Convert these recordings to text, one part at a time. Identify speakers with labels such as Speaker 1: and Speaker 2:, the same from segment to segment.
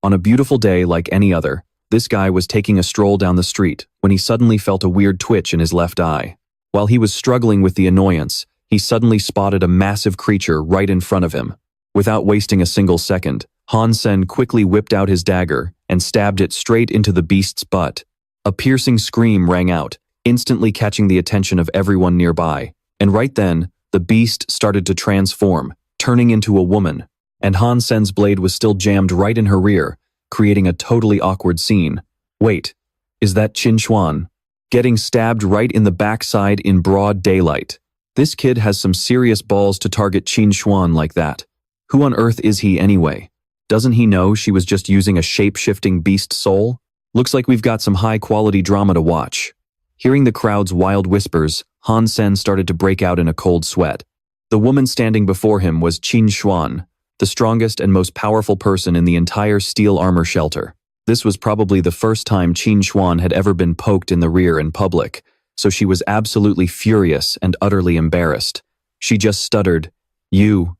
Speaker 1: On a beautiful day like any other, this guy was taking a stroll down the street when he suddenly felt a weird twitch in his left eye. While he was struggling with the annoyance, he suddenly spotted a massive creature right in front of him. Without wasting a single second, Han Sen quickly whipped out his dagger and stabbed it straight into the beast's butt. A piercing scream rang out, instantly catching the attention of everyone nearby. And right then, the beast started to transform, turning into a woman. And Han Sen's blade was still jammed right in her rear, creating a totally awkward scene. Wait, is that Qin Xuan? Getting stabbed right in the backside in broad daylight. This kid has some serious balls to target Qin Xuan like that. Who on earth is he anyway? Doesn't he know she was just using a shape-shifting beast soul? Looks like we've got some high-quality drama to watch. Hearing the crowd's wild whispers, Han Sen started to break out in a cold sweat. The woman standing before him was Qin Xuan, the strongest and most powerful person in the entire steel armor shelter. This was probably the first time Qin Xuan had ever been poked in the rear in public, so she was absolutely furious and utterly embarrassed. She just stuttered, you,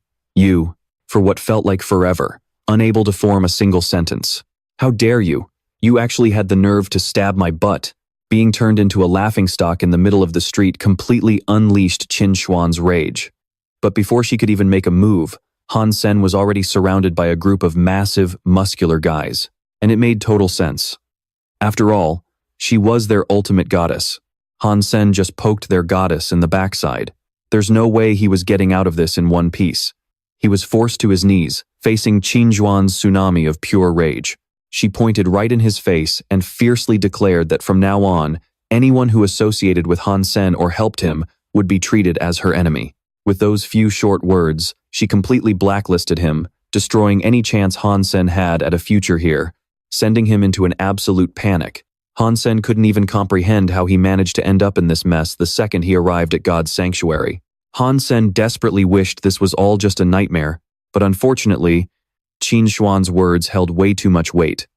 Speaker 1: for what felt like forever, unable to form a single sentence. How dare you? You actually had the nerve to stab my butt. Being turned into a laughingstock in the middle of the street completely unleashed Qin Xuan's rage. But before she could even make a move, Han Sen was already surrounded by a group of massive, muscular guys. And it made total sense. After all, she was their ultimate goddess. Han Sen just poked their goddess in the backside. There's no way he was getting out of this in one piece. He was forced to his knees, facing Qin Xuan's tsunami of pure rage. She pointed right in his face and fiercely declared that from now on, anyone who associated with Han Sen or helped him would be treated as her enemy. With those few short words, she completely blacklisted him, destroying any chance Han Sen had at a future here, sending him into an absolute panic. Han Sen couldn't even comprehend how he managed to end up in this mess the second he arrived at God's sanctuary. Han Sen desperately wished this was all just a nightmare, but unfortunately, Qin Xuan's words held way too much weight.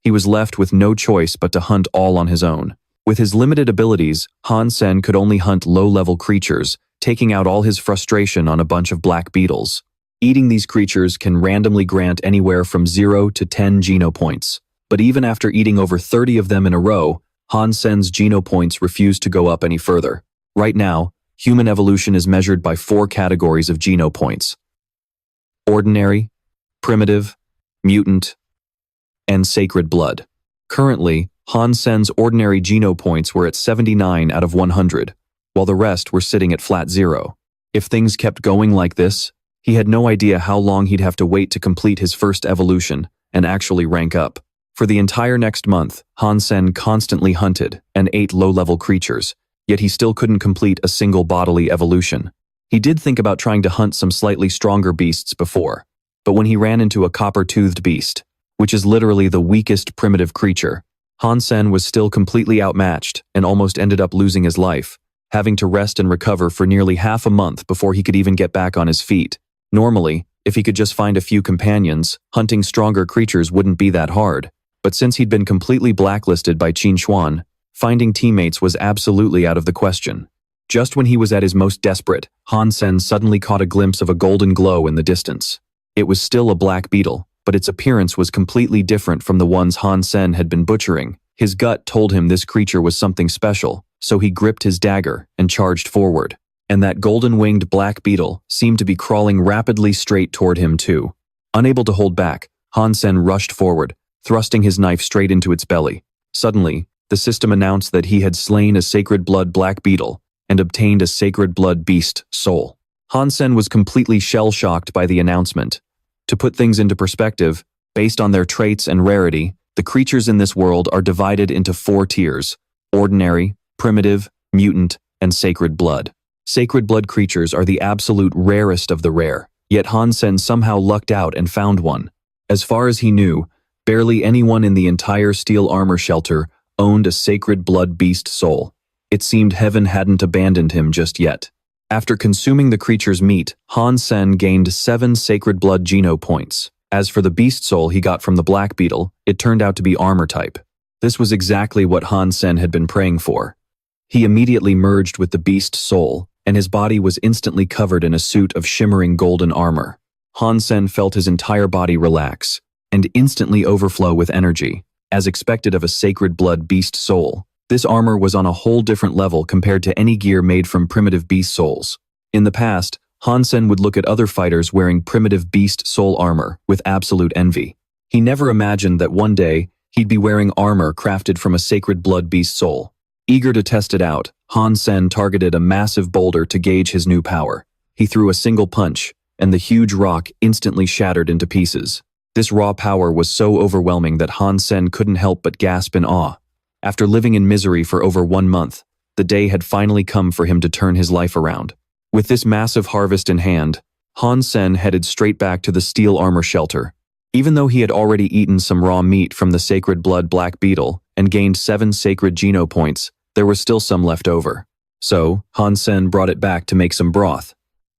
Speaker 1: He was left with no choice but to hunt all on his own. With his limited abilities, Han Sen could only hunt low-level creatures, taking out all his frustration on a bunch of black beetles. Eating these creatures can randomly grant anywhere from 0 to 10 geno points. But even after eating over 30 of them in a row, Han Sen's geno points refused to go up any further. Right now, human evolution is measured by 4 categories of geno points: ordinary, primitive, mutant, and sacred blood. Currently, Han Sen's ordinary geno points were at 79 out of 100, while the rest were sitting at flat 0. If things kept going like this, he had no idea how long he'd have to wait to complete his first evolution and actually rank up. For the entire next month, Han Sen constantly hunted and ate low-level creatures, yet he still couldn't complete a single bodily evolution. He did think about trying to hunt some slightly stronger beasts before, but when he ran into a copper-toothed beast, which is literally the weakest primitive creature, Han Sen was still completely outmatched and almost ended up losing his life, having to rest and recover for nearly half a month before he could even get back on his feet. Normally, if he could just find a few companions, hunting stronger creatures wouldn't be that hard. But since he'd been completely blacklisted by Qin Xuan, finding teammates was absolutely out of the question. Just when he was at his most desperate, Han Sen suddenly caught a glimpse of a golden glow in the distance. It was still a black beetle, but its appearance was completely different from the ones Han Sen had been butchering. His gut told him this creature was something special, so he gripped his dagger and charged forward. And that golden-winged black beetle seemed to be crawling rapidly straight toward him too. Unable to hold back, Han Sen rushed forward, thrusting his knife straight into its belly. Suddenly, the system announced that he had slain a sacred blood black beetle and obtained a sacred blood beast soul. Han Sen was completely shell-shocked by the announcement. To put things into perspective, based on their traits and rarity, the creatures in this world are divided into 4 tiers: ordinary, primitive, mutant, and sacred blood. Sacred blood creatures are the absolute rarest of the rare, yet Han Sen somehow lucked out and found one. As far as he knew, barely anyone in the entire steel armor shelter owned a sacred blood beast soul. It seemed heaven hadn't abandoned him just yet. After consuming the creature's meat, Han Sen gained 7 sacred blood geno points. As for the beast soul he got from the black beetle, it turned out to be armor type. This was exactly what Han Sen had been praying for. He immediately merged with the beast soul, and his body was instantly covered in a suit of shimmering golden armor. Han Sen felt his entire body relax, and instantly overflow with energy, as expected of a sacred blood beast soul. This armor was on a whole different level compared to any gear made from primitive beast souls. In the past, Han Sen would look at other fighters wearing primitive beast soul armor with absolute envy. He never imagined that one day, he'd be wearing armor crafted from a sacred blood beast soul. Eager to test it out, Han Sen targeted a massive boulder to gauge his new power. He threw a single punch, and the huge rock instantly shattered into pieces. This raw power was so overwhelming that Han Sen couldn't help but gasp in awe. After living in misery for over 1 month, the day had finally come for him to turn his life around. With this massive harvest in hand, Han Sen headed straight back to the steel armor shelter. Even though he had already eaten some raw meat from the sacred blood black beetle and gained 7 sacred geno points, there was still some left over. So, Han Sen brought it back to make some broth.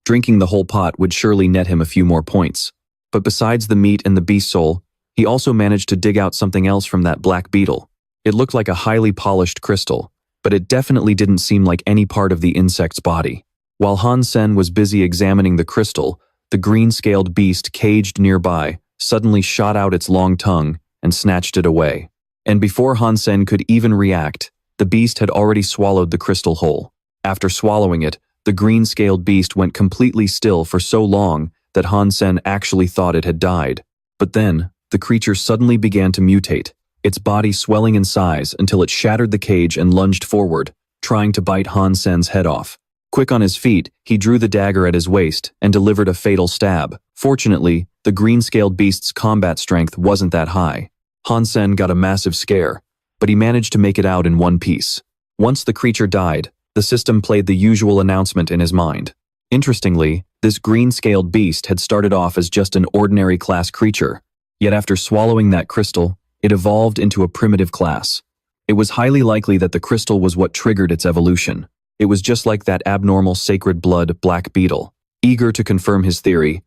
Speaker 1: Drinking the whole pot would surely net him a few more points. But besides the meat and the beast soul, he also managed to dig out something else from that black beetle. It looked like a highly polished crystal, but it definitely didn't seem like any part of the insect's body. While Han Sen was busy examining the crystal, the green-scaled beast caged nearby suddenly shot out its long tongue and snatched it away. And before Han Sen could even react, the beast had already swallowed the crystal whole. After swallowing it, the green-scaled beast went completely still for so long that Han Sen actually thought it had died. But then, the creature suddenly began to mutate, its body swelling in size until it shattered the cage and lunged forward, trying to bite Han Sen's head off. Quick on his feet, he drew the dagger at his waist and delivered a fatal stab. Fortunately, the green-scaled beast's combat strength wasn't that high. Han Sen got a massive scare, but he managed to make it out in one piece. Once the creature died, the system played the usual announcement in his mind. Interestingly, this green-scaled beast had started off as just an ordinary class creature, yet after swallowing that crystal, it evolved into a primitive class. It was highly likely that the crystal was what triggered its evolution. It was just like that abnormal sacred blood black beetle. Eager to confirm his theory,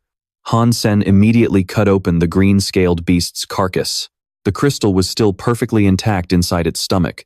Speaker 1: Han Sen immediately cut open the green-scaled beast's carcass. The crystal was still perfectly intact inside its stomach.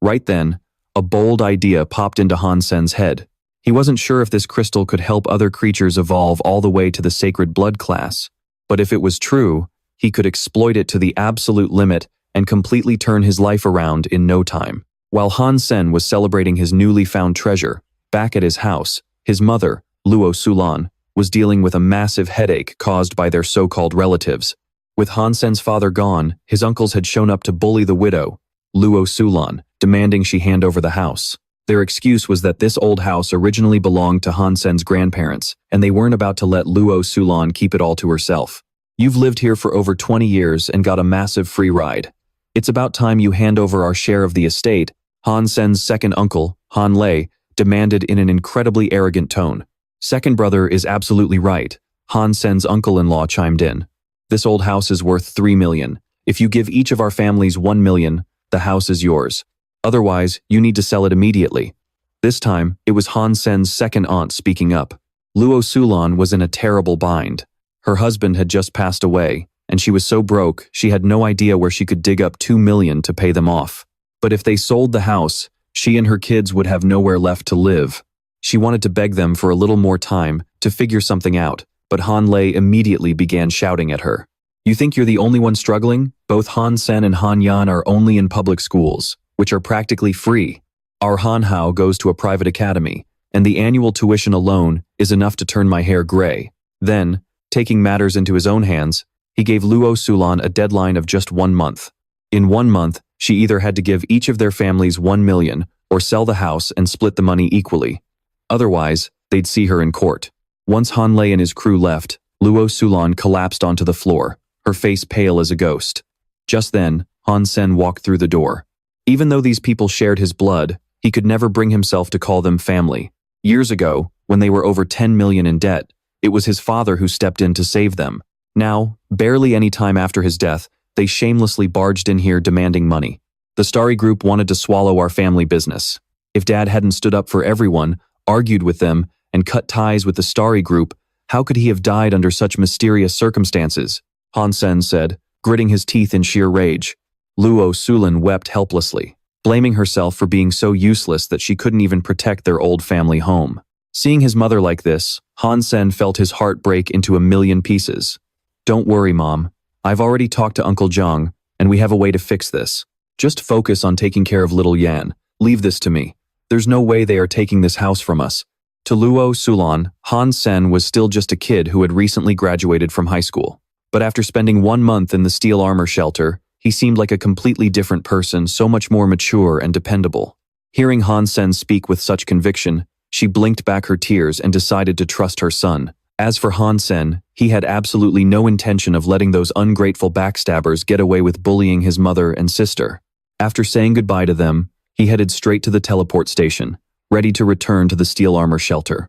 Speaker 1: Right then, a bold idea popped into Han Sen's head. He wasn't sure if this crystal could help other creatures evolve all the way to the sacred blood class, but if it was true, he could exploit it to the absolute limit and completely turn his life around in no time. While Han Sen was celebrating his newly found treasure, back at his house, his mother, Luo Sulan, was dealing with a massive headache caused by their so-called relatives. With Han Sen's father gone, his uncles had shown up to bully the widow, Luo Sulan, demanding she hand over the house. Their excuse was that this old house originally belonged to Han Sen's grandparents, and they weren't about to let Luo Sulan keep it all to herself. You've lived here for over 20 years and got a massive free ride. It's about time you hand over our share of the estate, Han Sen's second uncle, Han Lei, demanded in an incredibly arrogant tone. Second brother is absolutely right, Han Sen's uncle-in-law chimed in. This old house is worth 3 million. If you give each of our families 1 million, the house is yours. Otherwise, you need to sell it immediately. This time, it was Han Sen's second aunt speaking up. Luo Sulan was in a terrible bind. Her husband had just passed away, and she was so broke she had no idea where she could dig up 2 million to pay them off. But if they sold the house, she and her kids would have nowhere left to live. She wanted to beg them for a little more time to figure something out, but Han Lei immediately began shouting at her. You think you're the only one struggling? Both Han Sen and Han Yan are only in public schools, which are practically free. Our Han Hao goes to a private academy, and the annual tuition alone is enough to turn my hair gray. Then, taking matters into his own hands, he gave Luo Sulan a deadline of just 1 month. In 1 month, she either had to give each of their families 1 million or sell the house and split the money equally. Otherwise, they'd see her in court. Once Han Lei and his crew left, Luo Sulan collapsed onto the floor, her face pale as a ghost. Just then, Han Sen walked through the door. Even though these people shared his blood, he could never bring himself to call them family. Years ago, when they were over 10 million in debt, it was his father who stepped in to save them. Now, barely any time after his death, they shamelessly barged in here demanding money. The Starry Group wanted to swallow our family business. If Dad hadn't stood up for everyone, argued with them, and cut ties with the Starry Group, how could he have died under such mysterious circumstances? Han Sen said, gritting his teeth in sheer rage. Luo Sulan wept helplessly, blaming herself for being so useless that she couldn't even protect their old family home. Seeing his mother like this, Han Sen felt his heart break into a million pieces. Don't worry, Mom. I've already talked to Uncle Zhang, and we have a way to fix this. Just focus on taking care of little Yan. Leave this to me. There's no way they are taking this house from us. To Luo Sulan, Han Sen was still just a kid who had recently graduated from high school. But after spending 1 month in the steel armor shelter, he seemed like a completely different person, so much more mature and dependable. Hearing Han Sen speak with such conviction, she blinked back her tears and decided to trust her son. As for Han Sen, he had absolutely no intention of letting those ungrateful backstabbers get away with bullying his mother and sister. After saying goodbye to them, he headed straight to the teleport station, ready to return to the steel armor shelter.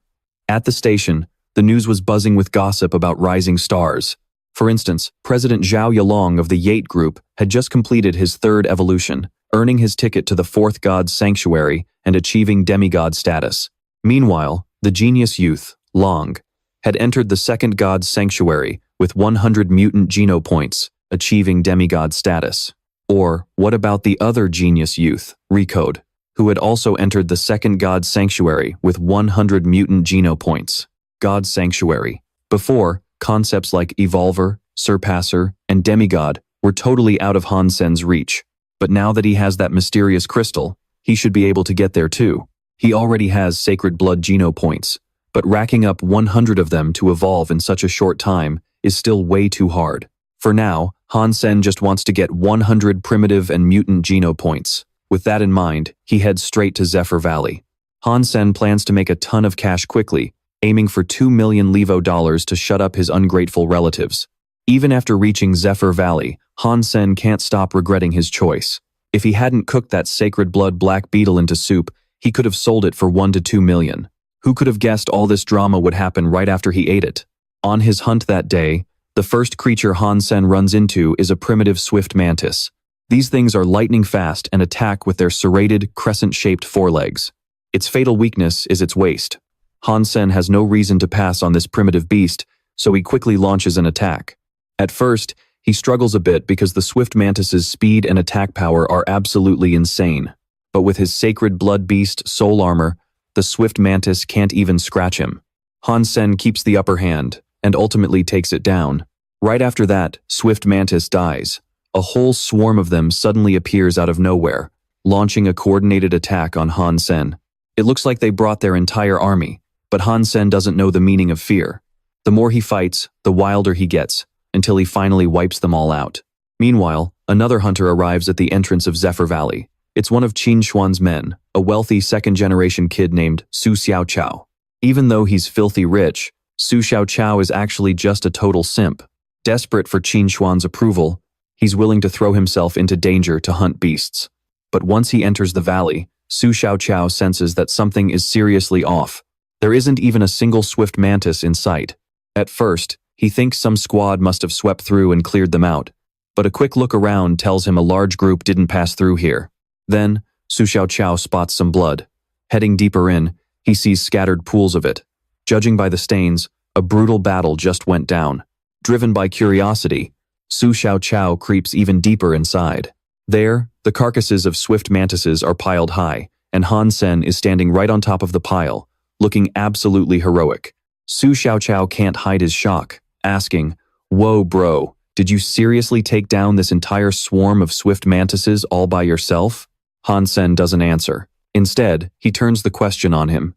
Speaker 1: At the station, the news was buzzing with gossip about rising stars. For instance, President Zhao Yalong of the Yate Group had just completed his 3rd evolution, earning his ticket to the 4th God's Sanctuary and achieving demigod status. Meanwhile, the genius youth, Long, had entered the 2nd God's Sanctuary with 100 mutant geno points, achieving demigod status. Or, what about the other genius youth, Recode, who had also entered the 2nd God's Sanctuary with 100 mutant geno points? God's Sanctuary. Before, concepts like Evolver, Surpasser, and Demigod were totally out of Han Sen's reach. But now that he has that mysterious crystal, he should be able to get there too. He already has Sacred Blood geno points, but racking up 100 of them to evolve in such a short time is still way too hard. For now, Han Sen just wants to get 100 primitive and mutant geno points. With that in mind, he heads straight to Zephyr Valley. Han Sen plans to make a ton of cash quickly, aiming for 2 million Levo dollars to shut up his ungrateful relatives. Even after reaching Zephyr Valley, Han Sen can't stop regretting his choice. If he hadn't cooked that Sacred Blood black beetle into soup, he could have sold it for 1 to 2 million. Who could have guessed all this drama would happen right after he ate it? On his hunt that day, the first creature Han Sen runs into is a primitive swift mantis. These things are lightning fast and attack with their serrated, crescent-shaped forelegs. Its fatal weakness is its waist. Han Sen has no reason to pass on this primitive beast, so he quickly launches an attack. At first, he struggles a bit because the swift mantis's speed and attack power are absolutely insane. But with his Sacred Blood Beast soul armor, the swift mantis can't even scratch him. Han Sen keeps the upper hand, and ultimately takes it down. Right after that, swift mantis dies. A whole swarm of them suddenly appears out of nowhere, launching a coordinated attack on Han Sen. It looks like they brought their entire army, but Han Sen doesn't know the meaning of fear. The more he fights, the wilder he gets, until he finally wipes them all out. Meanwhile, another hunter arrives at the entrance of Zephyr Valley. It's one of Qin Xuan's men, a wealthy 2nd-generation kid named Su Xiaochao. Even though he's filthy rich, Su Xiaochao is actually just a total simp. Desperate for Qin Xuan's approval, he's willing to throw himself into danger to hunt beasts. But once he enters the valley, Su Xiaochao senses that something is seriously off. There isn't even a single swift mantis in sight. At first, he thinks some squad must have swept through and cleared them out, but a quick look around tells him a large group didn't pass through here. Then, Su Xiaochao spots some blood. Heading deeper in, he sees scattered pools of it. Judging by the stains, a brutal battle just went down. Driven by curiosity, Su Xiaochao creeps even deeper inside. There, the carcasses of swift mantises are piled high, and Han Sen is standing right on top of the pile, looking absolutely heroic. Su Xiaochao can't hide his shock, asking, "Whoa, bro, did you seriously take down this entire swarm of swift mantises all by yourself?" Han Sen doesn't answer. Instead, he turns the question on him.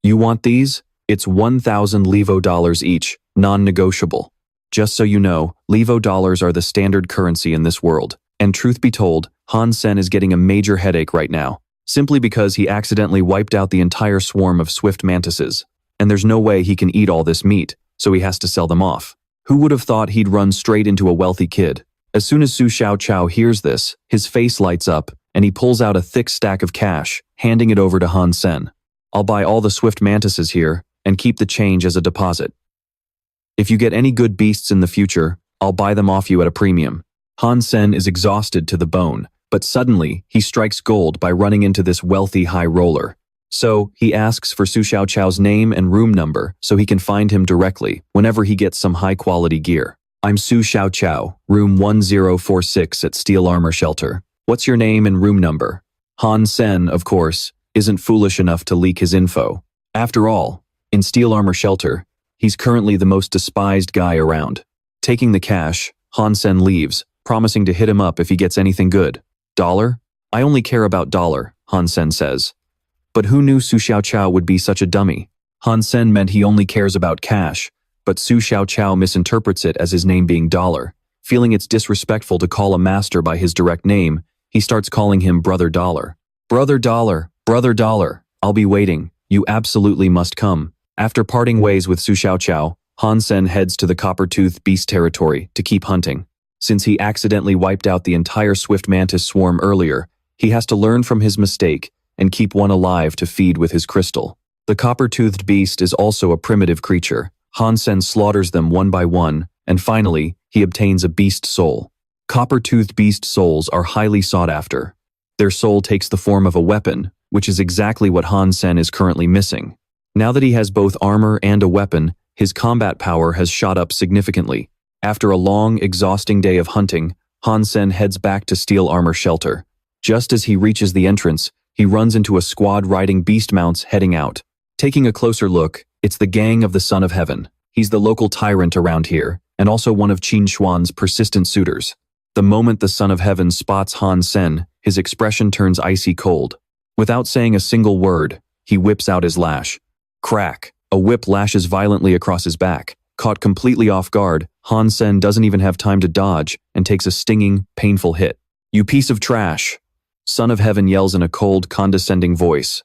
Speaker 1: "You want these? It's 1,000 Levo dollars each, non-negotiable. Just so you know, Levo dollars are the standard currency in this world. And truth be told, Han Sen is getting a major headache right now, simply because he accidentally wiped out the entire swarm of swift mantises. And there's no way he can eat all this meat, so he has to sell them off. Who would have thought he'd run straight into a wealthy kid? As soon as Su Xiaochao hears this, his face lights up, and he pulls out a thick stack of cash, handing it over to Han Sen. "I'll buy all the swift mantises here, and keep the change as a deposit. If you get any good beasts in the future, I'll buy them off you at a premium." Han Sen is exhausted to the bone, but suddenly he strikes gold by running into this wealthy high roller. So he asks for Su Xiaochao's name and room number so he can find him directly whenever he gets some high-quality gear. "I'm Su Xiaochao, room 1046 at Steel Armor Shelter. What's your name and room number?" Han Sen, of course, isn't foolish enough to leak his info. After all, in Steel Armor Shelter, he's currently the most despised guy around. Taking the cash, Han Sen leaves, promising to hit him up if he gets anything good. Dollar? I only care about dollar, Han Sen says. But who knew Su Xiaoqiao would be such a dummy? Han Sen meant he only cares about cash, but Su Xiaoqiao misinterprets it as his name being dollar. Feeling it's disrespectful to call a master by his direct name, he starts calling him Brother Dollar. Brother Dollar, Brother Dollar, I'll be waiting, you absolutely must come. After parting ways with Su Xiaoqiao, Han Sen heads to the copper-toothed beast territory to keep hunting. Since he accidentally wiped out the entire swift mantis swarm earlier, he has to learn from his mistake and keep one alive to feed with his crystal. The copper-toothed beast is also a primitive creature. Han Sen slaughters them one by one, and finally, he obtains a beast soul. Copper-toothed beast souls are highly sought after. Their soul takes the form of a weapon, which is exactly what Han Sen is currently missing. Now that he has both armor and a weapon, his combat power has shot up significantly. After a long, exhausting day of hunting, Han Sen heads back to Steel Armor Shelter. Just as he reaches the entrance, he runs into a squad riding beast mounts heading out. Taking a closer look, it's the gang of the Son of Heaven. He's the local tyrant around here, and also one of Qin Xuan's persistent suitors. The moment the Son of Heaven spots Han Sen, his expression turns icy cold. Without saying a single word, he whips out his lash. Crack! A whip lashes violently across his back. Caught completely off guard, Han Sen doesn't even have time to dodge and takes a stinging, painful hit. You piece of trash! Son of Heaven yells in a cold, condescending voice.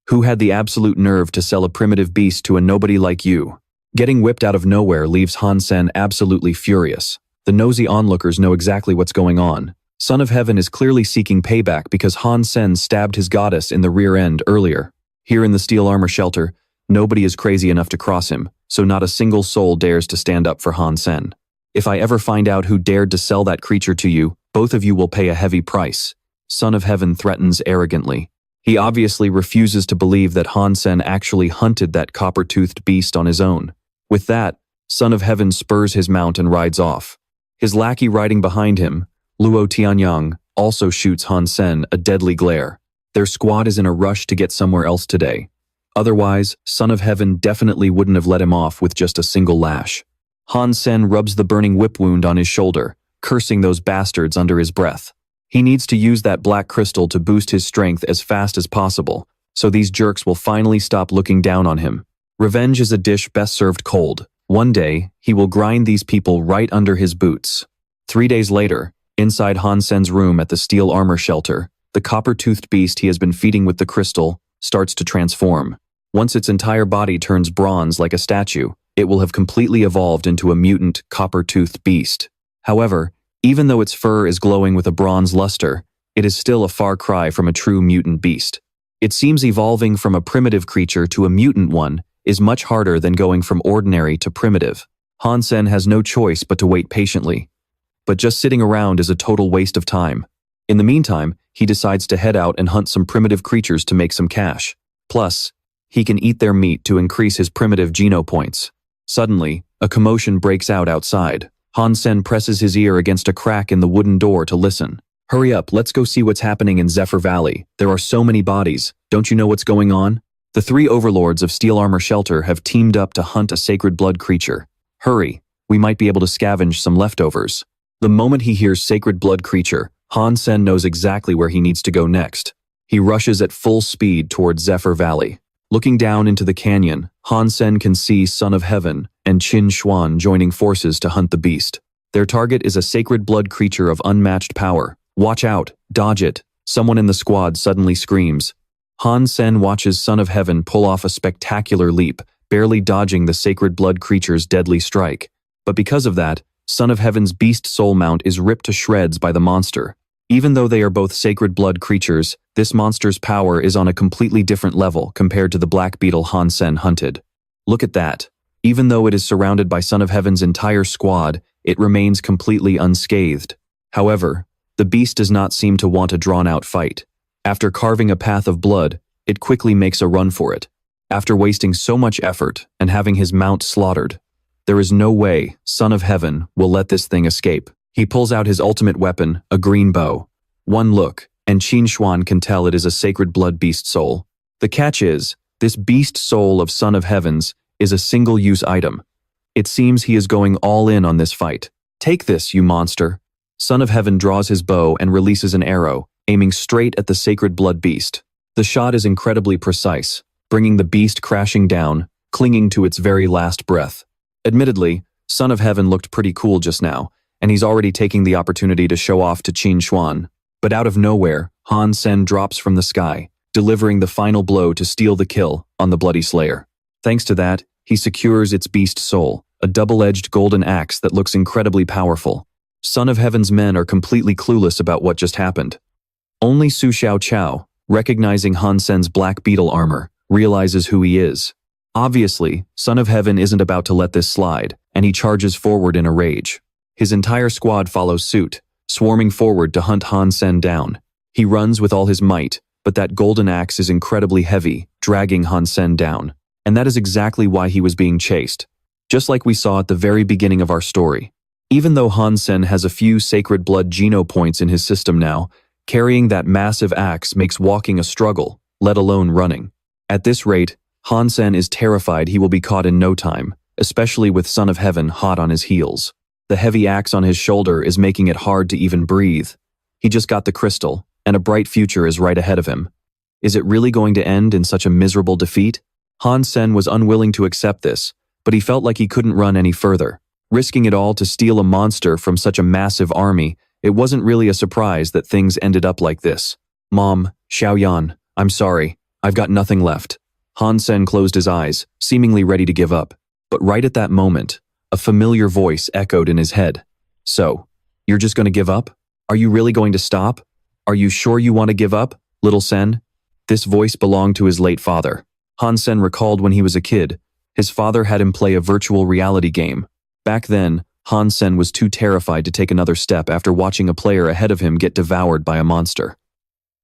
Speaker 1: Who had the absolute nerve to sell a primitive beast to a nobody like you? Getting whipped out of nowhere leaves Han Sen absolutely furious. The nosy onlookers know exactly what's going on. Son of Heaven is clearly seeking payback because Han Sen stabbed his goddess in the rear end earlier. Here in the Steel Armor Shelter, nobody is crazy enough to cross him, so not a single soul dares to stand up for Han Sen. If I ever find out who dared to sell that creature to you, both of you will pay a heavy price. Son of Heaven threatens arrogantly. He obviously refuses to believe that Han Sen actually hunted that copper-toothed beast on his own. With that, Son of Heaven spurs his mount and rides off. His lackey riding behind him, Luo Tianyang, also shoots Han Sen a deadly glare. Their squad is in a rush to get somewhere else today. Otherwise, Son of Heaven definitely wouldn't have let him off with just a single lash. Han Sen rubs the burning whip wound on his shoulder, cursing those bastards under his breath. He needs to use that black crystal to boost his strength as fast as possible, so these jerks will finally stop looking down on him. Revenge is a dish best served cold. One day, he will grind these people right under his boots. 3 days later, inside Han Sen's room at the Steel Armor Shelter, the copper-toothed beast he has been feeding with the crystal starts to transform. Once its entire body turns bronze like a statue, it will have completely evolved into a mutant, copper-toothed beast. However, even though its fur is glowing with a bronze luster, it is still a far cry from a true mutant beast. It seems evolving from a primitive creature to a mutant one is much harder than going from ordinary to primitive. Han Sen has no choice but to wait patiently. But just sitting around is a total waste of time. In the meantime, he decides to head out and hunt some primitive creatures to make some cash. Plus, he can eat their meat to increase his primitive geno points. Suddenly, a commotion breaks out outside. Han Sen presses his ear against a crack in the wooden door to listen. Hurry up, let's go see what's happening in Zephyr Valley. There are so many bodies. Don't you know what's going on? The 3 overlords of Steel Armor Shelter have teamed up to hunt a sacred blood creature. Hurry, we might be able to scavenge some leftovers. The moment he hears sacred blood creature, Han Sen knows exactly where he needs to go next. He rushes at full speed towards Zephyr Valley. Looking down into the canyon, Han Sen can see Son of Heaven and Qin Xuan joining forces to hunt the beast. Their target is a sacred blood creature of unmatched power. Watch out, dodge it. Someone in the squad suddenly screams. Han Sen watches Son of Heaven pull off a spectacular leap, barely dodging the sacred blood creature's deadly strike. But because of that, Son of Heaven's beast soul mount is ripped to shreds by the monster. Even though they are both sacred blood creatures, this monster's power is on a completely different level compared to the black beetle Han Sen hunted. Look at that. Even though it is surrounded by Son of Heaven's entire squad, it remains completely unscathed. However, the beast does not seem to want a drawn-out fight. After carving a path of blood, it quickly makes a run for it. After wasting so much effort and having his mount slaughtered, there is no way Son of Heaven will let this thing escape. He pulls out his ultimate weapon, a green bow. One look, and Qin Xuan can tell it is a sacred blood beast soul. The catch is, this beast soul of Son of Heaven's is a single-use item. It seems he is going all in on this fight. Take this, you monster. Son of Heaven draws his bow and releases an arrow, aiming straight at the sacred blood beast. The shot is incredibly precise, bringing the beast crashing down, clinging to its very last breath. Admittedly, Son of Heaven looked pretty cool just now, and he's already taking the opportunity to show off to Qin Xuan. But out of nowhere, Han Sen drops from the sky, delivering the final blow to steal the kill on the Bloody Slayer. Thanks to that, he secures its beast soul, a double-edged golden axe that looks incredibly powerful. Son of Heaven's men are completely clueless about what just happened. Only Su Xiaoqiao, recognizing Han Sen's black beetle armor, realizes who he is. Obviously, Son of Heaven isn't about to let this slide, and he charges forward in a rage. His entire squad follows suit, swarming forward to hunt Han Sen down. He runs with all his might, but that golden axe is incredibly heavy, dragging Han Sen down. And that is exactly why he was being chased. Just like we saw at the very beginning of our story. Even though Han Sen has a few sacred blood geno points in his system now, carrying that massive axe makes walking a struggle, let alone running. At this rate, Han Sen is terrified he will be caught in no time, especially with Son of Heaven hot on his heels. The heavy axe on his shoulder is making it hard to even breathe. He just got the crystal, and a bright future is right ahead of him. Is it really going to end in such a miserable defeat? Han Sen was unwilling to accept this, but he felt like he couldn't run any further. Risking it all to steal a monster from such a massive army, it wasn't really a surprise that things ended up like this. Mom, Xiaoyan, I'm sorry, I've got nothing left. Han Sen closed his eyes, seemingly ready to give up. But right at that moment, a familiar voice echoed in his head. So, you're just going to give up? Are you really going to stop? Are you sure you want to give up, little Sen? This voice belonged to his late father. Han Sen recalled when he was a kid, his father had him play a virtual reality game. Back then, Han Sen was too terrified to take another step after watching a player ahead of him get devoured by a monster.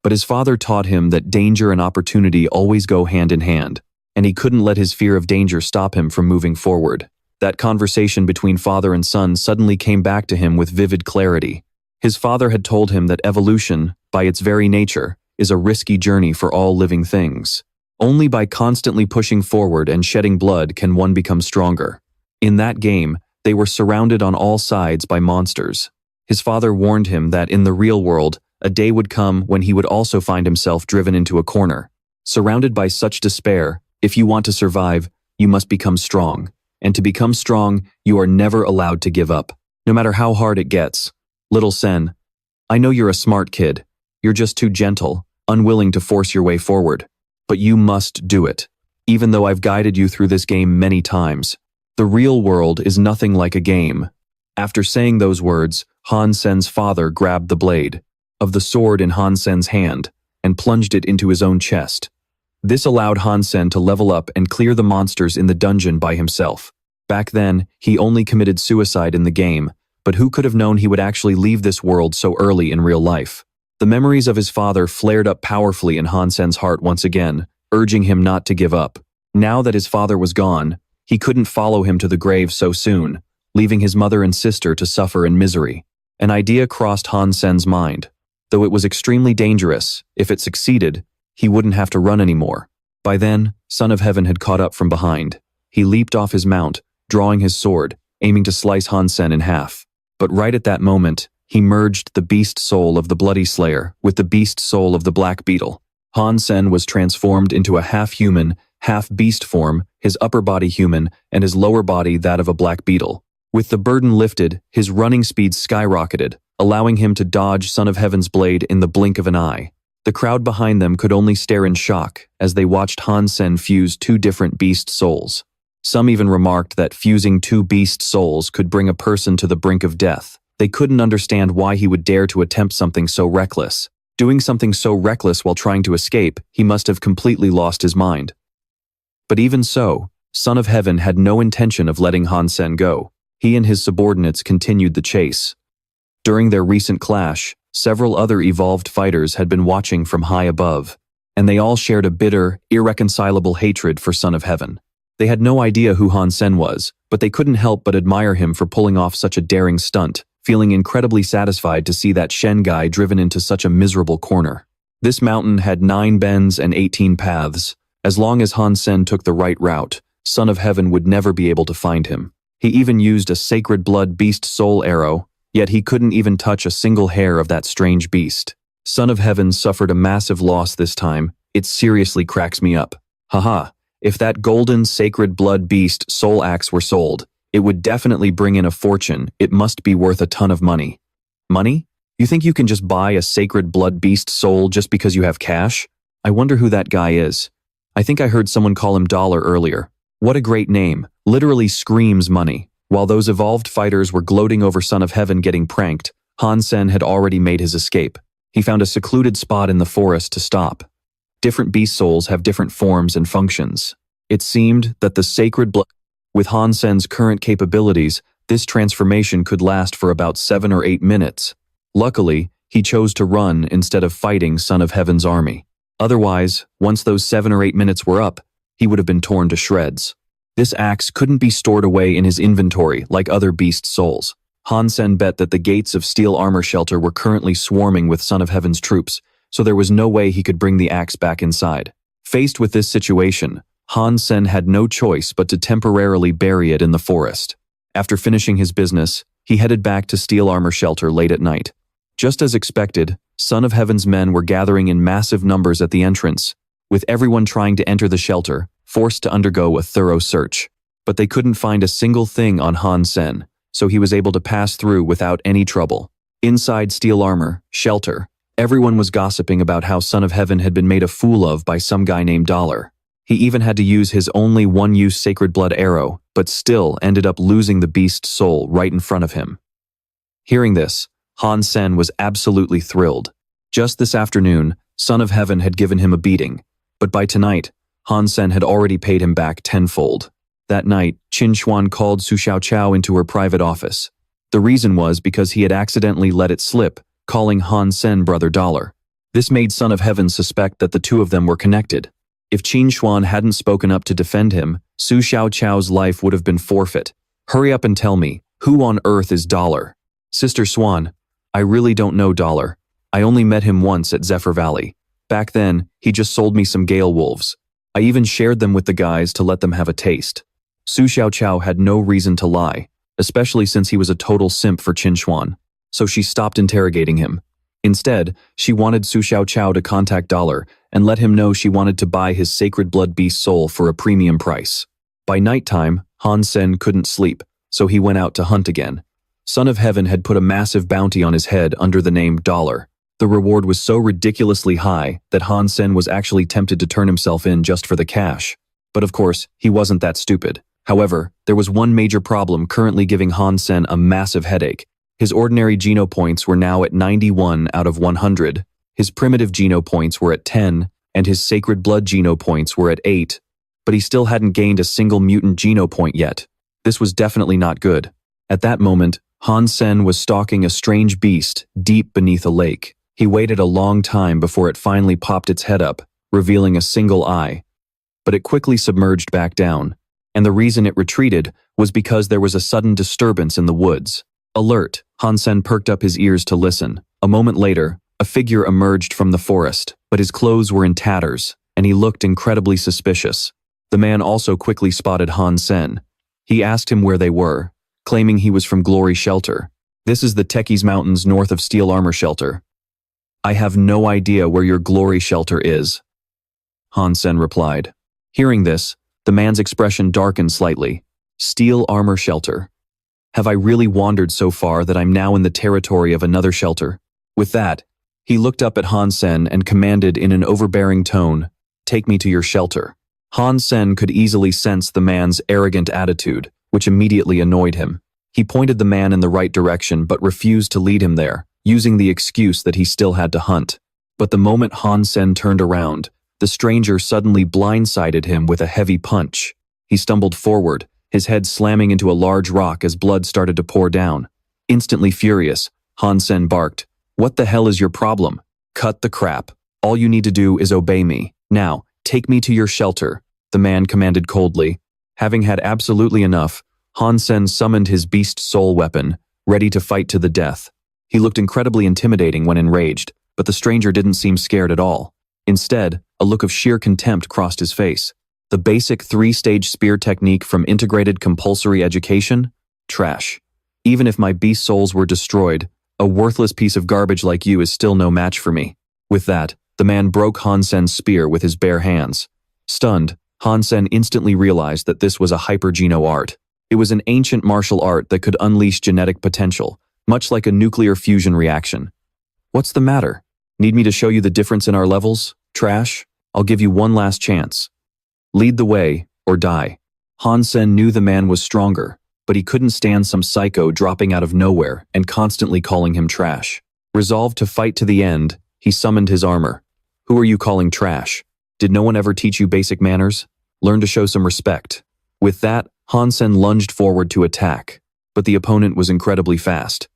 Speaker 1: But his father taught him that danger and opportunity always go hand in hand, and he couldn't let his fear of danger stop him from moving forward. That conversation between father and son suddenly came back to him with vivid clarity. His father had told him that evolution, by its very nature, is a risky journey for all living things. Only by constantly pushing forward and shedding blood can one become stronger. In that game, they were surrounded on all sides by monsters. His father warned him that in the real world, a day would come when he would also find himself driven into a corner. Surrounded by such despair, if you want to survive, you must become strong. And to become strong, you are never allowed to give up, no matter how hard it gets. Little Sen, I know you're a smart kid. You're just too gentle, unwilling to force your way forward. But you must do it, even though I've guided you through this game many times. The real world is nothing like a game. After saying those words, Han Sen's father grabbed the blade of the sword in Han Sen's hand and plunged it into his own chest. This allowed Han Sen to level up and clear the monsters in the dungeon by himself. Back then, he only committed suicide in the game, but who could have known he would actually leave this world so early in real life? The memories of his father flared up powerfully in Han Sen's heart once again, urging him not to give up. Now that his father was gone, he couldn't follow him to the grave so soon, leaving his mother and sister to suffer in misery. An idea crossed Han Sen's mind. Though it was extremely dangerous, if it succeeded, he wouldn't have to run anymore. By then, Son of Heaven had caught up from behind. He leaped off his mount, drawing his sword, aiming to slice Han Sen in half. But right at that moment, he merged the beast soul of the Bloody Slayer with the beast soul of the Black Beetle. Han Sen was transformed into a half-human, half-beast form, his upper body human, and his lower body that of a black beetle. With the burden lifted, his running speed skyrocketed, allowing him to dodge Son of Heaven's blade in the blink of an eye. The crowd behind them could only stare in shock as they watched Han Sen fuse two different beast souls. Some even remarked that fusing two beast souls could bring a person to the brink of death. They couldn't understand why he would dare to attempt something so reckless. Doing something so reckless while trying to escape, he must have completely lost his mind. But even so, Son of Heaven had no intention of letting Han Sen go. He and his subordinates continued the chase. During their recent clash, several other evolved fighters had been watching from high above, and they all shared a bitter, irreconcilable hatred for Son of Heaven. They had no idea who Han Sen was, but they couldn't help but admire him for pulling off such a daring stunt, feeling incredibly satisfied to see that Shen guy driven into such a miserable corner. This mountain had 9 bends and 18 paths. As long as Han Sen took the right route, Son of Heaven would never be able to find him. He even used a sacred blood beast soul arrow, yet he couldn't even touch a single hair of that strange beast. Son of Heaven suffered a massive loss this time. It seriously cracks me up. Haha, if that golden sacred blood beast soul axe were sold, it would definitely bring in a fortune. It must be worth a ton of money. Money? You think you can just buy a sacred blood beast soul just because you have cash? I wonder who that guy is. I think I heard someone call him Dollar earlier. What a great name. Literally screams money. While those evolved fighters were gloating over Son of Heaven getting pranked, Han Sen had already made his escape. He found a secluded spot in the forest to stop. Different beast souls have different forms and functions. It seemed that the sacred blood, with Han Sen's current capabilities, this transformation could last for about 7 or 8 minutes. Luckily, he chose to run instead of fighting Son of Heaven's army. Otherwise, once those 7 or 8 minutes were up, he would have been torn to shreds. This axe couldn't be stored away in his inventory like other beast souls. Han Sen bet that the gates of Steel Armor Shelter were currently swarming with Son of Heaven's troops, so there was no way he could bring the axe back inside. Faced with this situation, Han Sen had no choice but to temporarily bury it in the forest. After finishing his business, he headed back to Steel Armor Shelter late at night. Just as expected, Son of Heaven's men were gathering in massive numbers at the entrance, with everyone trying to enter the shelter, forced to undergo a thorough search. But they couldn't find a single thing on Han Sen, so he was able to pass through without any trouble. Inside Steel Armor Shelter, everyone was gossiping about how Son of Heaven had been made a fool of by some guy named Dollar. He even had to use his only one-use sacred blood arrow, but still ended up losing the beast soul right in front of him. Hearing this, Han Sen was absolutely thrilled. Just this afternoon, Son of Heaven had given him a beating, but by tonight, Han Sen had already paid him back tenfold. That night, Qin Xuan called Su Xiaoqiao into her private office. The reason was because he had accidentally let it slip, calling Han Sen Brother Dollar. This made Son of Heaven suspect that the two of them were connected. If Qin Xuan hadn't spoken up to defend him, Su Xiaoqiao's life would have been forfeit. Hurry up and tell me, who on earth is Dollar? Sister Swan, I really don't know Dollar. I only met him once at Zephyr Valley. Back then, he just sold me some Gale wolves. I even shared them with the guys to let them have a taste. Su Xiaoqiao had no reason to lie, especially since he was a total simp for Qin Xuan, so she stopped interrogating him. Instead, she wanted Su Xiaoqiao to contact Dollar and let him know she wanted to buy his sacred blood beast soul for a premium price. By nighttime, Han Sen couldn't sleep, so he went out to hunt again. Son of Heaven had put a massive bounty on his head under the name Dollar. The reward was so ridiculously high that Han Sen was actually tempted to turn himself in just for the cash. But of course, he wasn't that stupid. However, there was one major problem currently giving Han Sen a massive headache. His ordinary Geno points were now at 91 out of 100, his primitive Geno points were at 10, and his sacred blood Geno points were at 8, but he still hadn't gained a single mutant Geno point yet. This was definitely not good. At that moment, Han Sen was stalking a strange beast deep beneath a lake. He waited a long time before it finally popped its head up, revealing a single eye. But it quickly submerged back down, and the reason it retreated was because there was a sudden disturbance in the woods. Alert, Han Sen perked up his ears to listen. A moment later, a figure emerged from the forest, but his clothes were in tatters, and he looked incredibly suspicious. The man also quickly spotted Han Sen. He asked him where they were, claiming he was from Glory Shelter. This is the Techies Mountains north of Steel Armor Shelter. I have no idea where your Glory Shelter is, Han Sen replied. Hearing this, the man's expression darkened slightly. Steel Armor Shelter. Have I really wandered so far that I'm now in the territory of another shelter? With that, he looked up at Han Sen and commanded in an overbearing tone, "Take me to your shelter." Han Sen could easily sense the man's arrogant attitude, which immediately annoyed him. He pointed the man in the right direction but refused to lead him there, using the excuse that he still had to hunt. But the moment Han Sen turned around, the stranger suddenly blindsided him with a heavy punch. He stumbled forward, his head slamming into a large rock as blood started to pour down. Instantly furious, Han Sen barked, "What the hell is your problem? Cut the crap. All you need to do is obey me. Now, take me to your shelter," the man commanded coldly. Having had absolutely enough, Han Sen summoned his beast soul weapon, ready to fight to the death. He looked incredibly intimidating when enraged, but the stranger didn't seem scared at all. Instead, a look of sheer contempt crossed his face. The basic 3-stage spear technique from integrated compulsory education? Trash. Even if my beast souls were destroyed, a worthless piece of garbage like you is still no match for me. With that, the man broke Han Sen's spear with his bare hands. Stunned, Han Sen instantly realized that this was a hyper-geno art. It was an ancient martial art that could unleash genetic potential, much like a nuclear fusion reaction. What's the matter? Need me to show you the difference in our levels? Trash? I'll give you one last chance. Lead the way, or die. Han Sen knew the man was stronger, but he couldn't stand some psycho dropping out of nowhere and constantly calling him trash. Resolved to fight to the end, he summoned his armor. Who are you calling trash? Did no one ever teach you basic manners? Learn to show some respect. With that, Han Sen lunged forward to attack, but the opponent was incredibly fast.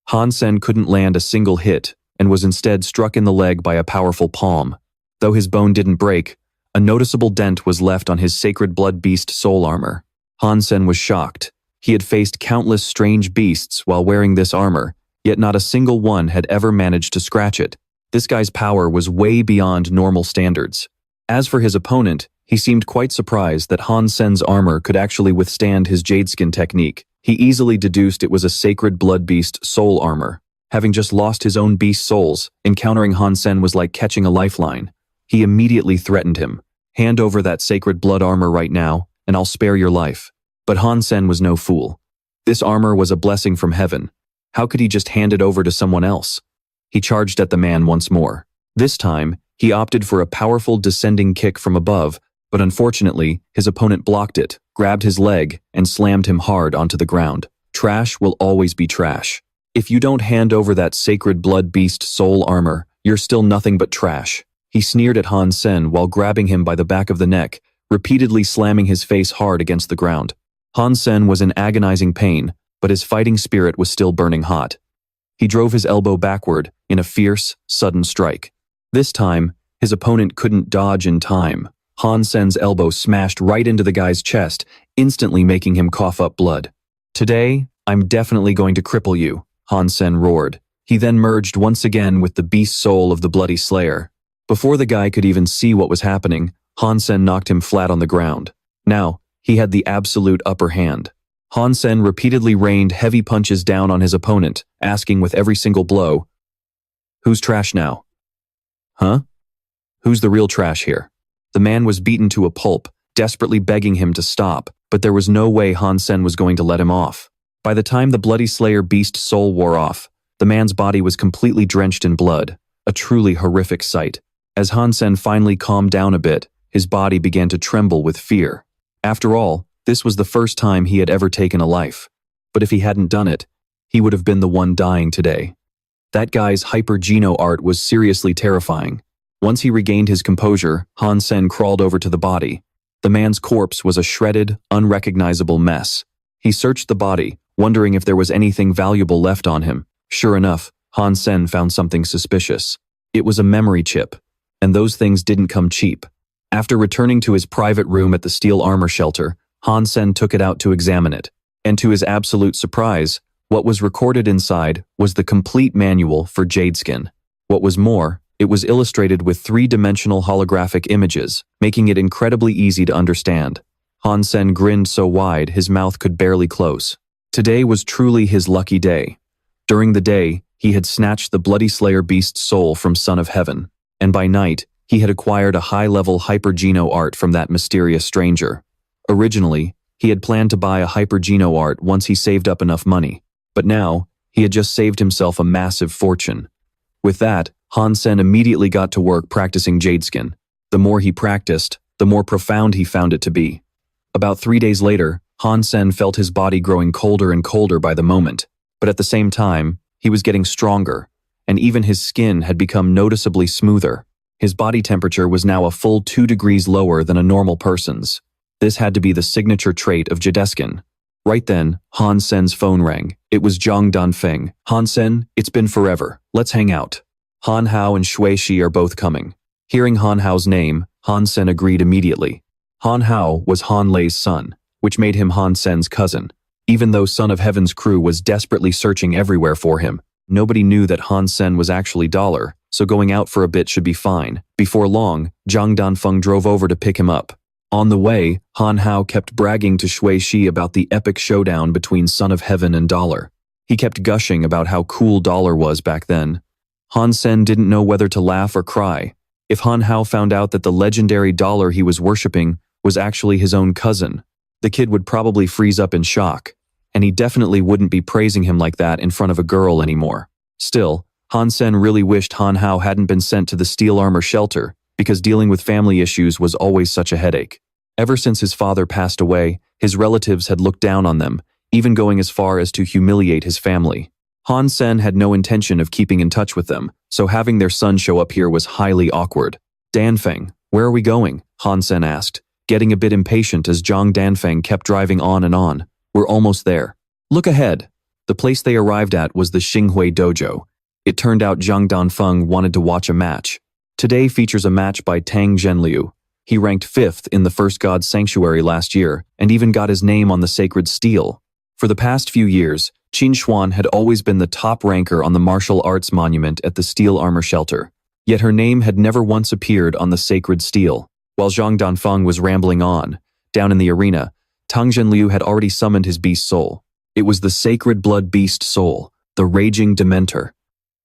Speaker 1: Han Sen couldn't land a single hit and was instead struck in the leg by a powerful palm. Though his bone didn't break, a noticeable dent was left on his sacred blood beast soul armor. Han Sen was shocked. He had faced countless strange beasts while wearing this armor, yet not a single one had ever managed to scratch it. This guy's power was way beyond normal standards. As for his opponent, he seemed quite surprised that Han Sen's armor could actually withstand his Jadeskin technique. He easily deduced it was a sacred blood beast soul armor. Having just lost his own beast souls, encountering Han Sen was like catching a lifeline. He immediately threatened him. Hand over that sacred blood armor right now, and I'll spare your life. But Han Sen was no fool. This armor was a blessing from heaven. How could he just hand it over to someone else? He charged at the man once more. This time, he opted for a powerful descending kick from above, but unfortunately, his opponent blocked it, grabbed his leg, and slammed him hard onto the ground. Trash will always be trash. If you don't hand over that sacred blood beast soul armor, you're still nothing but trash. He sneered at Han Sen while grabbing him by the back of the neck, repeatedly slamming his face hard against the ground. Han Sen was in agonizing pain, but his fighting spirit was still burning hot. He drove his elbow backward in a fierce, sudden strike. This time, his opponent couldn't dodge in time. Han Sen's elbow smashed right into the guy's chest, instantly making him cough up blood. Today, I'm definitely going to cripple you, Han Sen roared. He then merged once again with the beast soul of the bloody slayer. Before the guy could even see what was happening, Han Sen knocked him flat on the ground. Now, he had the absolute upper hand. Han Sen repeatedly rained heavy punches down on his opponent, asking with every single blow, "Who's trash now? Huh? Who's the real trash here?" The man was beaten to a pulp, desperately begging him to stop, but there was no way Han Sen was going to let him off. By the time the bloody slayer beast soul wore off, the man's body was completely drenched in blood, a truly horrific sight. As Han Sen finally calmed down a bit, his body began to tremble with fear. After all, this was the first time he had ever taken a life. But if he hadn't done it, he would have been the one dying today. That guy's hyper-geno art was seriously terrifying. Once he regained his composure, Han Sen crawled over to the body. The man's corpse was a shredded, unrecognizable mess. He searched the body, wondering if there was anything valuable left on him. Sure enough, Han Sen found something suspicious. It was a memory chip, and those things didn't come cheap. After returning to his private room at the steel armor shelter, Han Sen took it out to examine it, and to his absolute surprise, what was recorded inside was the complete manual for Jadeskin. What was more, it was illustrated with 3-dimensional holographic images, making it incredibly easy to understand. Han Sen grinned so wide his mouth could barely close. Today was truly his lucky day. During the day, he had snatched the bloody slayer beast's soul from Son of Heaven, and by night, he had acquired a high-level hyper-geno art from that mysterious stranger. Originally, he had planned to buy a hyper-geno art once he saved up enough money, but now, he had just saved himself a massive fortune. With that, Han Sen immediately got to work practicing Jadeskin. The more he practiced, the more profound he found it to be. About 3 days later, Han Sen felt his body growing colder and colder by the moment, but at the same time, he was getting stronger, and even his skin had become noticeably smoother. His body temperature was now a full 2 degrees lower than a normal person's. This had to be the signature trait of Jadeskin. Right then, Han Sen's phone rang. It was Zhang Danfeng. "Han Sen, it's been forever. Let's hang out. Han Hao and Shui Shi are both coming." Hearing Han Hao's name, Han Sen agreed immediately. Han Hao was Han Lei's son, which made him Han Sen's cousin. Even though Son of Heaven's crew was desperately searching everywhere for him, nobody knew that Han Sen was actually Dollar, so going out for a bit should be fine. Before long, Zhang Danfeng drove over to pick him up. On the way, Han Hao kept bragging to Shui Shi about the epic showdown between Son of Heaven and Dollar. He kept gushing about how cool Dollar was back then. Han Sen didn't know whether to laugh or cry. If Han Hao found out that the legendary Dollar he was worshipping was actually his own cousin, the kid would probably freeze up in shock, and he definitely wouldn't be praising him like that in front of a girl anymore. Still, Han Sen really wished Han Hao hadn't been sent to the steel armor shelter, because dealing with family issues was always such a headache. Ever since his father passed away, his relatives had looked down on them, even going as far as to humiliate his family. Han Sen had no intention of keeping in touch with them, so having their son show up here was highly awkward. Danfeng, where are we going? Han Sen asked, getting a bit impatient as Zhang Danfeng kept driving on and on. We're almost there. Look ahead. The place they arrived at was the Xinghui Dojo. It turned out Zhang Danfeng wanted to watch a match. Today features a match by Tang Zhenliu. He ranked 5th in the First God Sanctuary last year, and even got his name on the sacred steel. For the past few years, Qin Xuan had always been the top ranker on the martial arts monument at the steel armor shelter. Yet her name had never once appeared on the sacred steel. While Zhang Danfeng was rambling on, down in the arena, Tang Zhenliu had already summoned his beast soul. It was the sacred blood beast soul, the raging Dementor.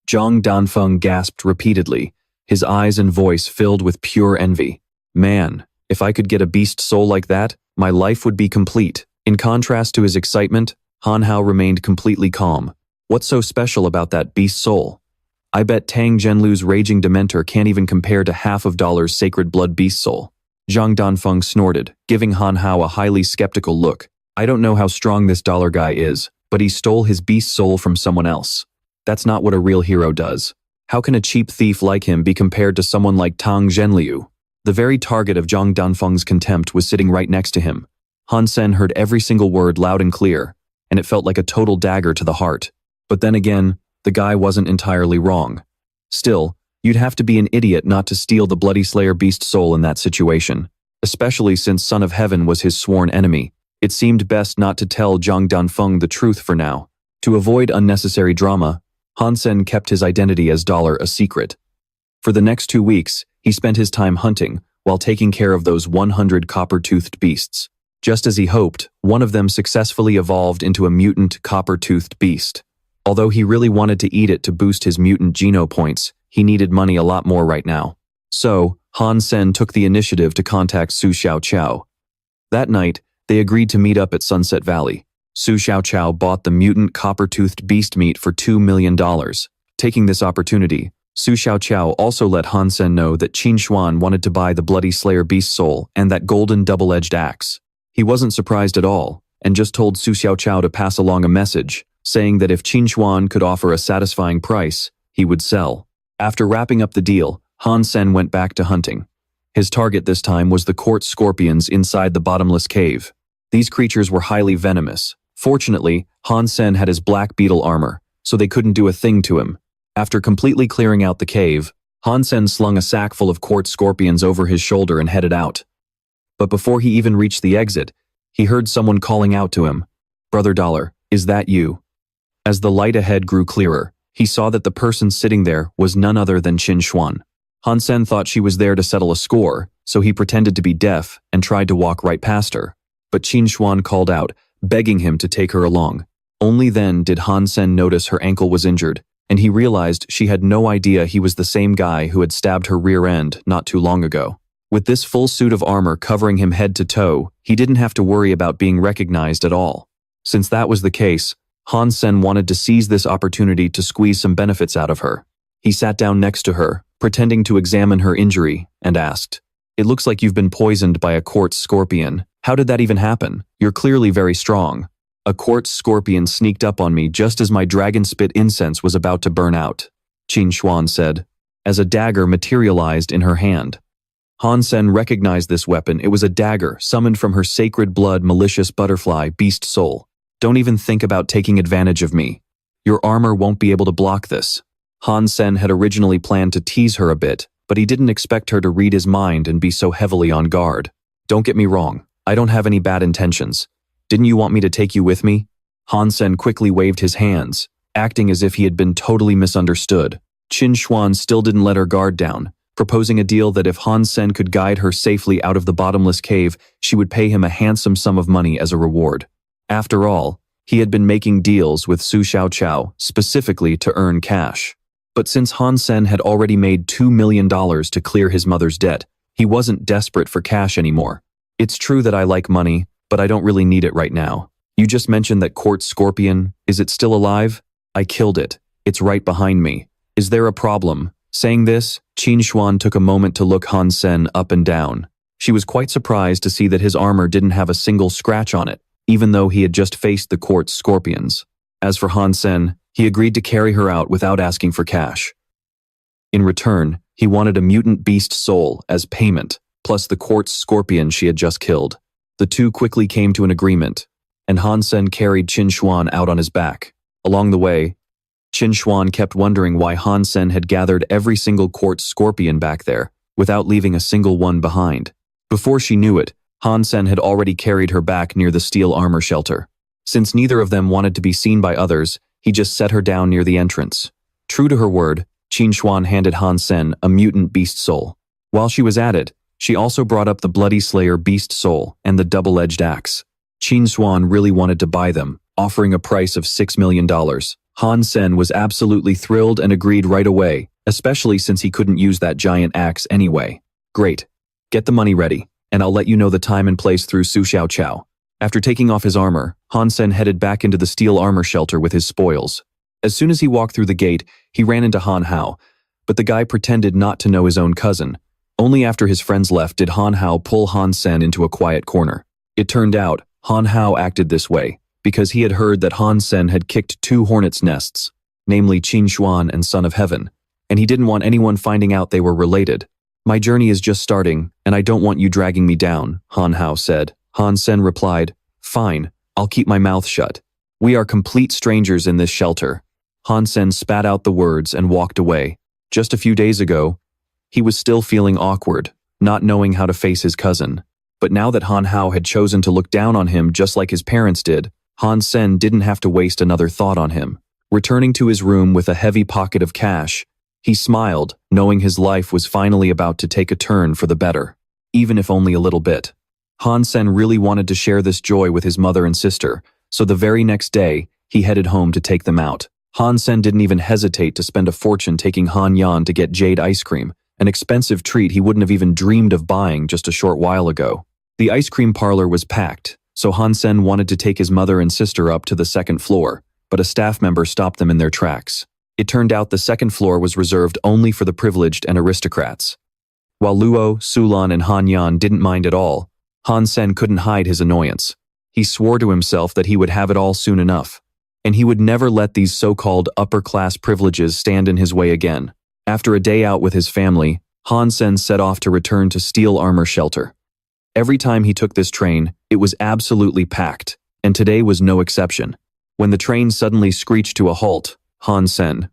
Speaker 1: Zhang Danfeng gasped repeatedly, his eyes and voice filled with pure envy. Man, if I could get a beast soul like that, my life would be complete. In contrast to his excitement, Han Hao remained completely calm. What's so special about that beast soul? I bet Tang Zhenliu's raging Dementor can't even compare to half of Dollar's sacred blood beast soul. Zhang Danfeng snorted, giving Han Hao a highly skeptical look. I don't know how strong this Dollar guy is, but he stole his beast soul from someone else. That's not what a real hero does. How can a cheap thief like him be compared to someone like Tang Zhenliu? The very target of Zhang Danfeng's contempt was sitting right next to him. Han Sen heard every single word loud and clear, and it felt like a total dagger to the heart. But then again, the guy wasn't entirely wrong. Still, you'd have to be an idiot not to steal the Bloody Slayer beast soul in that situation, especially since Son of Heaven was his sworn enemy. It seemed best not to tell Zhang Danfeng the truth for now. To avoid unnecessary drama, Han Sen kept his identity as Dollar a secret. For the next 2 weeks, he spent his time hunting while taking care of those 100 copper-toothed beasts. Just as he hoped, one of them successfully evolved into a mutant copper-toothed beast. Although he really wanted to eat it to boost his mutant geno points, he needed money a lot more right now. So, Han Sen took the initiative to contact Su Xiaoqiao. That night, they agreed to meet up at Sunset Valley. Su Xiaoqiao bought the mutant copper-toothed beast meat for $2 million. Taking this opportunity, Su Xiaoqiao also let Han Sen know that Qin Xuan wanted to buy the Bloody Slayer beast soul and that golden double-edged axe. He wasn't surprised at all, and just told Su Xiaoqiao to pass along a message, saying that if Qin Xuan could offer a satisfying price, he would sell. After wrapping up the deal, Han Sen went back to hunting. His target this time was the quartz scorpions inside the bottomless cave. These creatures were highly venomous. Fortunately, Han Sen had his black beetle armor, so they couldn't do a thing to him. After completely clearing out the cave, Han Sen slung a sack full of quartz scorpions over his shoulder and headed out. But before he even reached the exit, he heard someone calling out to him, "Brother Dollar, is that you?" As the light ahead grew clearer, he saw that the person sitting there was none other than Qin Xuan. Han Sen thought she was there to settle a score, so he pretended to be deaf and tried to walk right past her. But Qin Xuan called out, begging him to take her along. Only then did Han Sen notice her ankle was injured, and he realized she had no idea he was the same guy who had stabbed her rear end not too long ago. With this full suit of armor covering him head to toe, he didn't have to worry about being recognized at all. Since that was the case, Han Sen wanted to seize this opportunity to squeeze some benefits out of her. He sat down next to her, pretending to examine her injury, and asked, "It looks like you've been poisoned by a quartz scorpion. How did that even happen? You're clearly very strong." "A quartz scorpion sneaked up on me just as my dragon spit incense was about to burn out," Qin Xuan said, as a dagger materialized in her hand. Han Sen recognized this weapon. It was a dagger summoned from her sacred blood malicious butterfly beast soul. "Don't even think about taking advantage of me. Your armor won't be able to block this." Han Sen had originally planned to tease her a bit, but he didn't expect her to read his mind and be so heavily on guard. "Don't get me wrong, I don't have any bad intentions. Didn't you want me to take you with me?" Han Sen quickly waved his hands, acting as if he had been totally misunderstood. Qin Xuan still didn't let her guard down, proposing a deal that if Han Sen could guide her safely out of the bottomless cave, she would pay him a handsome sum of money as a reward. After all, he had been making deals with Su Xiaoqiao specifically to earn cash. But since Han Sen had already made $2 million to clear his mother's debt, he wasn't desperate for cash anymore. It's true that I like money, but I don't really need it right now. You just mentioned that Quartz Scorpion. Is it still alive? I killed it. It's right behind me. Is there a problem? Saying this, Qin Xuan took a moment to look Han Sen up and down. She was quite surprised to see that his armor didn't have a single scratch on it, even though he had just faced the Quartz Scorpions. As for Han Sen, he agreed to carry her out without asking for cash. In return, he wanted a mutant beast soul as payment, plus the Quartz Scorpion she had just killed. The two quickly came to an agreement, and Han Sen carried Qin Xuan out on his back. Along the way, Qin Xuan kept wondering why Han Sen had gathered every single Quartz Scorpion back there, without leaving a single one behind. Before she knew it, Han Sen had already carried her back near the steel armor shelter. Since neither of them wanted to be seen by others, he just set her down near the entrance. True to her word, Qin Xuan handed Han Sen a mutant beast soul. While she was at it, she also brought up the Bloody Slayer beast soul and the double-edged axe. Qin Xuan really wanted to buy them, offering a price of $6 million. Han Sen was absolutely thrilled and agreed right away, especially since he couldn't use that giant axe anyway. Great. Get the money ready, and I'll let you know the time and place through Su Xiaoqiao. After taking off his armor, Han Sen headed back into the steel armor shelter with his spoils. As soon as he walked through the gate, he ran into Han Hao, but the guy pretended not to know his own cousin. Only after his friends left did Han Hao pull Han Sen into a quiet corner. It turned out, Han Hao acted this way because he had heard that Han Sen had kicked 2 hornets' nests, namely Qin Xuan and Son of Heaven, and he didn't want anyone finding out they were related. My journey is just starting, and I don't want you dragging me down, Han Hao said. Han Sen replied, Fine, I'll keep my mouth shut. We are complete strangers in this shelter. Han Sen spat out the words and walked away. Just a few days ago, he was still feeling awkward, not knowing how to face his cousin. But now that Han Hao had chosen to look down on him just like his parents did, Han Sen didn't have to waste another thought on him. Returning to his room with a heavy pocket of cash, he smiled, knowing his life was finally about to take a turn for the better, even if only a little bit. Han Sen really wanted to share this joy with his mother and sister, so the very next day, he headed home to take them out. Han Sen didn't even hesitate to spend a fortune taking Han Yan to get jade ice cream, an expensive treat he wouldn't have even dreamed of buying just a short while ago. The ice cream parlor was packed, so Han Sen wanted to take his mother and sister up to the second floor, but a staff member stopped them in their tracks. It turned out the second floor was reserved only for the privileged and aristocrats. While Luo, Sulan, and Han Yan didn't mind at all, Han Sen couldn't hide his annoyance. He swore to himself that he would have it all soon enough, and he would never let these so-called upper-class privileges stand in his way again. After a day out with his family, Han Sen set off to return to Steel Armor Shelter. Every time he took this train, it was absolutely packed, and today was no exception. When the train suddenly screeched to a halt, Han Sen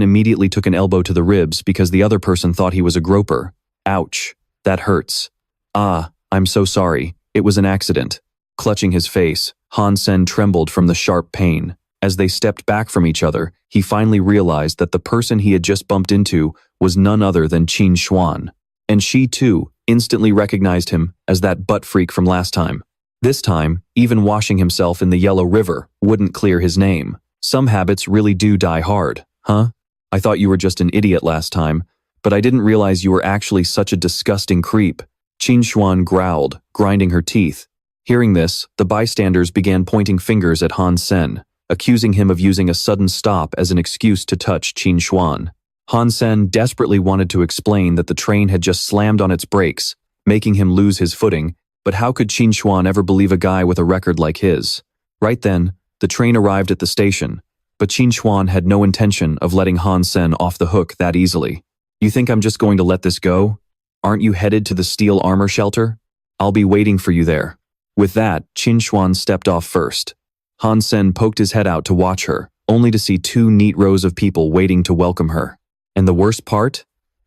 Speaker 1: immediately took an elbow to the ribs because the other person thought he was a groper. Ouch, that hurts. Ah, I'm so sorry, it was an accident. Clutching his face, Han Sen trembled from the sharp pain. As they stepped back from each other, he finally realized that the person he had just bumped into was none other than Qin Xuan. And she, too, instantly recognized him as that butt freak from last time. This time, even washing himself in the Yellow River wouldn't clear his name. Some habits really do die hard, huh? I thought you were just an idiot last time, but I didn't realize you were actually such a disgusting creep. Qin Xuan growled, grinding her teeth. Hearing this, the bystanders began pointing fingers at Han Sen, accusing him of using a sudden stop as an excuse to touch Qin Xuan. Han Sen desperately wanted to explain that the train had just slammed on its brakes, making him lose his footing, but how could Qin Xuan ever believe a guy with a record like his? Right then, the train arrived at the station, but Qin Xuan had no intention of letting Han Sen off the hook that easily. You think I'm just going to let this go? Aren't you headed to the steel armor shelter? I'll be waiting for you there. With that, Qin Xuan stepped off first. Han Sen poked his head out to watch her, only to see 2 neat rows of people waiting to welcome her. And the worst part?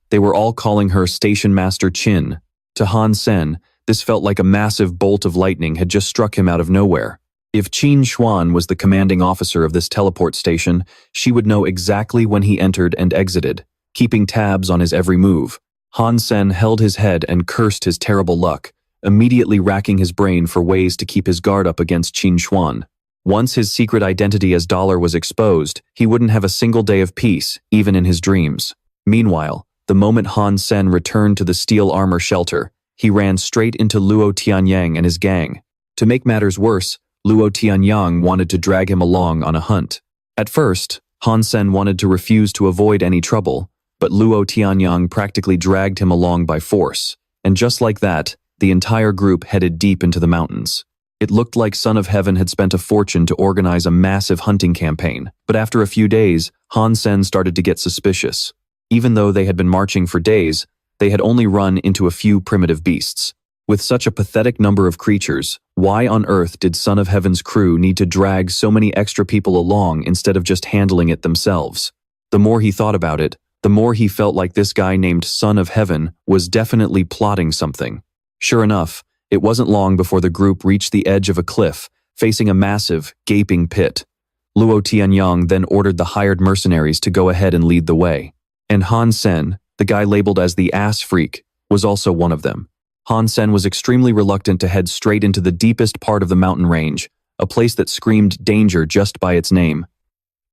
Speaker 1: They were all calling her Station Master Qin. To Han Sen, this felt like a massive bolt of lightning had just struck him out of nowhere. If Qin Xuan was the commanding officer of this teleport station, she would know exactly when he entered and exited, keeping tabs on his every move. Han Sen held his head and cursed his terrible luck, immediately racking his brain for ways to keep his guard up against Qin Xuan. Once his secret identity as Dollar was exposed, he wouldn't have a single day of peace, even in his dreams. Meanwhile, the moment Han Sen returned to the steel armor shelter, he ran straight into Luo Tianyang and his gang. To make matters worse, Luo Tianyang wanted to drag him along on a hunt. At first, Han Sen wanted to refuse to avoid any trouble, but Luo Tianyang practically dragged him along by force, and just like that, the entire group headed deep into the mountains. It looked like Son of Heaven had spent a fortune to organize a massive hunting campaign, but after a few days, Han Sen started to get suspicious. Even though they had been marching for days, they had only run into a few primitive beasts. With such a pathetic number of creatures, why on earth did Son of Heaven's crew need to drag so many extra people along instead of just handling it themselves? The more he thought about it, the more he felt like this guy named Son of Heaven was definitely plotting something. Sure enough, it wasn't long before the group reached the edge of a cliff, facing a massive, gaping pit. Luo Tianyang then ordered the hired mercenaries to go ahead and lead the way. And Han Sen, the guy labeled as the ass freak, was also one of them. Han Sen was extremely reluctant to head straight into the deepest part of the mountain range, a place that screamed danger just by its name.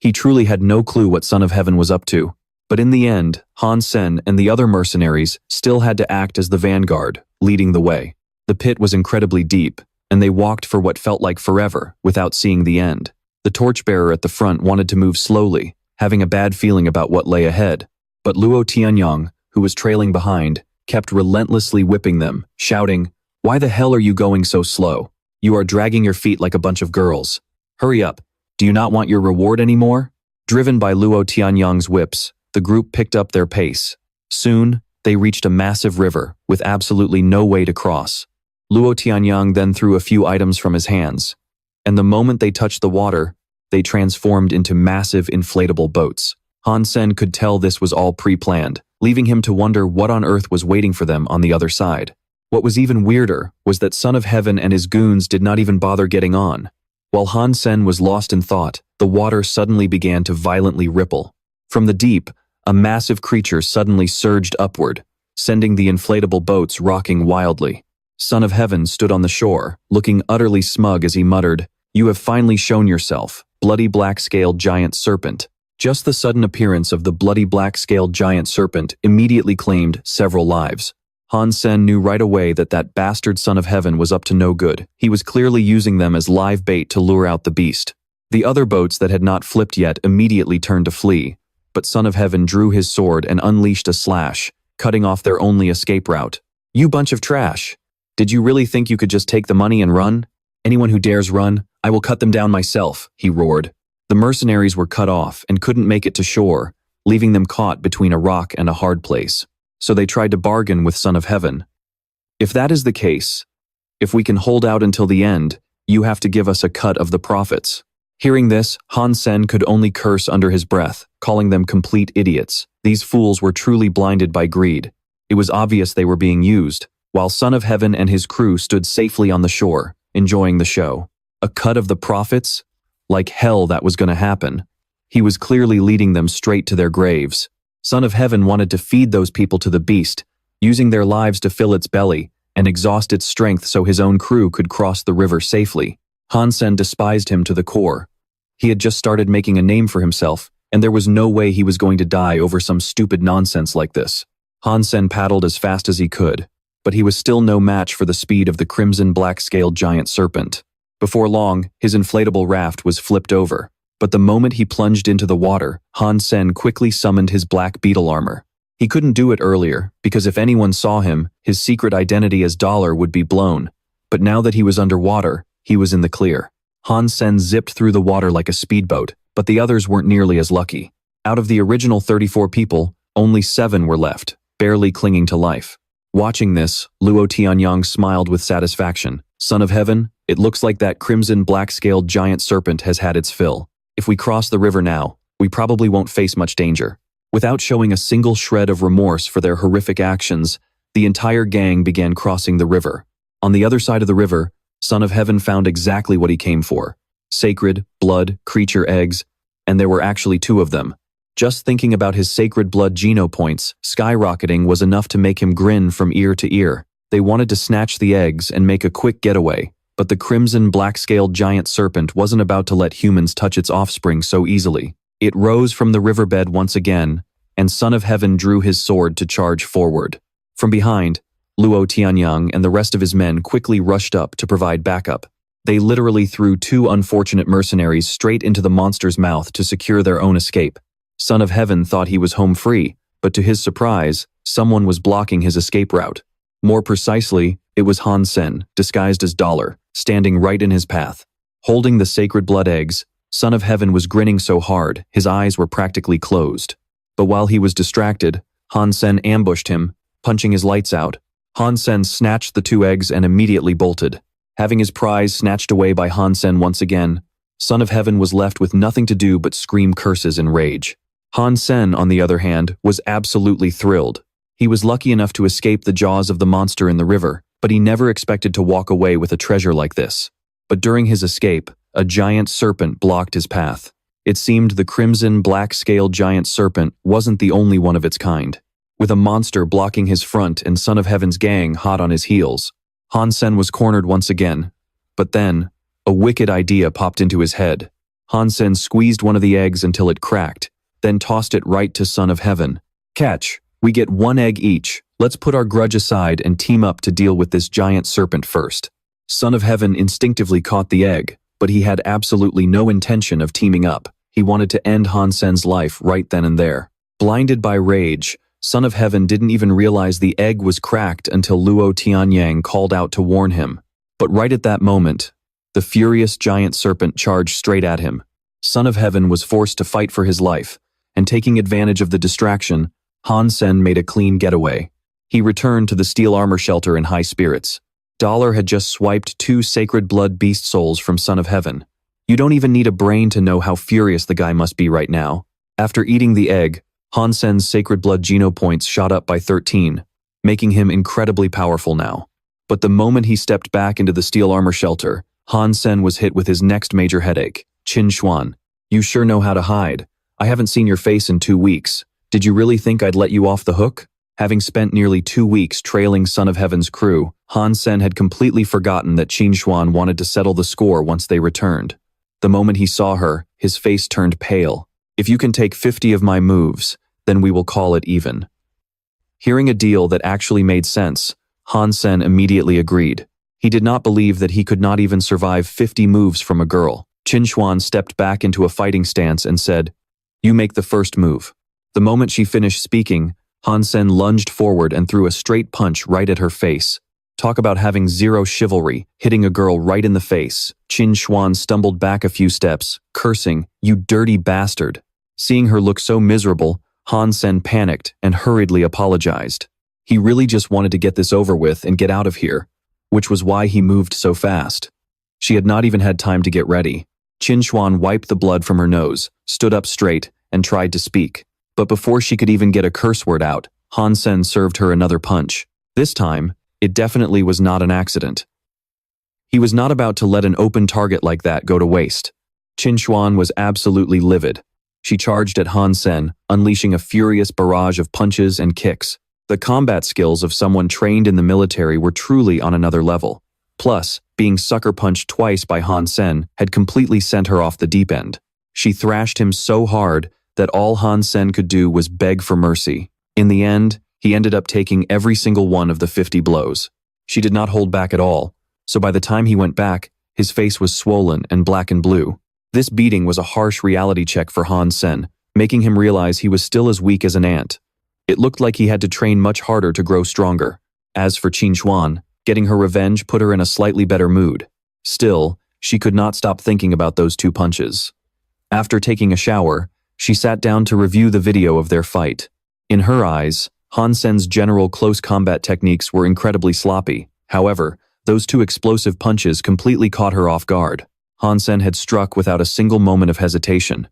Speaker 1: He truly had no clue what Son of Heaven was up to. But in the end, Han Sen and the other mercenaries still had to act as the vanguard, leading the way. The pit was incredibly deep, and they walked for what felt like forever without seeing the end. The torchbearer at the front wanted to move slowly, having a bad feeling about what lay ahead. But Luo Tianyang, who was trailing behind, kept relentlessly whipping them, shouting, "Why the hell are you going so slow? You are dragging your feet like a bunch of girls. Hurry up, do you not want your reward anymore?" Driven by Luo Tianyang's whips, the group picked up their pace. Soon, they reached a massive river with absolutely no way to cross. Luo Tianyang then threw a few items from his hands, and the moment they touched the water, they transformed into massive inflatable boats. Han Sen could tell this was all pre-planned, leaving him to wonder what on earth was waiting for them on the other side. What was even weirder was that Son of Heaven and his goons did not even bother getting on. While Han Sen was lost in thought, the water suddenly began to violently ripple. From the deep, a massive creature suddenly surged upward, sending the inflatable boats rocking wildly. Son of Heaven stood on the shore, looking utterly smug as he muttered, "You have finally shown yourself, bloody black-scaled giant serpent." Just the sudden appearance of the bloody black-scaled giant serpent immediately claimed several lives. Han Sen knew right away that that bastard Son of Heaven was up to no good. He was clearly using them as live bait to lure out the beast. The other boats that had not flipped yet immediately turned to flee, but Son of Heaven drew his sword and unleashed a slash, cutting off their only escape route. "You bunch of trash! Did you really think you could just take the money and run? Anyone who dares run, I will cut them down myself," he roared. The mercenaries were cut off and couldn't make it to shore, leaving them caught between a rock and a hard place. So they tried to bargain with Son of Heaven. "If that is the case, if we can hold out until the end, you have to give us a cut of the profits." Hearing this, Han Sen could only curse under his breath, calling them complete idiots. These fools were truly blinded by greed. It was obvious they were being used, while Son of Heaven and his crew stood safely on the shore, enjoying the show. A cut of the profits? Like hell that was going to happen. He was clearly leading them straight to their graves. Son of Heaven wanted to feed those people to the beast, using their lives to fill its belly and exhaust its strength so his own crew could cross the river safely. Han Sen despised him to the core. He had just started making a name for himself, and there was no way he was going to die over some stupid nonsense like this. Han Sen paddled as fast as he could, but he was still no match for the speed of the crimson black-scaled giant serpent. Before long, his inflatable raft was flipped over, but the moment he plunged into the water, Han Sen quickly summoned his black beetle armor. He couldn't do it earlier, because if anyone saw him, his secret identity as Dollar would be blown. But now that he was underwater, he was in the clear. Han Sen zipped through the water like a speedboat, but the others weren't nearly as lucky. Out of the original 34 people, only 7 were left, barely clinging to life. Watching this, Luo Tianyang smiled with satisfaction. "Son of Heaven, it looks like that crimson black-scaled giant serpent has had its fill. If we cross the river now, we probably won't face much danger." Without showing a single shred of remorse for their horrific actions, the entire gang began crossing the river. On the other side of the river, Son of Heaven found exactly what he came for. Sacred, blood, creature eggs, and there were actually 2 of them. Just thinking about his sacred blood geno points skyrocketing was enough to make him grin from ear to ear. They wanted to snatch the eggs and make a quick getaway, but the crimson black-scaled giant serpent wasn't about to let humans touch its offspring so easily. It rose from the riverbed once again, and Son of Heaven drew his sword to charge forward. From behind, Luo Tianyang and the rest of his men quickly rushed up to provide backup. They literally threw two unfortunate mercenaries straight into the monster's mouth to secure their own escape. Son of Heaven thought he was home free, but to his surprise, someone was blocking his escape route. More precisely, it was Han Sen, disguised as Dollar, standing right in his path. Holding the sacred blood eggs, Son of Heaven was grinning so hard, his eyes were practically closed. But while he was distracted, Han Sen ambushed him, punching his lights out. Han Sen snatched the two eggs and immediately bolted. Having his prize snatched away by Han Sen once again, Son of Heaven was left with nothing to do but scream curses in rage. Han Sen, on the other hand, was absolutely thrilled. He was lucky enough to escape the jaws of the monster in the river, but he never expected to walk away with a treasure like this. But during his escape, a giant serpent blocked his path. It seemed the crimson black-scaled giant serpent wasn't the only one of its kind. With a monster blocking his front and Son of Heaven's gang hot on his heels, Han Sen was cornered once again. But then, a wicked idea popped into his head. Han Sen squeezed one of the eggs until it cracked, then tossed it right to Son of Heaven. Catch, we get one egg each. Let's put our grudge aside and team up to deal with this giant serpent first. Son of Heaven instinctively caught the egg, but he had absolutely no intention of teaming up. He wanted to end Han Sen's life right then and there. Blinded by rage, Son of Heaven didn't even realize the egg was cracked until Luo Tianyang called out to warn him. But right at that moment, the furious giant serpent charged straight at him. Son of Heaven was forced to fight for his life, and taking advantage of the distraction, Han Sen made a clean getaway. He returned to the steel armor shelter in high spirits. Dollar had just swiped two sacred blood beast souls from Son of Heaven. You don't even need a brain to know how furious the guy must be right now. After eating the egg, Han Sen's sacred blood geno points shot up by 13, making him incredibly powerful now. But the moment he stepped back into the steel armor shelter, Han Sen was hit with his next major headache. Qin Xuan, you sure know how to hide. I haven't seen your face in 2 weeks. Did you really think I'd let you off the hook? Having spent nearly 2 weeks trailing Son of Heaven's crew, Han Sen had completely forgotten that Qin Xuan wanted to settle the score once they returned. The moment he saw her, his face turned pale. If you can take 50 of my moves, then we will call it even. Hearing a deal that actually made sense, Han Sen immediately agreed. He did not believe that he could not even survive 50 moves from a girl. Qin Xuan stepped back into a fighting stance and said, "You make the first move." The moment she finished speaking, Han Sen lunged forward and threw a straight punch right at her face. Talk about having zero chivalry, hitting a girl right in the face. Qin Xuan stumbled back a few steps, cursing, "You dirty bastard." Seeing her look so miserable, Han Sen panicked and hurriedly apologized. He really just wanted to get this over with and get out of here, which was why he moved so fast. She had not even had time to get ready. Qin Xuan wiped the blood from her nose, stood up straight, and tried to speak. But before she could even get a curse word out, Han Sen served her another punch. This time, it definitely was not an accident. He was not about to let an open target like that go to waste. Qin Xuan was absolutely livid. She charged at Han Sen, unleashing a furious barrage of punches and kicks. The combat skills of someone trained in the military were truly on another level. Plus, being sucker punched twice by Han Sen had completely sent her off the deep end. She thrashed him so hard that all Han Sen could do was beg for mercy. In the end, he ended up taking every single one of the 50 blows. She did not hold back at all, so by the time he went back, his face was swollen and black and blue. This beating was a harsh reality check for Han Sen, making him realize he was still as weak as an ant. It looked like he had to train much harder to grow stronger. As for Qin Xuan, getting her revenge put her in a slightly better mood. Still, she could not stop thinking about those 2 punches. After taking a shower, she sat down to review the video of their fight. In her eyes, Han Sen's general close combat techniques were incredibly sloppy. However, those 2 explosive punches completely caught her off guard. Han Sen had struck without a single moment of hesitation.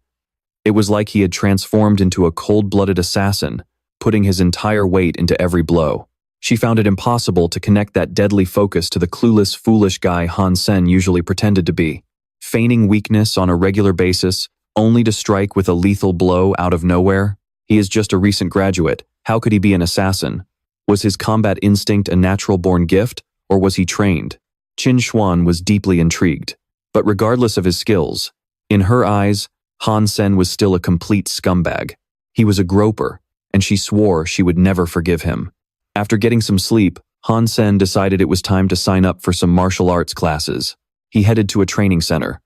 Speaker 1: It was like he had transformed into a cold-blooded assassin, putting his entire weight into every blow. She found it impossible to connect that deadly focus to the clueless, foolish guy Han Sen usually pretended to be. Feigning weakness on a regular basis only to strike with a lethal blow out of nowhere? He is just a recent graduate. How could he be an assassin? Was his combat instinct a natural-born gift, or was he trained? Qin Xuan was deeply intrigued. But regardless of his skills, in her eyes, Han Sen was still a complete scumbag. He was a groper, and she swore she would never forgive him. After getting some sleep, Han Sen decided it was time to sign up for some martial arts classes. He headed to a training center.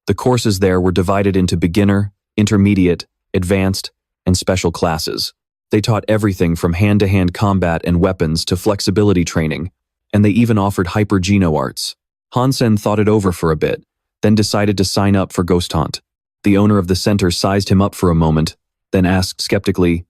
Speaker 1: The courses there were divided into beginner, intermediate, advanced, and special classes. They taught everything from hand-to-hand combat and weapons to flexibility training, and they even offered hyper-geno arts. Han Sen thought it over for a bit, then decided to sign up for Ghost Hunt. The owner of the center sized him up for a moment, then asked skeptically,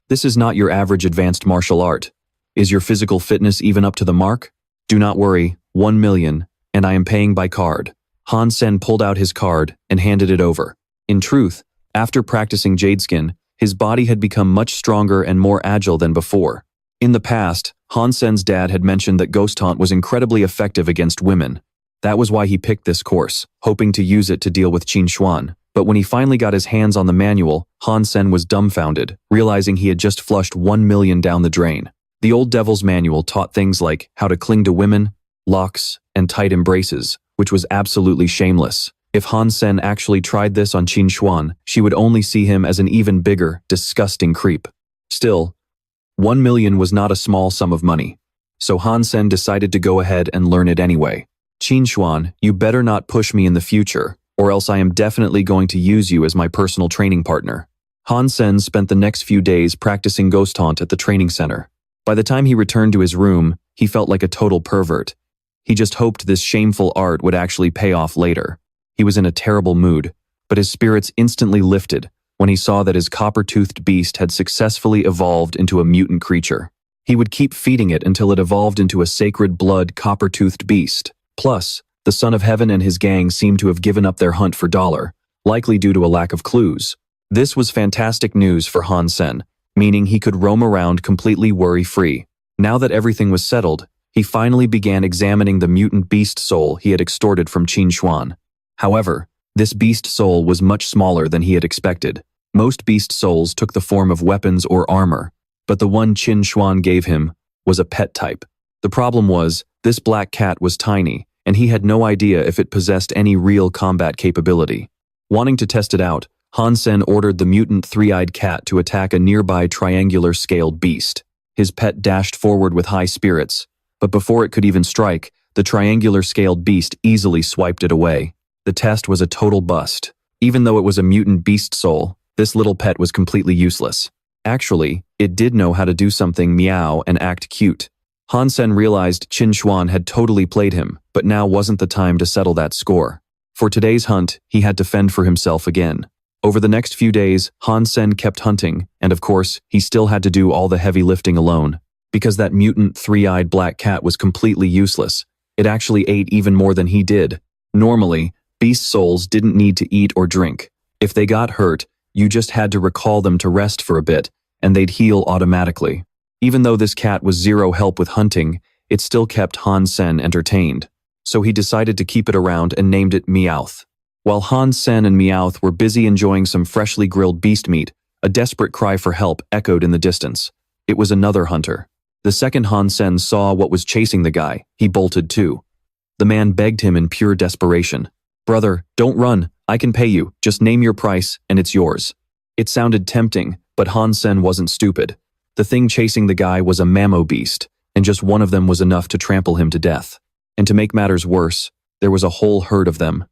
Speaker 1: "This is not your average advanced martial art. Is your physical fitness even up to the mark? Do not worry, 1 million, and I am paying by card." Han Sen pulled out his card and handed it over. In truth, after practicing Jadeskin, his body had become much stronger and more agile than before. In the past, Han Sen's dad had mentioned that Ghost Hunt was incredibly effective against women. That was why he picked this course, hoping to use it to deal with Qin Xuan. But when he finally got his hands on the manual, Han Sen was dumbfounded, realizing he had just flushed 1 million down the drain. The old devil's manual taught things like how to cling to women, locks, and tight embraces, which was absolutely shameless. If Han Sen actually tried this on Qin Xuan, she would only see him as an even bigger, disgusting creep. Still, 1 million was not a small sum of money, so Han Sen decided to go ahead and learn it anyway. "Qin Xuan, you better not push me in the future, or else I am definitely going to use you as my personal training partner." Han Sen spent the next few days practicing Ghost Hunt at the training center. By the time he returned to his room, he felt like a total pervert. He just hoped this shameful art would actually pay off later. He was in a terrible mood, but his spirits instantly lifted when he saw that his copper-toothed beast had successfully evolved into a mutant creature. He would keep feeding it until it evolved into a sacred blood copper-toothed beast. Plus, the Son of Heaven and his gang seemed to have given up their hunt for Dollar, likely due to a lack of clues. This was fantastic news for Han Sen, meaning he could roam around completely worry-free. Now that everything was settled, he finally began examining the mutant beast soul he had extorted from Qin Xuan. However, this beast soul was much smaller than he had expected. Most beast souls took the form of weapons or armor, but the one Qin Xuan gave him was a pet type. The problem was, this black cat was tiny, and he had no idea if it possessed any real combat capability. Wanting to test it out, Han Sen ordered the mutant three-eyed cat to attack a nearby triangular scaled beast. His pet dashed forward with high spirits, but before it could even strike, the triangular scaled beast easily swiped it away. The test was a total bust. Even though it was a mutant beast soul, this little pet was completely useless. Actually, it did know how to do something meow and act cute. Han Sen realized Qin Xuan had totally played him, but now wasn't the time to settle that score. For today's hunt, he had to fend for himself again. Over the next few days, Han Sen kept hunting, and of course, he still had to do all the heavy lifting alone. Because that mutant three-eyed black cat was completely useless, it actually ate even more than he did. Normally, beast souls didn't need to eat or drink. If they got hurt, you just had to recall them to rest for a bit, and they'd heal automatically. Even though this cat was zero help with hunting, it still kept Han Sen entertained. So he decided to keep it around and named it Meowth. While Han Sen and Meowth were busy enjoying some freshly grilled beast meat, a desperate cry for help echoed in the distance. It was another hunter. The second Han Sen saw what was chasing the guy, he bolted too. The man begged him in pure desperation. "Brother, don't run. I can pay you. Just name your price, and it's yours." It sounded tempting, but Han Sen wasn't stupid. The thing chasing the guy was a mammo beast, and just one of them was enough to trample him to death. And to make matters worse, there was a whole herd of them.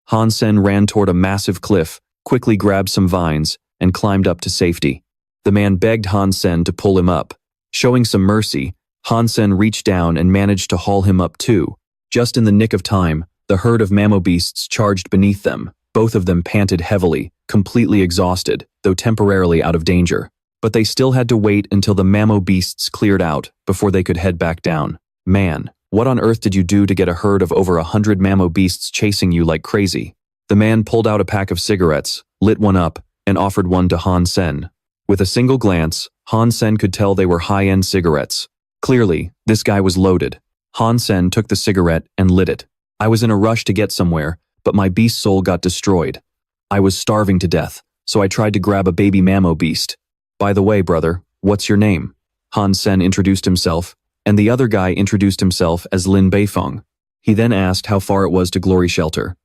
Speaker 1: Han Sen ran toward a massive cliff, quickly grabbed some vines, and climbed up to safety. The man begged Han Sen to pull him up. Showing some mercy, Han Sen reached down and managed to haul him up too. Just in the nick of time, the herd of mammo beasts charged beneath them. Both of them panted heavily, completely exhausted, though temporarily out of danger. But they still had to wait until the mammo beasts cleared out before they could head back down. "Man, what on earth did you do to get a herd of over 100 mammo beasts chasing you like crazy?" The man pulled out a pack of cigarettes, lit one up, and offered one to Han Sen. With a single glance, Han Sen could tell they were high-end cigarettes. Clearly, this guy was loaded. Han Sen took the cigarette and lit it. "I was in a rush to get somewhere, but my beast soul got destroyed. I was starving to death, so I tried to grab a baby mammo beast. By the way, brother, what's your name? Han Sen introduced himself, and the other guy introduced himself as Lin Beifeng. He then asked how far it was to Glory Shelter.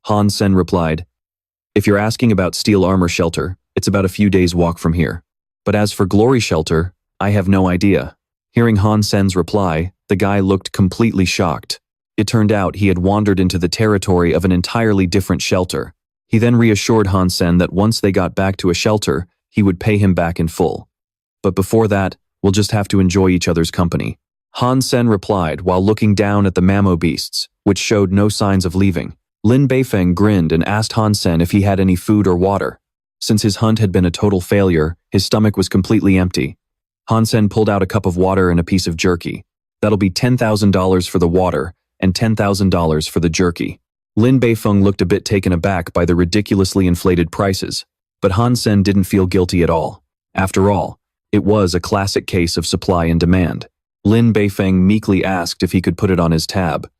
Speaker 1: Han Sen replied, "If you're asking about Steel Armor Shelter, it's about a few days' walk from here. But as for Glory Shelter, I have no idea." Hearing Han Sen's reply, the guy looked completely shocked. It turned out he had wandered into the territory of an entirely different shelter. He then reassured Han Sen that once they got back to a shelter, he would pay him back in full. But before that, we'll just have to enjoy each other's company. Han Sen replied while looking down at the mammo beasts, which showed no signs of leaving. Lin Beifeng grinned and asked Han Sen if he had any food or water. Since his hunt had been a total failure, his stomach was completely empty. Han Sen pulled out a cup of water and a piece of jerky. "That'll be $10,000 for the water and $10,000 for the jerky." Lin Beifeng looked a bit taken aback by the ridiculously inflated prices, but Han Sen didn't feel guilty at all. After all, it was a classic case of supply and demand. Lin Beifeng meekly asked if he could put it on his tab.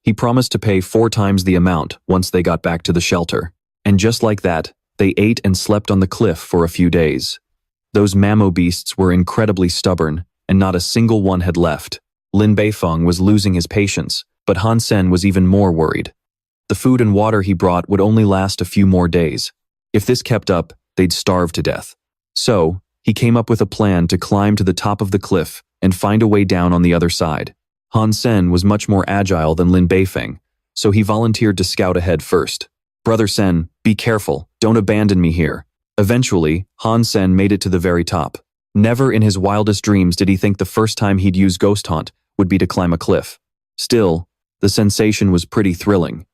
Speaker 1: He promised to pay 4 times the amount once they got back to the shelter. And just like that, they ate and slept on the cliff for a few days. Those mammo beasts were incredibly stubborn, and not a single one had left. Lin Beifeng was losing his patience, but Han Sen was even more worried. The food and water he brought would only last a few more days. If this kept up, they'd starve to death. So, he came up with a plan to climb to the top of the cliff and find a way down on the other side. Han Sen was much more agile than Lin Beifeng, so he volunteered to scout ahead first. "Brother Sen, be careful, don't abandon me here." Eventually, Han Sen made it to the very top. Never in his wildest dreams did he think the first time he'd use Ghost Hunt would be to climb a cliff. Still, the sensation was pretty thrilling.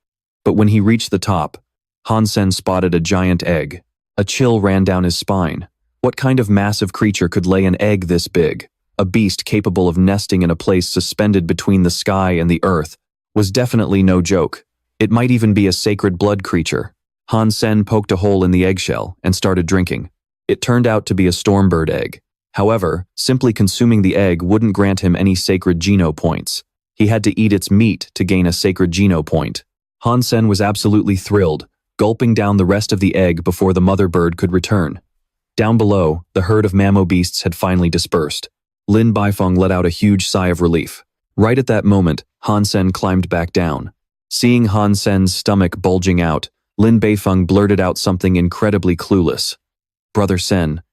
Speaker 1: But when he reached the top, Han Sen spotted a giant egg. A chill ran down his spine. What kind of massive creature could lay an egg this big? A beast capable of nesting in a place suspended between the sky and the earth was definitely no joke. It might even be a sacred blood creature. Han Sen poked a hole in the eggshell and started drinking. It turned out to be a stormbird egg. However, simply consuming the egg wouldn't grant him any sacred Geno points. He had to eat its meat to gain a sacred Geno point. Han Sen was absolutely thrilled, gulping down the rest of the egg before the mother bird could return. Down below, the herd of mammo beasts had finally dispersed. Lin Beifeng let out a huge sigh of relief. Right at that moment, Han Sen climbed back down. Seeing Han Sen's stomach bulging out, Lin Beifeng blurted out something incredibly clueless. "Brother Sen,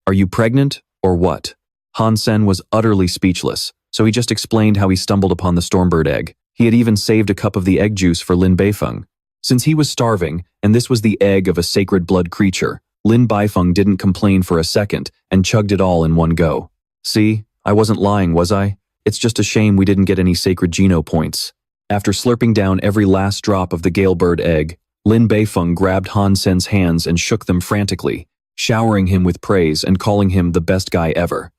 Speaker 1: are you pregnant, or what?" Han Sen was utterly speechless, so he just explained how he stumbled upon the stormbird egg. He had even saved a cup of the egg juice for Lin Beifeng. Since he was starving, and this was the egg of a sacred blood creature, Lin Beifeng didn't complain for a second and chugged it all in one go. "See, I wasn't lying, was I? It's just a shame we didn't get any sacred Geno points." After slurping down every last drop of the galebird egg, Lin Beifeng grabbed Han Sen's hands and shook them frantically, showering him with praise and calling him the best guy ever.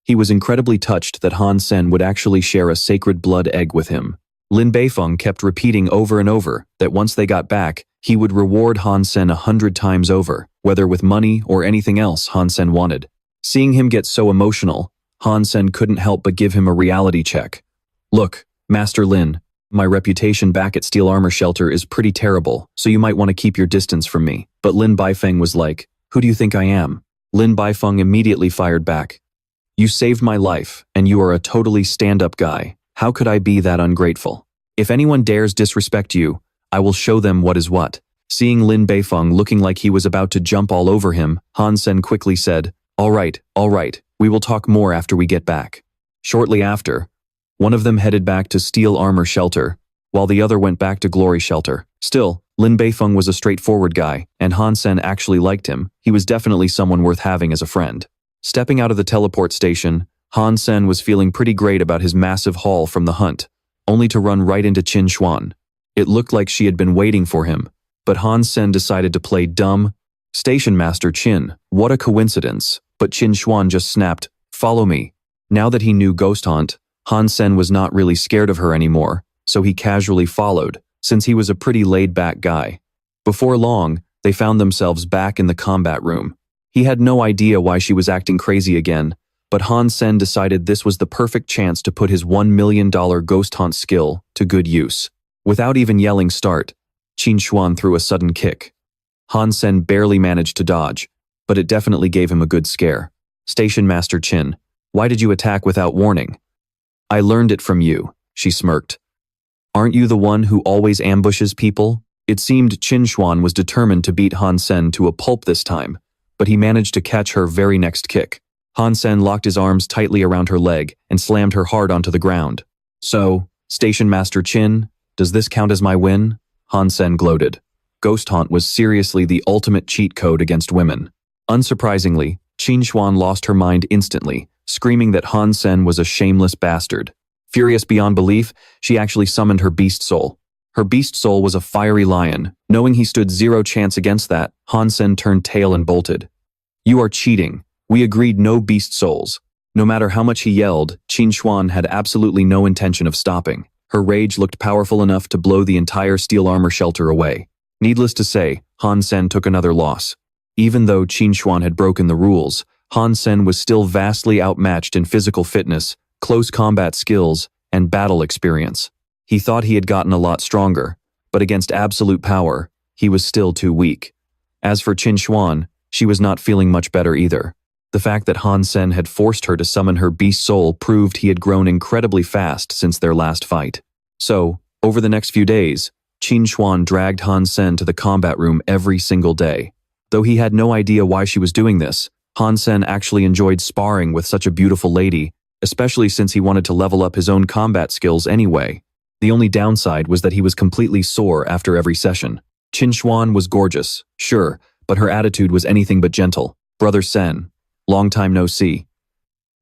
Speaker 1: He was incredibly touched that Han Sen would actually share a sacred blood egg with him. Lin Beifeng kept repeating over and over that once they got back, he would reward Han Sen 100 times over, whether with money or anything else Han Sen wanted. Seeing him get so emotional, Han Sen couldn't help but give him a reality check. "Look, Master Lin, my reputation back at Steel Armor Shelter is pretty terrible, so you might want to keep your distance from me." But Lin Beifeng was like, "Who do you think I am?" Lin Beifeng immediately fired back. "You saved my life, and you are a totally stand-up guy. How could I be that ungrateful? If anyone dares disrespect you, I will show them what is what." Seeing Lin Beifeng looking like he was about to jump all over him, Han Sen quickly said, all right, we will talk more after we get back." Shortly after, one of them headed back to Steel Armor Shelter, while the other went back to Glory Shelter. Still, Lin Beifeng was a straightforward guy, and Han Sen actually liked him. He was definitely someone worth having as a friend. Stepping out of the teleport station, Han Sen was feeling pretty great about his massive haul from the hunt, only to run right into Qin Xuan. It looked like she had been waiting for him, but Han Sen decided to play dumb. "Station Master Qin, what a coincidence." But Qin Xuan just snapped, "Follow me." Now that he knew Ghost Hunt, Han Sen was not really scared of her anymore, so he casually followed, since he was a pretty laid-back guy. Before long, they found themselves back in the combat room. He had no idea why she was acting crazy again, but Han Sen decided this was the perfect chance to put his $1 million Ghost Hunt skill to good use. Without even yelling start, Qin Xuan threw a sudden kick. Han Sen barely managed to dodge, but it definitely gave him a good scare. Station Master Qin, why did you attack without warning? I learned it from you, she smirked. Aren't you the one who always ambushes people? It seemed Qin Xuan was determined to beat Han Sen to a pulp this time, but he managed to catch her very next kick. Han Sen locked his arms tightly around her leg and slammed her hard onto the ground. So, Station Master Qin, does this count as my win? Han Sen gloated. Ghost Haunt was seriously the ultimate cheat code against women. Unsurprisingly, Qin Xuan lost her mind instantly, screaming that Han Sen was a shameless bastard. Furious beyond belief, she actually summoned her beast soul. Her beast soul was a fiery lion. Knowing he stood zero chance against that, Han Sen turned tail and bolted. You are cheating. We agreed no beast souls. No matter how much he yelled, Qin Xuan had absolutely no intention of stopping. Her rage looked powerful enough to blow the entire steel armor shelter away. Needless to say, Han Sen took another loss. Even though Qin Xuan had broken the rules, Han Sen was still vastly outmatched in physical fitness, close combat skills, and battle experience. He thought he had gotten a lot stronger, but against absolute power, he was still too weak. As for Qin Xuan, she was not feeling much better either. The fact that Han Sen had forced her to summon her beast soul proved he had grown incredibly fast since their last fight. So, over the next few days, Qin Xuan dragged Han Sen to the combat room every single day. Though he had no idea why she was doing this, Han Sen actually enjoyed sparring with such a beautiful lady, especially since he wanted to level up his own combat skills anyway. The only downside was that he was completely sore after every session. Qin Xuan was gorgeous, sure, but her attitude was anything but gentle. Brother Sen, long time no see.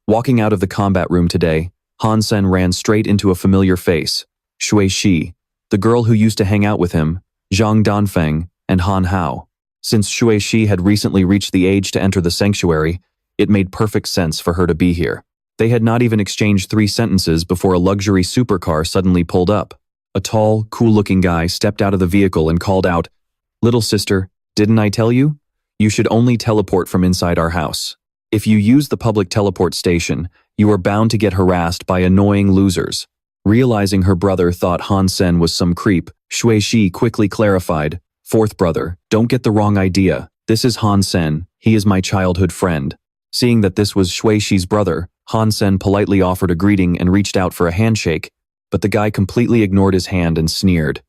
Speaker 1: Walking out of the combat room today, Han Sen ran straight into a familiar face, Shui Shi, the girl who used to hang out with him, Zhang Danfeng, and Han Hao. Since Shui Shi had recently reached the age to enter the sanctuary, it made perfect sense for her to be here. They had not even exchanged 3 sentences before a luxury supercar suddenly pulled up. A tall, cool-looking guy stepped out of the vehicle and called out, "Little sister, didn't I tell you? You should only teleport from inside our house. If you use the public teleport station, you are bound to get harassed by annoying losers." Realizing her brother thought Han Sen was some creep, Shui Shi quickly clarified, "Fourth brother, don't get the wrong idea. This is Han Sen, he is my childhood friend." Seeing that this was Shui Shi's brother, Han Sen politely offered a greeting and reached out for a handshake, but the guy completely ignored his hand and sneered.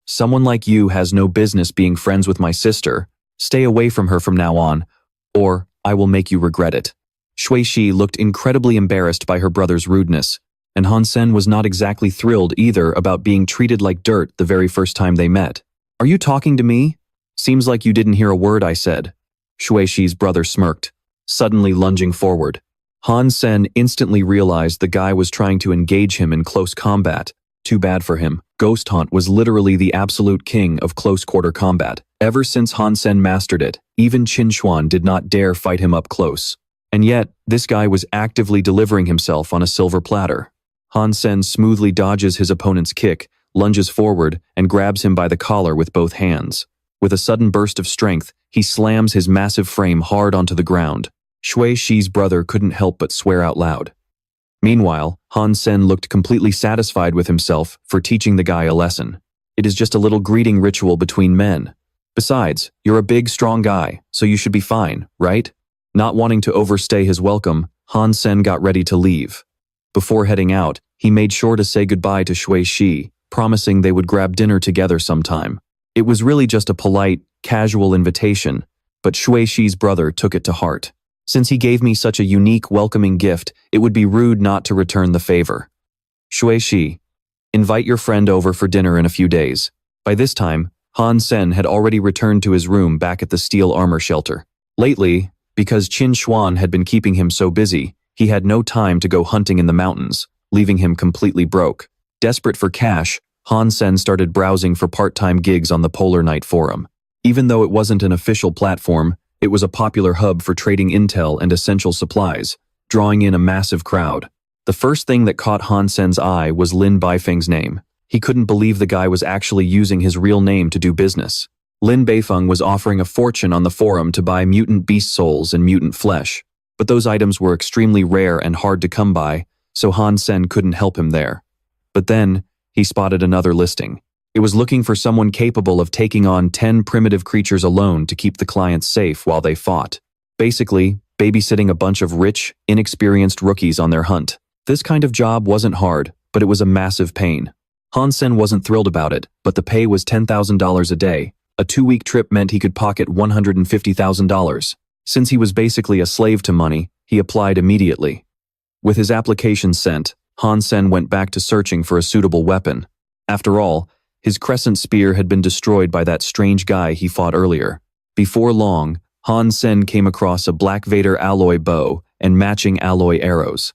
Speaker 1: "Someone like you has no business being friends with my sister. Stay away from her from now on, or I will make you regret it." Shui Shi looked incredibly embarrassed by her brother's rudeness, and Han Sen was not exactly thrilled either about being treated like dirt the very first time they met. "Are you talking to me? Seems like you didn't hear a word I said." Shui Shi's brother smirked, suddenly lunging forward. Han Sen instantly realized the guy was trying to engage him in close combat. Too bad for him. Ghost Haunt was literally the absolute king of close-quarter combat. Ever since Han Sen mastered it, even Qin Xuan did not dare fight him up close. And yet, this guy was actively delivering himself on a silver platter. Han Sen smoothly dodges his opponent's kick, lunges forward, and grabs him by the collar with both hands. With a sudden burst of strength, he slams his massive frame hard onto the ground. Shui Shi's brother couldn't help but swear out loud. Meanwhile, Han Sen looked completely satisfied with himself for teaching the guy a lesson. It is just a little greeting ritual between men. Besides, you're a big, strong guy, so you should be fine, right? Not wanting to overstay his welcome, Han Sen got ready to leave. Before heading out, he made sure to say goodbye to Shui Shi, promising they would grab dinner together sometime. It was really just a polite, casual invitation, but Shui Shi's brother took it to heart. Since he gave me such a unique, welcoming gift, it would be rude not to return the favor. Shui Shi, invite your friend over for dinner in a few days. By this time, Han Sen had already returned to his room back at the steel armor shelter. Lately, because Qin Xuan had been keeping him so busy, he had no time to go hunting in the mountains, leaving him completely broke. Desperate for cash, Han Sen started browsing for part-time gigs on the Polar Night forum. Even though it wasn't an official platform, it was a popular hub for trading intel and essential supplies, drawing in a massive crowd. The first thing that caught Han Sen's eye was Lin Beifeng's name. He couldn't believe the guy was actually using his real name to do business. Lin Beifeng was offering a fortune on the forum to buy mutant beast souls and mutant flesh, but those items were extremely rare and hard to come by, so Han Sen couldn't help him there. But then, he spotted another listing. It was looking for someone capable of taking on 10 primitive creatures alone to keep the clients safe while they fought. Basically, babysitting a bunch of rich, inexperienced rookies on their hunt. This kind of job wasn't hard, but it was a massive pain. Hansen wasn't thrilled about it, but the pay was $10,000 a day. A 2-week trip meant he could pocket $150,000. Since he was basically a slave to money, he applied immediately. With his application sent, Hansen went back to searching for a suitable weapon. After all, his crescent spear had been destroyed by that strange guy he fought earlier. Before long, Hansen came across a Black Vader alloy bow and matching alloy arrows.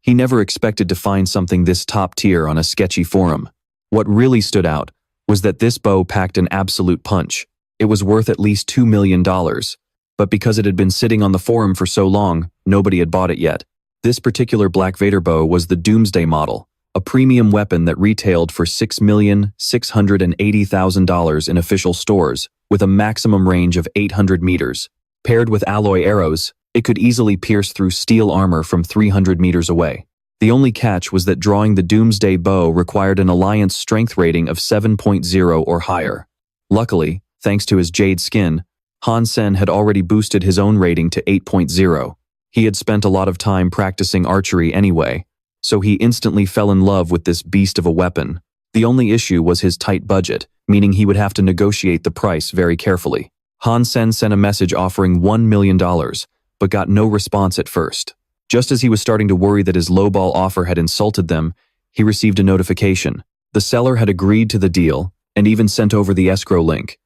Speaker 1: He never expected to find something this top tier on a sketchy forum. What really stood out was that this bow packed an absolute punch. It was worth at least $2 million. But because it had been sitting on the forum for so long, nobody had bought it yet. This particular Black Vader bow was the Doomsday model, a premium weapon that retailed for $6,680,000 in official stores, with a maximum range of 800 meters. Paired with alloy arrows, it could easily pierce through steel armor from 300 meters away. The only catch was that drawing the Doomsday bow required an alliance strength rating of 7.0 or higher. Luckily, thanks to his jade skin, Hansen had already boosted his own rating to 8.0. He had spent a lot of time practicing archery anyway, so he instantly fell in love with this beast of a weapon. The only issue was his tight budget, meaning he would have to negotiate the price very carefully. Hansen sent a message offering $1 million, but got no response at first. Just as he was starting to worry that his lowball offer had insulted them, he received a notification. The seller had agreed to the deal and even sent over the escrow link.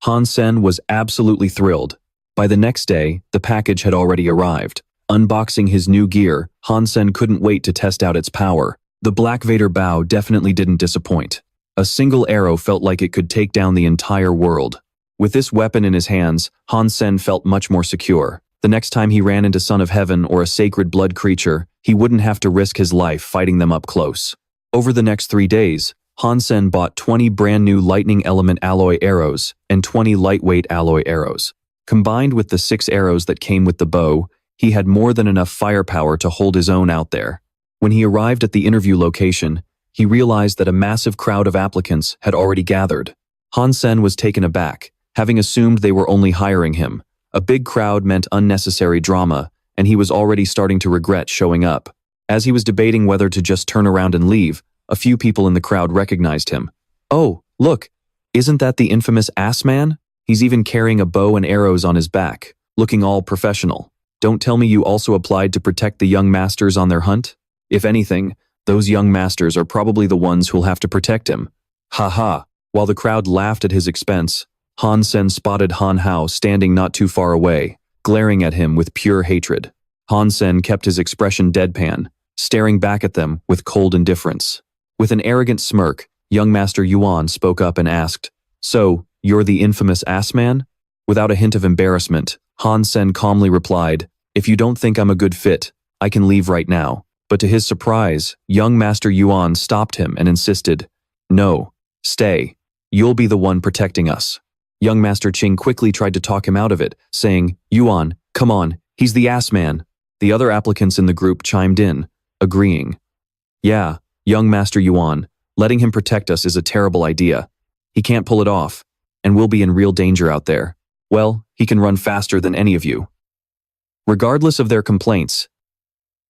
Speaker 1: Hansen was absolutely thrilled. By the next day, the package had already arrived. Unboxing his new gear, Hansen couldn't wait to test out its power. The Black Vader bow definitely didn't disappoint. A single arrow felt like it could take down the entire world. With this weapon in his hands, Hansen felt much more secure. The next time he ran into Son of Heaven or a sacred blood creature, he wouldn't have to risk his life fighting them up close. Over the next 3 days, Hansen bought 20 brand new lightning element alloy arrows and 20 lightweight alloy arrows. Combined with the 6 arrows that came with the bow, he had more than enough firepower to hold his own out there. When he arrived at the interview location, he realized that a massive crowd of applicants had already gathered. Hansen was taken aback, having assumed they were only hiring him. A big crowd meant unnecessary drama, and he was already starting to regret showing up. As he was debating whether to just turn around and leave, a few people in the crowd recognized him. "Oh, look, isn't that the infamous ass man? He's even carrying a bow and arrows on his back, looking all professional. Don't tell me you also applied to protect the young masters on their hunt? If anything, those young masters are probably the ones who'll have to protect him." Ha ha. While the crowd laughed at his expense, Hansen spotted Han Hao standing not too far away, glaring at him with pure hatred. Hansen kept his expression deadpan, staring back at them with cold indifference. With an arrogant smirk, young Master Yuan spoke up and asked, "So, you're the infamous ass man?" Without a hint of embarrassment, Hansen calmly replied, "If you don't think I'm a good fit, I can leave right now." But to his surprise, young Master Yuan stopped him and insisted, "No, stay. You'll be the one protecting us." Young Master Qing quickly tried to talk him out of it, saying, "Yuan, come on, he's the ass man." The other applicants in the group chimed in, agreeing. "Yeah, young Master Yuan, letting him protect us is a terrible idea. He can't pull it off, and we'll be in real danger out there. Well, he can run faster than any of you." Regardless of their complaints,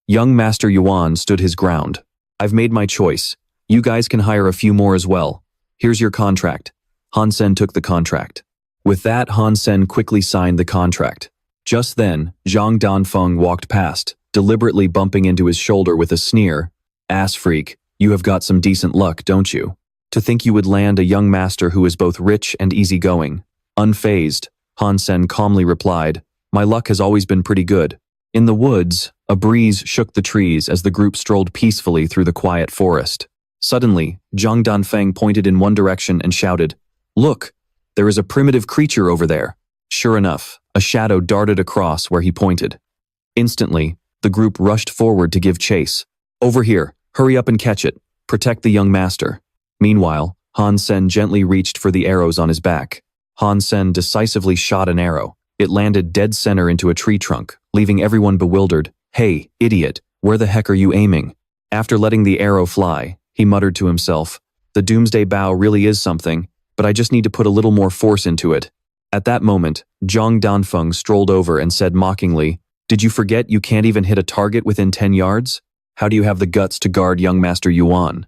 Speaker 1: young Master Yuan stood his ground. "I've made my choice. You guys can hire a few more as well. Here's your contract." Hansen took the contract. With that, Hansen quickly signed the contract. Just then, Zhang Danfeng walked past, deliberately bumping into his shoulder with a sneer. "Ass freak, you have got some decent luck, don't you? To think you would land a young master who is both rich and easygoing." Unfazed, Hansen calmly replied, "My luck has always been pretty good." In the woods, a breeze shook the trees as the group strolled peacefully through the quiet forest. Suddenly, Zhang Danfeng pointed in one direction and shouted, "Look, there is a primitive creature over there." Sure enough, a shadow darted across where he pointed. Instantly, the group rushed forward to give chase. "Over here, hurry up and catch it. Protect the young master." Meanwhile, Hansen gently reached for the arrows on his back. Hansen decisively shot an arrow. It landed dead center into a tree trunk, leaving everyone bewildered. "Hey, idiot, where the heck are you aiming?" After letting the arrow fly, he muttered to himself, The Doomsday Bow really is something, but I just need to put a little more force into it. At that moment, Zhang Danfeng strolled over and said mockingly, "Did you forget you can't even hit a target within 10 yards? How do you have the guts to guard young Master Yuan?"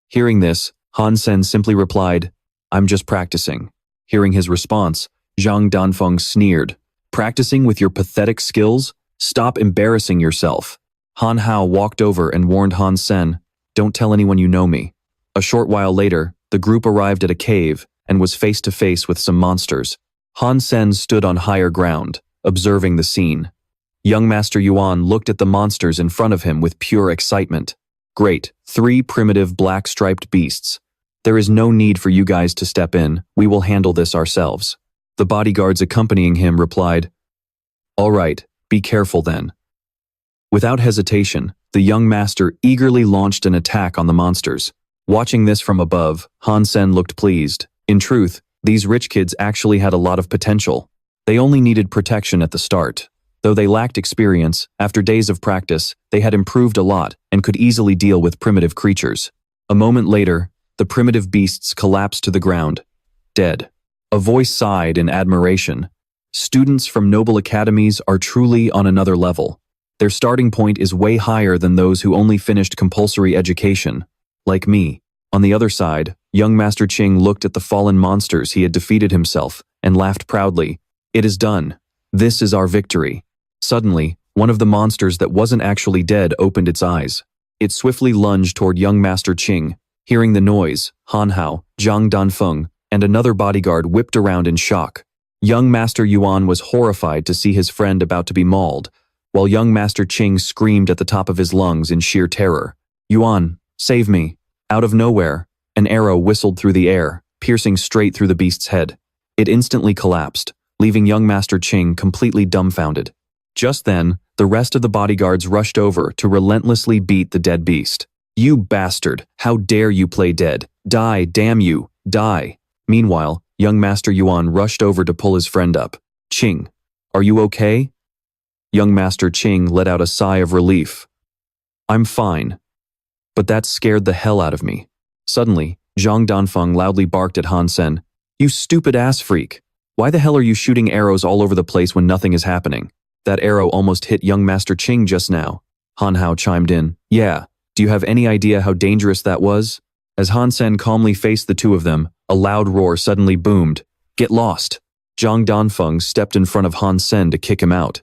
Speaker 1: Hearing this, Han Sen simply replied, "I'm just practicing." Hearing his response, Zhang Danfeng sneered, "Practicing with your pathetic skills? Stop embarrassing yourself." Han Hao walked over and warned Han Sen, "Don't tell anyone you know me." A short while later, the group arrived at a cave and was face to face with some monsters. Han Sen stood on higher ground, observing the scene. Young Master Yuan looked at the monsters in front of him with pure excitement. "Great, 3 primitive black-striped beasts. There is no need for you guys to step in, we will handle this ourselves." The bodyguards accompanying him replied, "All right, be careful then." Without hesitation, the young master eagerly launched an attack on the monsters. Watching this from above, Han Sen looked pleased. In truth, these rich kids actually had a lot of potential. They only needed protection at the start. Though they lacked experience, after days of practice, they had improved a lot and could easily deal with primitive creatures. A moment later, the primitive beasts collapsed to the ground, dead. A voice sighed in admiration. Students from noble academies are truly on another level. Their starting point is way higher than those who only finished compulsory education, like me. On the other side, young Master Qing looked at the fallen monsters he had defeated himself and laughed proudly. "It is done. This is our victory." Suddenly, one of the monsters that wasn't actually dead opened its eyes. It swiftly lunged toward young Master Qing. Hearing the noise, Han Hao, Zhang Danfeng, and another bodyguard whipped around in shock. Young Master Yuan was horrified to see his friend about to be mauled, while young Master Qing screamed at the top of his lungs in sheer terror. "Yuan, save me." Out of nowhere, an arrow whistled through the air, piercing straight through the beast's head. It instantly collapsed, leaving young Master Qing completely dumbfounded. Just then, the rest of the bodyguards rushed over to relentlessly beat the dead beast. "You bastard, how dare you play dead? Die, damn you, die." Meanwhile, young Master Yuan rushed over to pull his friend up. "Qing, are you okay?" Young Master Qing let out a sigh of relief. "I'm fine. But that scared the hell out of me." Suddenly, Zhang Danfeng loudly barked at Han Sen. "You stupid ass freak. Why the hell are you shooting arrows all over the place when nothing is happening? That arrow almost hit young Master Qing just now." Han Hao chimed in. "Yeah, do you have any idea how dangerous that was?" As Han Sen calmly faced the two of them, a loud roar suddenly boomed. "Get lost." Zhang Danfeng stepped in front of Han Sen to kick him out.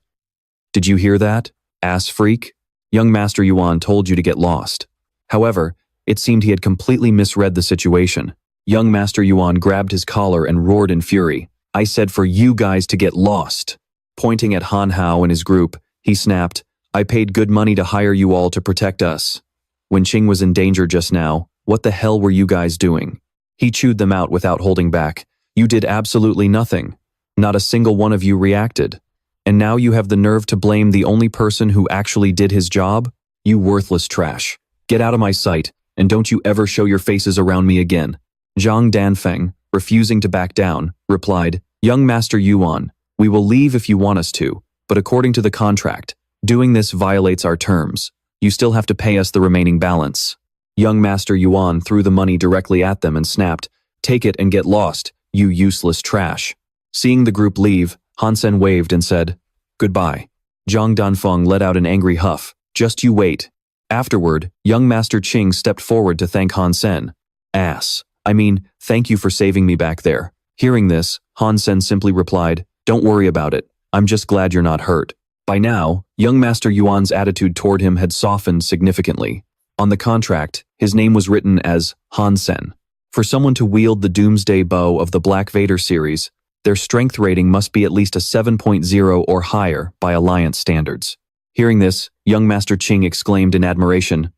Speaker 1: "Did you hear that? Ass freak? Young Master Yuan told you to get lost." However, it seemed he had completely misread the situation. Young Master Yuan grabbed his collar and roared in fury. "I said for you guys to get lost." Pointing at Han Hao and his group, he snapped, "I paid good money to hire you all to protect us. When Qing was in danger just now, what the hell were you guys doing?" He chewed them out without holding back. "You did absolutely nothing. Not a single one of you reacted. And now you have the nerve to blame the only person who actually did his job? You worthless trash. Get out of my sight, and don't you ever show your faces around me again." Zhang Danfeng, refusing to back down, replied, "Young Master Yuan, we will leave if you want us to, but according to the contract, doing this violates our terms. You still have to pay us the remaining balance." Young Master Yuan threw the money directly at them and snapped, "Take it and get lost, you useless trash." Seeing the group leave, Han Sen waved and said, "Goodbye." Zhang Danfeng let out an angry huff. "Just you wait." Afterward, young Master Qing stepped forward to thank Han Sen. Thank you for saving me back there." Hearing this, Han Sen simply replied, "Don't worry about it. I'm just glad you're not hurt." By now, young Master Yuan's attitude toward him had softened significantly. On the contract, his name was written as Han Sen. For someone to wield the Doomsday Bow of the Black Vader series, their strength rating must be at least a 7.0 or higher by Alliance standards. Hearing this, young Master Qing exclaimed in admiration,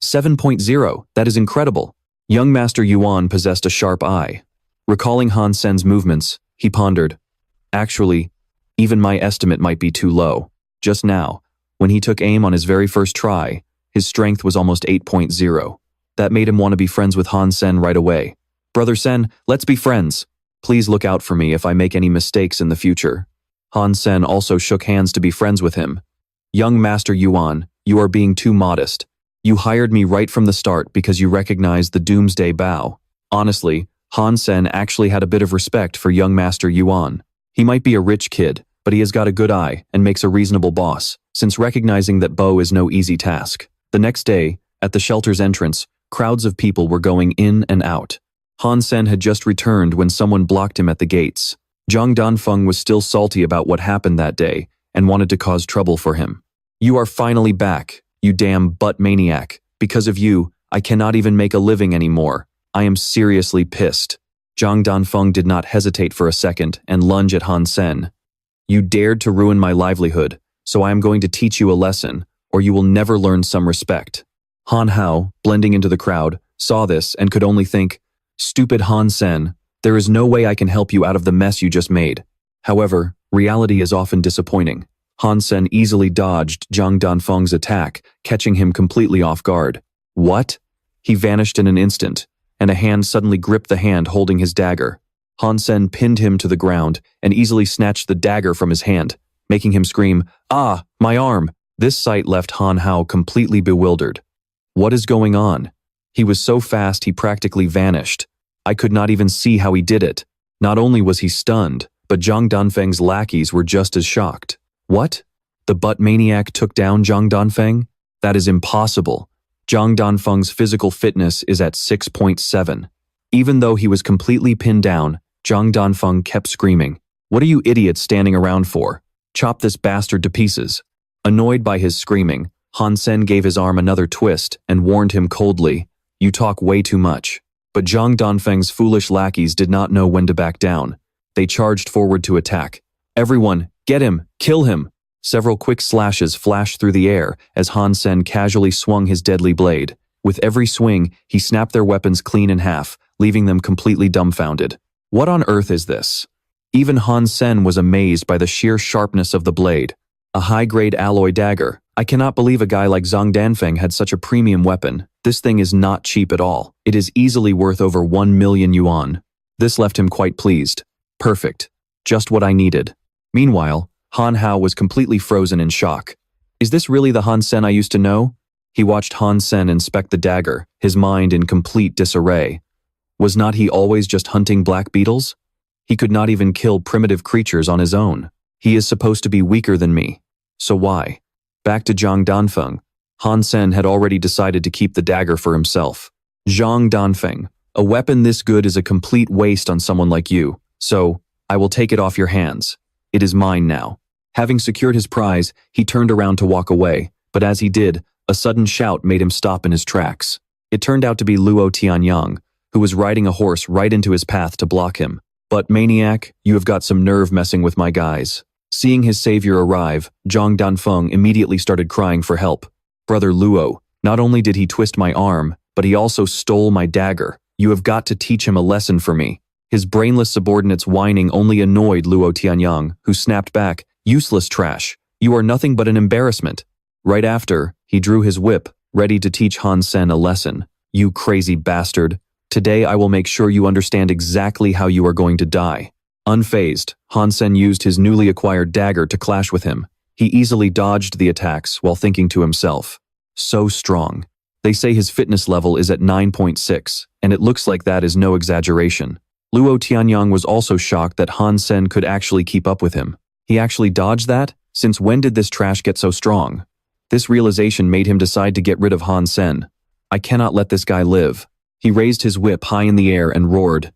Speaker 1: 7.0, that is incredible. Young Master Yuan possessed a sharp eye. Recalling Han Sen's movements, he pondered, "Actually, even my estimate might be too low. Just now, when he took aim on his very first try, his strength was almost 8.0. That made him want to be friends with Han Sen right away. Brother Sen, let's be friends. Please look out for me if I make any mistakes in the future." Han Sen also shook hands to be friends with him. "Young Master Yuan, you are being too modest. You hired me right from the start because you recognized the doomsday bow. Honestly, Han Sen actually had a bit of respect for young Master Yuan. He might be a rich kid, but he has got a good eye and makes a reasonable boss, since recognizing that bow is no easy task. The next day, at the shelter's entrance, crowds of people were going in and out. Han Sen had just returned when someone blocked him at the gates. Zhang Danfeng was still salty about what happened that day and wanted to cause trouble for him. You are finally back, you damn butt maniac. Because of you, I cannot even make a living anymore. I am seriously pissed. Zhang Danfeng did not hesitate for a second and lunge at Han Sen. You dared to ruin my livelihood, so I am going to teach you a lesson, or you will never learn some respect. Han Hao, blending into the crowd, saw this and could only think, stupid Han Sen, there is no way I can help you out of the mess you just made. However, reality is often disappointing. Han Sen easily dodged Zhang Danfeng's attack, catching him completely off guard. What? He vanished in an instant, and a hand suddenly gripped the hand holding his dagger. Han Sen pinned him to the ground and easily snatched the dagger from his hand, making him scream, "Ah, my arm!" This sight left Han Hao completely bewildered. What is going on? He was so fast he practically vanished. I could not even see how he did it. Not only was he stunned, but Zhang Danfeng's lackeys were just as shocked. What? The butt maniac took down Zhang Danfeng? That is impossible. Zhang Danfeng's physical fitness is at 6.7. Even though he was completely pinned down, Zhang Danfeng kept screaming, "What are you idiots standing around for? Chop this bastard to pieces." Annoyed by his screaming, Han Sen gave his arm another twist and warned him coldly, "You talk way too much." But Zhang Danfeng's foolish lackeys did not know when to back down. They charged forward to attack. "Everyone, get him! Kill him!" Several quick slashes flashed through the air as Han Sen casually swung his deadly blade. With every swing, he snapped their weapons clean in half, leaving them completely dumbfounded. What on earth is this? Even Han Sen was amazed by the sheer sharpness of the blade. A high-grade alloy dagger. I cannot believe a guy like Zhang Danfeng had such a premium weapon. This thing is not cheap at all. It is easily worth over 1 million yuan. This left him quite pleased. Perfect. Just what I needed. Meanwhile, Han Hao was completely frozen in shock. Is this really the Han Sen I used to know? He watched Han Sen inspect the dagger, his mind in complete disarray. Was not he always just hunting black beetles? He could not even kill primitive creatures on his own. He is supposed to be weaker than me. So why? Back to Zhang Danfeng. Han Sen had already decided to keep the dagger for himself. Zhang Danfeng, a weapon this good is a complete waste on someone like you, so I will take it off your hands. It is mine now. Having secured his prize, he turned around to walk away, but as he did, a sudden shout made him stop in his tracks. It turned out to be Luo Tianyang, who was riding a horse right into his path to block him. But maniac, you have got some nerve messing with my guys. Seeing his savior arrive, Zhang Danfeng immediately started crying for help. Brother Luo, not only did he twist my arm, but he also stole my dagger. You have got to teach him a lesson for me. His brainless subordinate's whining only annoyed Luo Tianyang, who snapped back, "Useless trash. You are nothing but an embarrassment." Right after, he drew his whip, ready to teach Han Sen a lesson. "You crazy bastard. Today I will make sure you understand exactly how you are going to die." Unfazed, Han Sen used his newly acquired dagger to clash with him. He easily dodged the attacks while thinking to himself, so strong. They say his fitness level is at 9.6, and it looks like that is no exaggeration. Luo Tianyang was also shocked that Han Sen could actually keep up with him. He actually dodged that? Since when did this trash get so strong? This realization made him decide to get rid of Han Sen. I cannot let this guy live. He raised his whip high in the air and roared,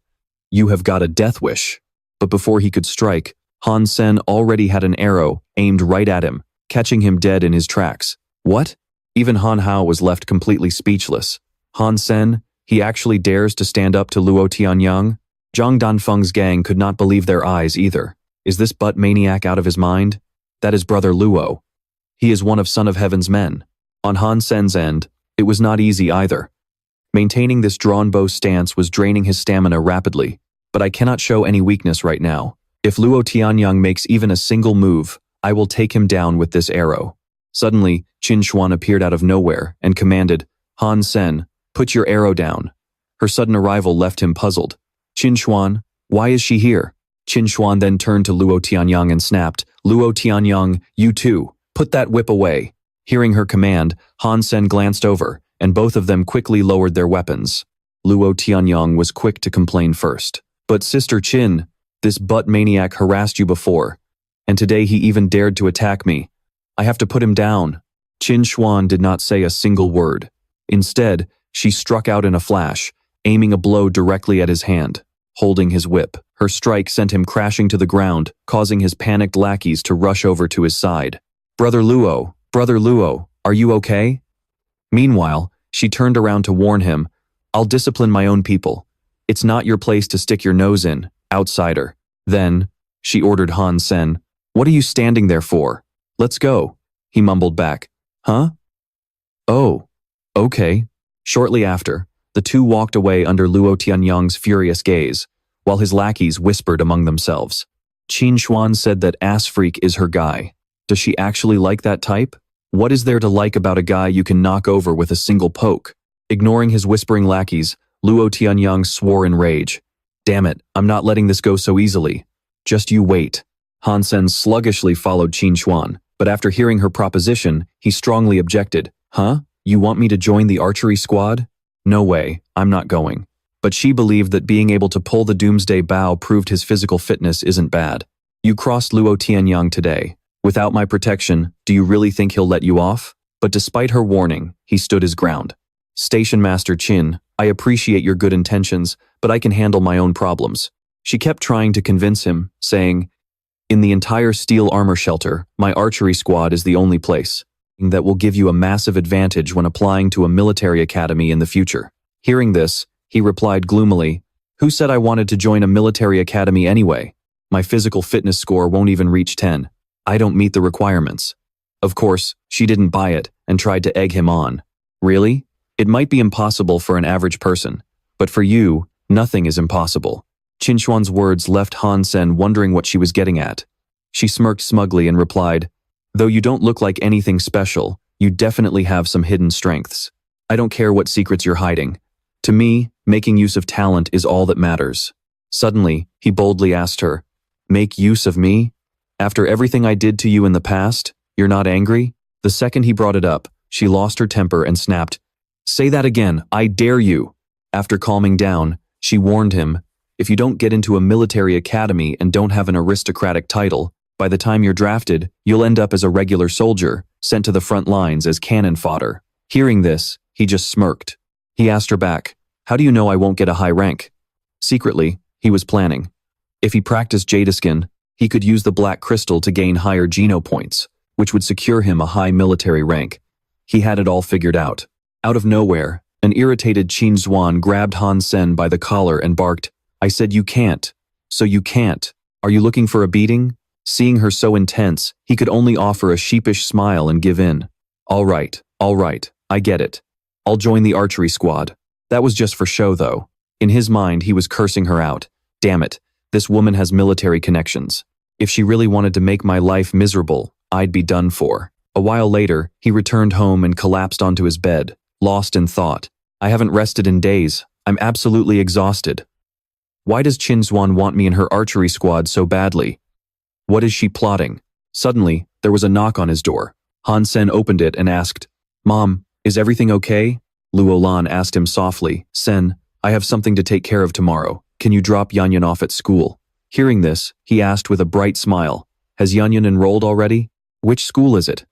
Speaker 1: "You have got a death wish." But before he could strike, Han Sen already had an arrow aimed right at him, catching him dead in his tracks. What? Even Han Hao was left completely speechless. Han Sen, he actually dares to stand up to Luo Tianyang? Zhang Danfeng's gang could not believe their eyes either. Is this butt maniac out of his mind? That is brother Luo. He is one of Son of Heaven's men. On Han Sen's end, it was not easy either. Maintaining this drawn bow stance was draining his stamina rapidly, but I cannot show any weakness right now. If Luo Tianyang makes even a single move, I will take him down with this arrow. Suddenly, Qin Xuan appeared out of nowhere and commanded, Han Sen, put your arrow down. Her sudden arrival left him puzzled. Qin Xuan, why is she here? Qin Xuan then turned to Luo Tianyang and snapped, Luo Tianyang, you too, put that whip away. Hearing her command, Han Sen glanced over, and both of them quickly lowered their weapons. Luo Tianyong was quick to complain first. But Sister Qin, this butt maniac harassed you before, and today he even dared to attack me. I have to put him down. Qin Xuan did not say a single word. Instead, she struck out in a flash, aiming a blow directly at his hand. Holding his whip, her strike sent him crashing to the ground, causing his panicked lackeys to rush over to his side. Brother Luo, are you okay? Meanwhile, she turned around to warn him, I'll discipline my own people. It's not your place to stick your nose in, outsider. Then, she ordered Han Sen, what are you standing there for? Let's go. He mumbled back, huh? Oh, okay. Shortly after, the two walked away under Luo Tianyong's furious gaze, while his lackeys whispered among themselves. Qin Xuan said that ass freak is her guy. Does she actually like that type? What is there to like about a guy you can knock over with a single poke? Ignoring his whispering lackeys, Luo Tianyong swore in rage. Damn it, I'm not letting this go so easily. Just you wait. Han Sen sluggishly followed Qin Xuan, but after hearing her proposition, he strongly objected. Huh? You want me to join the archery squad? No way, I'm not going. But she believed that being able to pull the doomsday bow proved his physical fitness isn't bad. You crossed Luo Tianyong today. Without my protection, do you really think he'll let you off? But despite her warning, he stood his ground. Station Master Qin, I appreciate your good intentions, but I can handle my own problems. She kept trying to convince him, saying, in the entire steel armor shelter, my archery squad is the only place that will give you a massive advantage when applying to a military academy in the future. Hearing this, he replied gloomily, who said I wanted to join a military academy anyway? My physical fitness score won't even reach 10. I don't meet the requirements. Of course, she didn't buy it and tried to egg him on. Really? It might be impossible for an average person, but for you, nothing is impossible. Qin Xuan's words left Han Sen wondering what she was getting at. She smirked smugly and replied, though you don't look like anything special, you definitely have some hidden strengths. I don't care what secrets you're hiding. To me, making use of talent is all that matters. Suddenly, he boldly asked her, make use of me? After everything I did to you in the past, you're not angry? The second he brought it up, she lost her temper and snapped, say that again, I dare you. After calming down, she warned him, if you don't get into a military academy and don't have an aristocratic title, by the time you're drafted, you'll end up as a regular soldier, sent to the front lines as cannon fodder. Hearing this, he just smirked. He asked her back, how do you know I won't get a high rank? Secretly, he was planning. If he practiced Jadeskin, he could use the black crystal to gain higher Geno points, which would secure him a high military rank. He had it all figured out. Out of nowhere, an irritated Qin Xuan grabbed Han Sen by the collar and barked, I said you can't. So you can't. Are you looking for a beating? Seeing her so intense, he could only offer a sheepish smile and give in. All right, I get it. I'll join the archery squad. That was just for show though. In his mind, he was cursing her out. Damn it, this woman has military connections. If she really wanted to make my life miserable, I'd be done for. A while later, he returned home and collapsed onto his bed, lost in thought. I haven't rested in days. I'm absolutely exhausted. Why does Qin Xuan want me in her archery squad so badly? What is she plotting? Suddenly, there was a knock on his door. Han Sen opened it and asked, Mom, is everything okay? Luo Lan asked him softly, Sen, I have something to take care of tomorrow. Can you drop Yanyan off at school? Hearing this, he asked with a bright smile, has Yanyan enrolled already? Which school is it?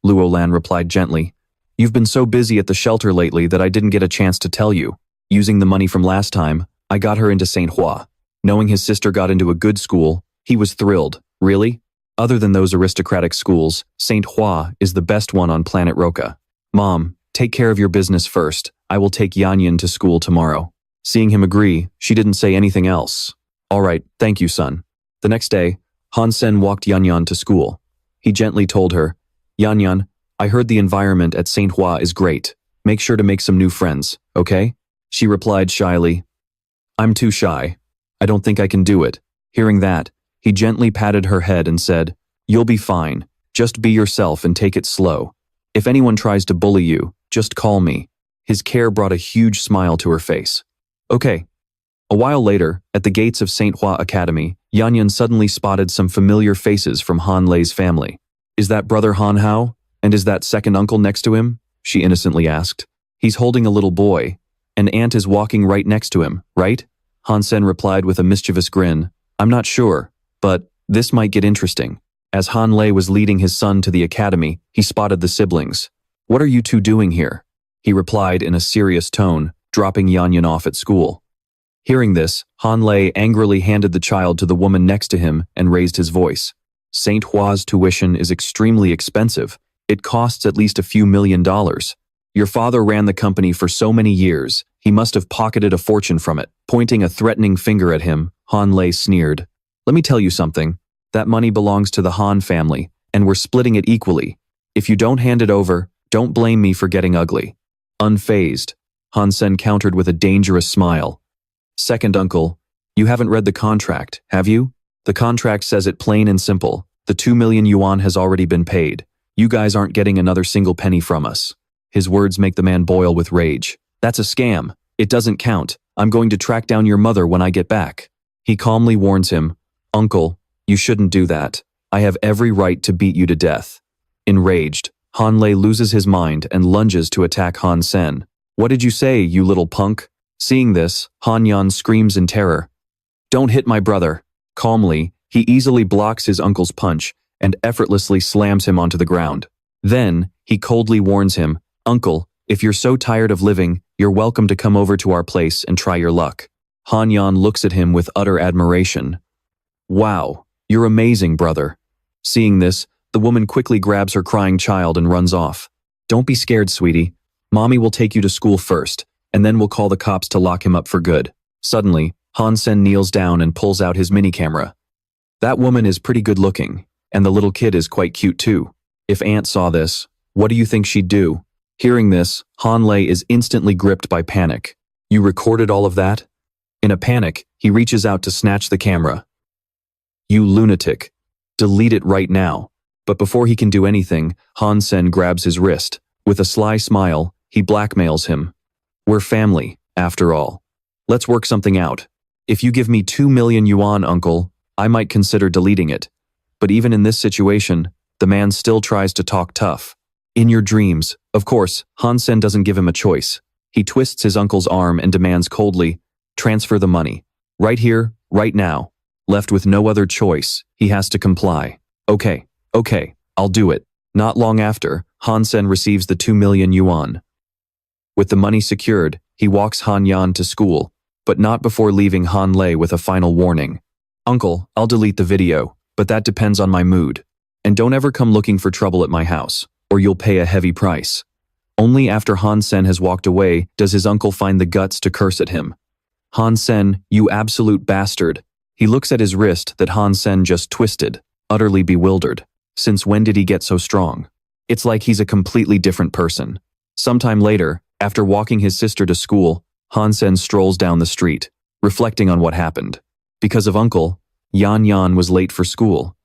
Speaker 1: Luo Lan replied gently, you've been so busy at the shelter lately that I didn't get a chance to tell you. Using the money from last time, I got her into St. Hua. Knowing his sister got into a good school, he was thrilled. Really? Other than those aristocratic schools, St. Hua is the best one on planet Roka. Mom, take care of your business first. I will take Yanyan to school tomorrow. Seeing him agree, she didn't say anything else. All right, thank you, son. The next day, Han Sen walked Yanyan to school. He gently told her, Yanyan, I heard the environment at St. Hua is great. Make sure to make some new friends, okay? She replied shyly, I'm too shy. I don't think I can do it. Hearing that, he gently patted her head and said, you'll be fine. Just be yourself and take it slow. If anyone tries to bully you, just call me. His care brought a huge smile to her face. Okay. A while later, at the gates of St. Hua Academy, Yanyan suddenly spotted some familiar faces from Han Lei's family. Is that brother Han Hao? And is that second uncle next to him? She innocently asked. He's holding a little boy. An aunt is walking right next to him, right? Han Sen replied with a mischievous grin. I'm not sure, but this might get interesting. As Han Lei was leading his son to the academy, he spotted the siblings. What are you two doing here? He replied in a serious tone, dropping Yanyan off at school. Hearing this, Han Lei angrily handed the child to the woman next to him and raised his voice. Saint Hua's tuition is extremely expensive. It costs at least a few $1,000,000. Your father ran the company for so many years, he must have pocketed a fortune from it. Pointing a threatening finger at him, Han Lei sneered. Let me tell you something. That money belongs to the Han family, and we're splitting it equally. If you don't hand it over, don't blame me for getting ugly. Unfazed, Han Sen countered with a dangerous smile. Second uncle, you haven't read the contract, have you? The contract says it plain and simple. The 2 million yuan has already been paid. You guys aren't getting another single penny from us. His words make the man boil with rage. That's a scam. It doesn't count. I'm going to track down your mother when I get back. He calmly warns him, Uncle, you shouldn't do that. I have every right to beat you to death. Enraged, Han Lei loses his mind and lunges to attack Han Sen. What did you say, you little punk? Seeing this, Han Yan screams in terror. Don't hit my brother. Calmly, he easily blocks his uncle's punch and effortlessly slams him onto the ground. Then, he coldly warns him, Uncle, if you're so tired of living, you're welcome to come over to our place and try your luck. Han Yan looks at him with utter admiration. Wow, you're amazing, brother. Seeing this, the woman quickly grabs her crying child and runs off. Don't be scared, sweetie. Mommy will take you to school first, and then we'll call the cops to lock him up for good. Suddenly, Han Sen kneels down and pulls out his mini camera. That woman is pretty good looking, and the little kid is quite cute too. If Aunt saw this, what do you think she'd do? Hearing this, Han Lei is instantly gripped by panic. You recorded all of that? In a panic, he reaches out to snatch the camera. You lunatic. Delete it right now. But before he can do anything, Han Sen grabs his wrist. With a sly smile, he blackmails him. We're family, after all. Let's work something out. If you give me 2 million yuan, uncle, I might consider deleting it. But even in this situation, the man still tries to talk tough. In your dreams, of course, Han Sen doesn't give him a choice. He twists his uncle's arm and demands coldly, transfer the money. Right here, right now. Left with no other choice, he has to comply. Okay, I'll do it. Not long after, Han Sen receives the 2 million yuan. With the money secured, he walks Han Yan to school, but not before leaving Han Lei with a final warning. Uncle, I'll delete the video, but that depends on my mood. And don't ever come looking for trouble at my house, or you'll pay a heavy price. Only after Han Sen has walked away does his uncle find the guts to curse at him. Han Sen, you absolute bastard. He looks at his wrist that Han Sen just twisted, utterly bewildered. Since when did he get so strong? It's like he's a completely different person. Sometime later, after walking his sister to school, Han Sen strolls down the street, reflecting on what happened. Because of Uncle, Yan was late for school.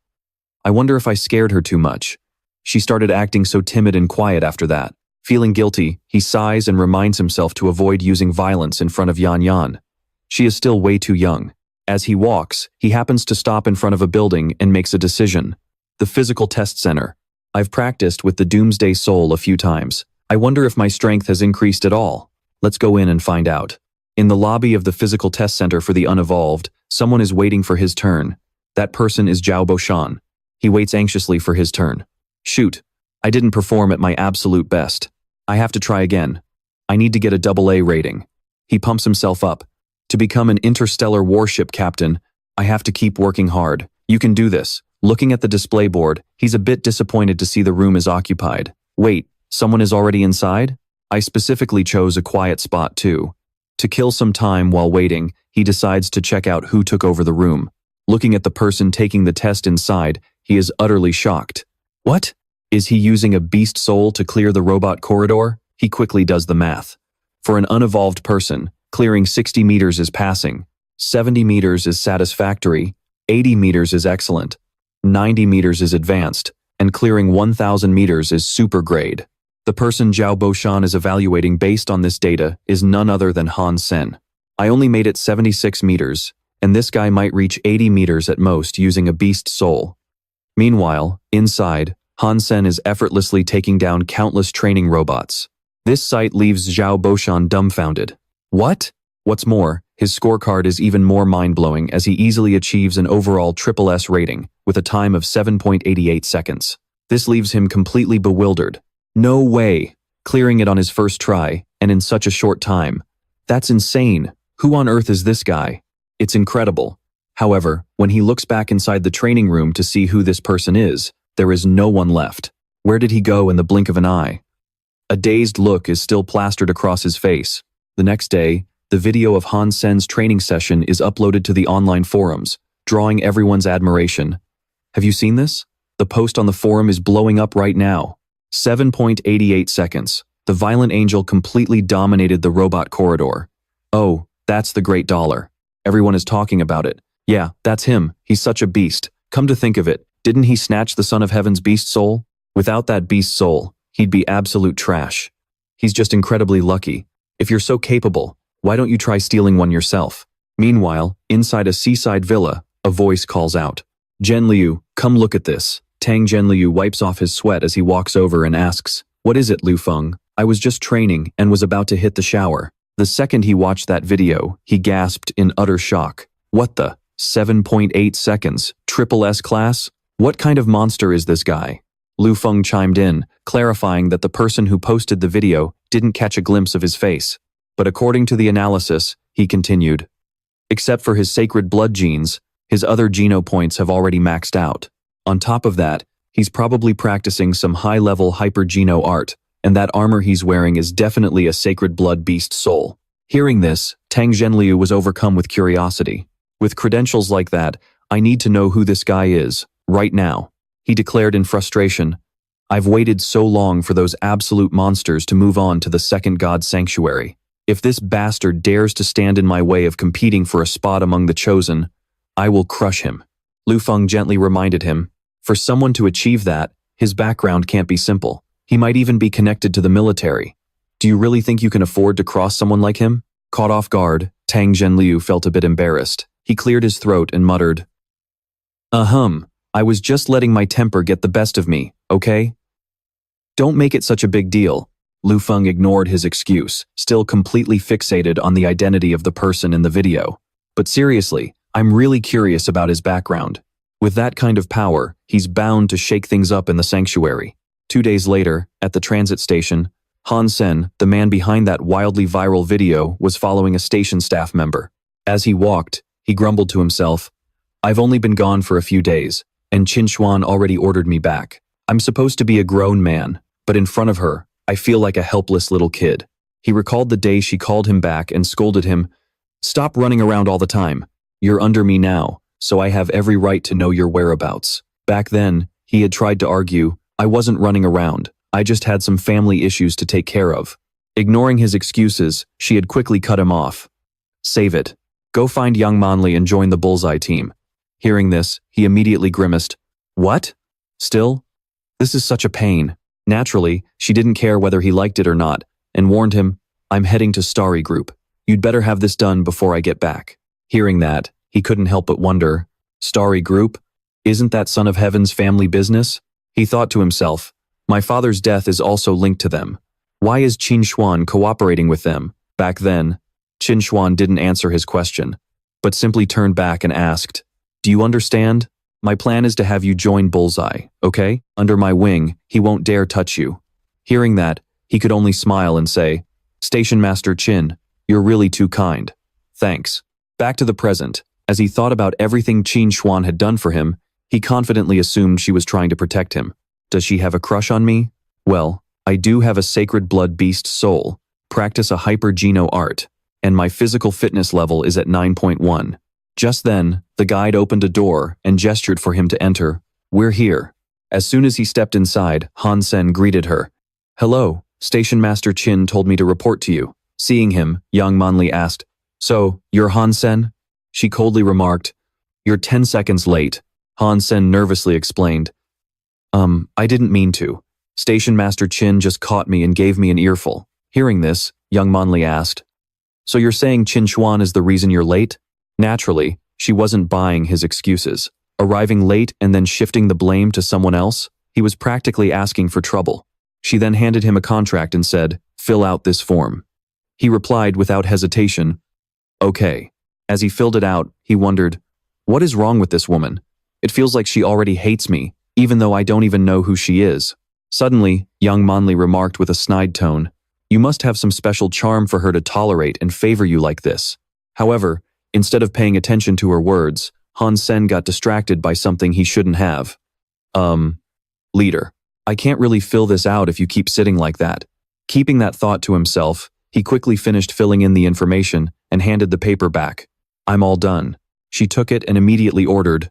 Speaker 1: I wonder if I scared her too much. She started acting so timid and quiet after that. Feeling guilty, he sighs and reminds himself to avoid using violence in front of Yan. She is still way too young. As he walks, he happens to stop in front of a building and makes a decision. The physical test center. I've practiced with the Doomsday Soul a few times. I wonder if my strength has increased at all. Let's go in and find out. In the lobby of the physical test center for the unevolved, someone is waiting for his turn. That person is Zhao Boshan. He waits anxiously for his turn. Shoot, I didn't perform at my absolute best. I have to try again. I need to get a AA rating. He pumps himself up. To become an interstellar warship captain, I have to keep working hard. You can do this. Looking at the display board, he's a bit disappointed to see the room is occupied. Wait, someone is already inside? I specifically chose a quiet spot too. To kill some time while waiting, he decides to check out who took over the room. Looking at the person taking the test inside, he is utterly shocked. What? Is he using a beast soul to clear the robot corridor? He quickly does the math. For an unevolved person, clearing 60 meters is passing, 70 meters is satisfactory, 80 meters is excellent, 90 meters is advanced, and clearing 1,000 meters is super grade. The person Zhao Boshan is evaluating based on this data is none other than Han Sen. I only made it 76 meters, and this guy might reach 80 meters at most using a beast soul. Meanwhile, inside, Han Sen is effortlessly taking down countless training robots. This sight leaves Zhao Boshan dumbfounded. What? What's more, his scorecard is even more mind-blowing as he easily achieves an overall SSS rating with a time of 7.88 seconds. This leaves him completely bewildered. No way! Clearing it on his first try, and in such a short time. That's insane. Who on earth is this guy? It's incredible. However, when he looks back inside the training room to see who this person is, there is no one left. Where did he go in the blink of an eye? A dazed look is still plastered across his face. The next day, the video of Han Sen's training session is uploaded to the online forums, drawing everyone's admiration. Have you seen this? The post on the forum is blowing up right now. 7.88 seconds. The violent angel completely dominated the robot corridor. Oh, that's the great dollar. Everyone is talking about it. Yeah, that's him. He's such a beast. Come to think of it, didn't he snatch the Son of Heaven's beast soul? Without that beast soul, he'd be absolute trash. He's just incredibly lucky. If you're so capable, why don't you try stealing one yourself? Meanwhile, inside a seaside villa, a voice calls out. Zhenliu, come look at this. Tang Zhenliu wipes off his sweat as he walks over and asks, what is it, Lu Feng? I was just training and was about to hit the shower. The second he watched that video, he gasped in utter shock. What the? 7.8 seconds? SSS class? What kind of monster is this guy? Lu Feng chimed in, clarifying that the person who posted the video didn't catch a glimpse of his face. But according to the analysis, he continued, except for his sacred blood genes, his other geno points have already maxed out. On top of that, he's probably practicing some high-level hyper-geno art, and that armor he's wearing is definitely a sacred blood beast soul. Hearing this, Tang Zhenliu was overcome with curiosity. With credentials like that, I need to know who this guy is, right now. He declared in frustration, I've waited so long for those absolute monsters to move on to the second god sanctuary. If this bastard dares to stand in my way of competing for a spot among the chosen, I will crush him. Lu Feng gently reminded him, for someone to achieve that, his background can't be simple. He might even be connected to the military. Do you really think you can afford to cross someone like him? Caught off guard, Tang Zhenliu felt a bit embarrassed. He cleared his throat and muttered, I was just letting my temper get the best of me, okay? Don't make it such a big deal. Lu Feng ignored his excuse, still completely fixated on the identity of the person in the video. But seriously, I'm really curious about his background. With that kind of power, he's bound to shake things up in the sanctuary. 2 days later, at the transit station, Han Sen, the man behind that wildly viral video, was following a station staff member. As he walked, he grumbled to himself, I've only been gone for a few days, and Qin Xuan already ordered me back. I'm supposed to be a grown man, but in front of her, I feel like a helpless little kid. He recalled the day she called him back and scolded him, Stop running around all the time. You're under me now, so I have every right to know your whereabouts. Back then, he had tried to argue, I wasn't running around, I just had some family issues to take care of. Ignoring his excuses, she had quickly cut him off. Save it. Go find Yang Manli and join the Bullseye team. Hearing this, he immediately grimaced. What? Still? This is such a pain. Naturally, she didn't care whether he liked it or not, and warned him, I'm heading to Starry Group. You'd better have this done before I get back. Hearing that, he couldn't help but wonder, Starry Group? Isn't that Son of Heaven's family business? He thought to himself, my father's death is also linked to them. Why is Qin Xuan cooperating with them? Back then, Qin Xuan didn't answer his question, but simply turned back and asked, Do you understand? My plan is to have you join Bullseye, okay? Under my wing, he won't dare touch you. Hearing that, he could only smile and say, Station Master Qin, you're really too kind. Thanks. Back to the present. As he thought about everything Qin Xuan had done for him, he confidently assumed she was trying to protect him. Does she have a crush on me? Well, I do have a sacred blood beast soul, practice a hyper-geno art, and my physical fitness level is at 9.1. Just then, the guide opened a door and gestured for him to enter. We're here. As soon as he stepped inside, Han Sen greeted her. Hello, Station Master Qin told me to report to you. Seeing him, Yang Manli asked, So, you're Han Sen? She coldly remarked, You're 10 seconds late. Han Sen nervously explained, I didn't mean to. Station Master Qin just caught me and gave me an earful. Hearing this, Yang Manli asked, So you're saying Qin Xuan is the reason you're late? Naturally, she wasn't buying his excuses. Arriving late and then shifting the blame to someone else? He was practically asking for trouble. She then handed him a contract and said, "Fill out this form." He replied without hesitation, "Okay." As he filled it out, he wondered, what is wrong with this woman? It feels like she already hates me, even though I don't even know who she is. Suddenly, young Manli remarked with a snide tone, "You must have some special charm for her to tolerate and favor you like this." However, instead of paying attention to her words, Han Sen got distracted by something he shouldn't have. Leader, I can't really fill this out if you keep sitting like that." Keeping that thought to himself, he quickly finished filling in the information and handed the paper back. "I'm all done." She took it and immediately ordered,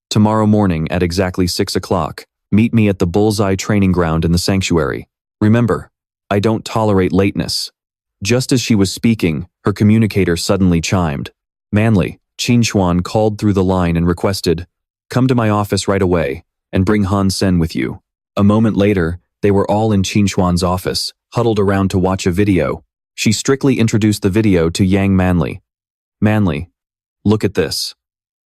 Speaker 1: "Tomorrow morning at exactly 6 o'clock, meet me at the Bullseye training ground in the sanctuary. Remember, I don't tolerate lateness." Just as she was speaking, her communicator suddenly chimed. Manly, Qin Xuan called through the line and requested, "Come to my office right away, and bring Han Sen with you." A moment later, they were all in Qin Xuan's office, huddled around to watch a video. She strictly introduced the video to Yang Manly. "Manly, look at this.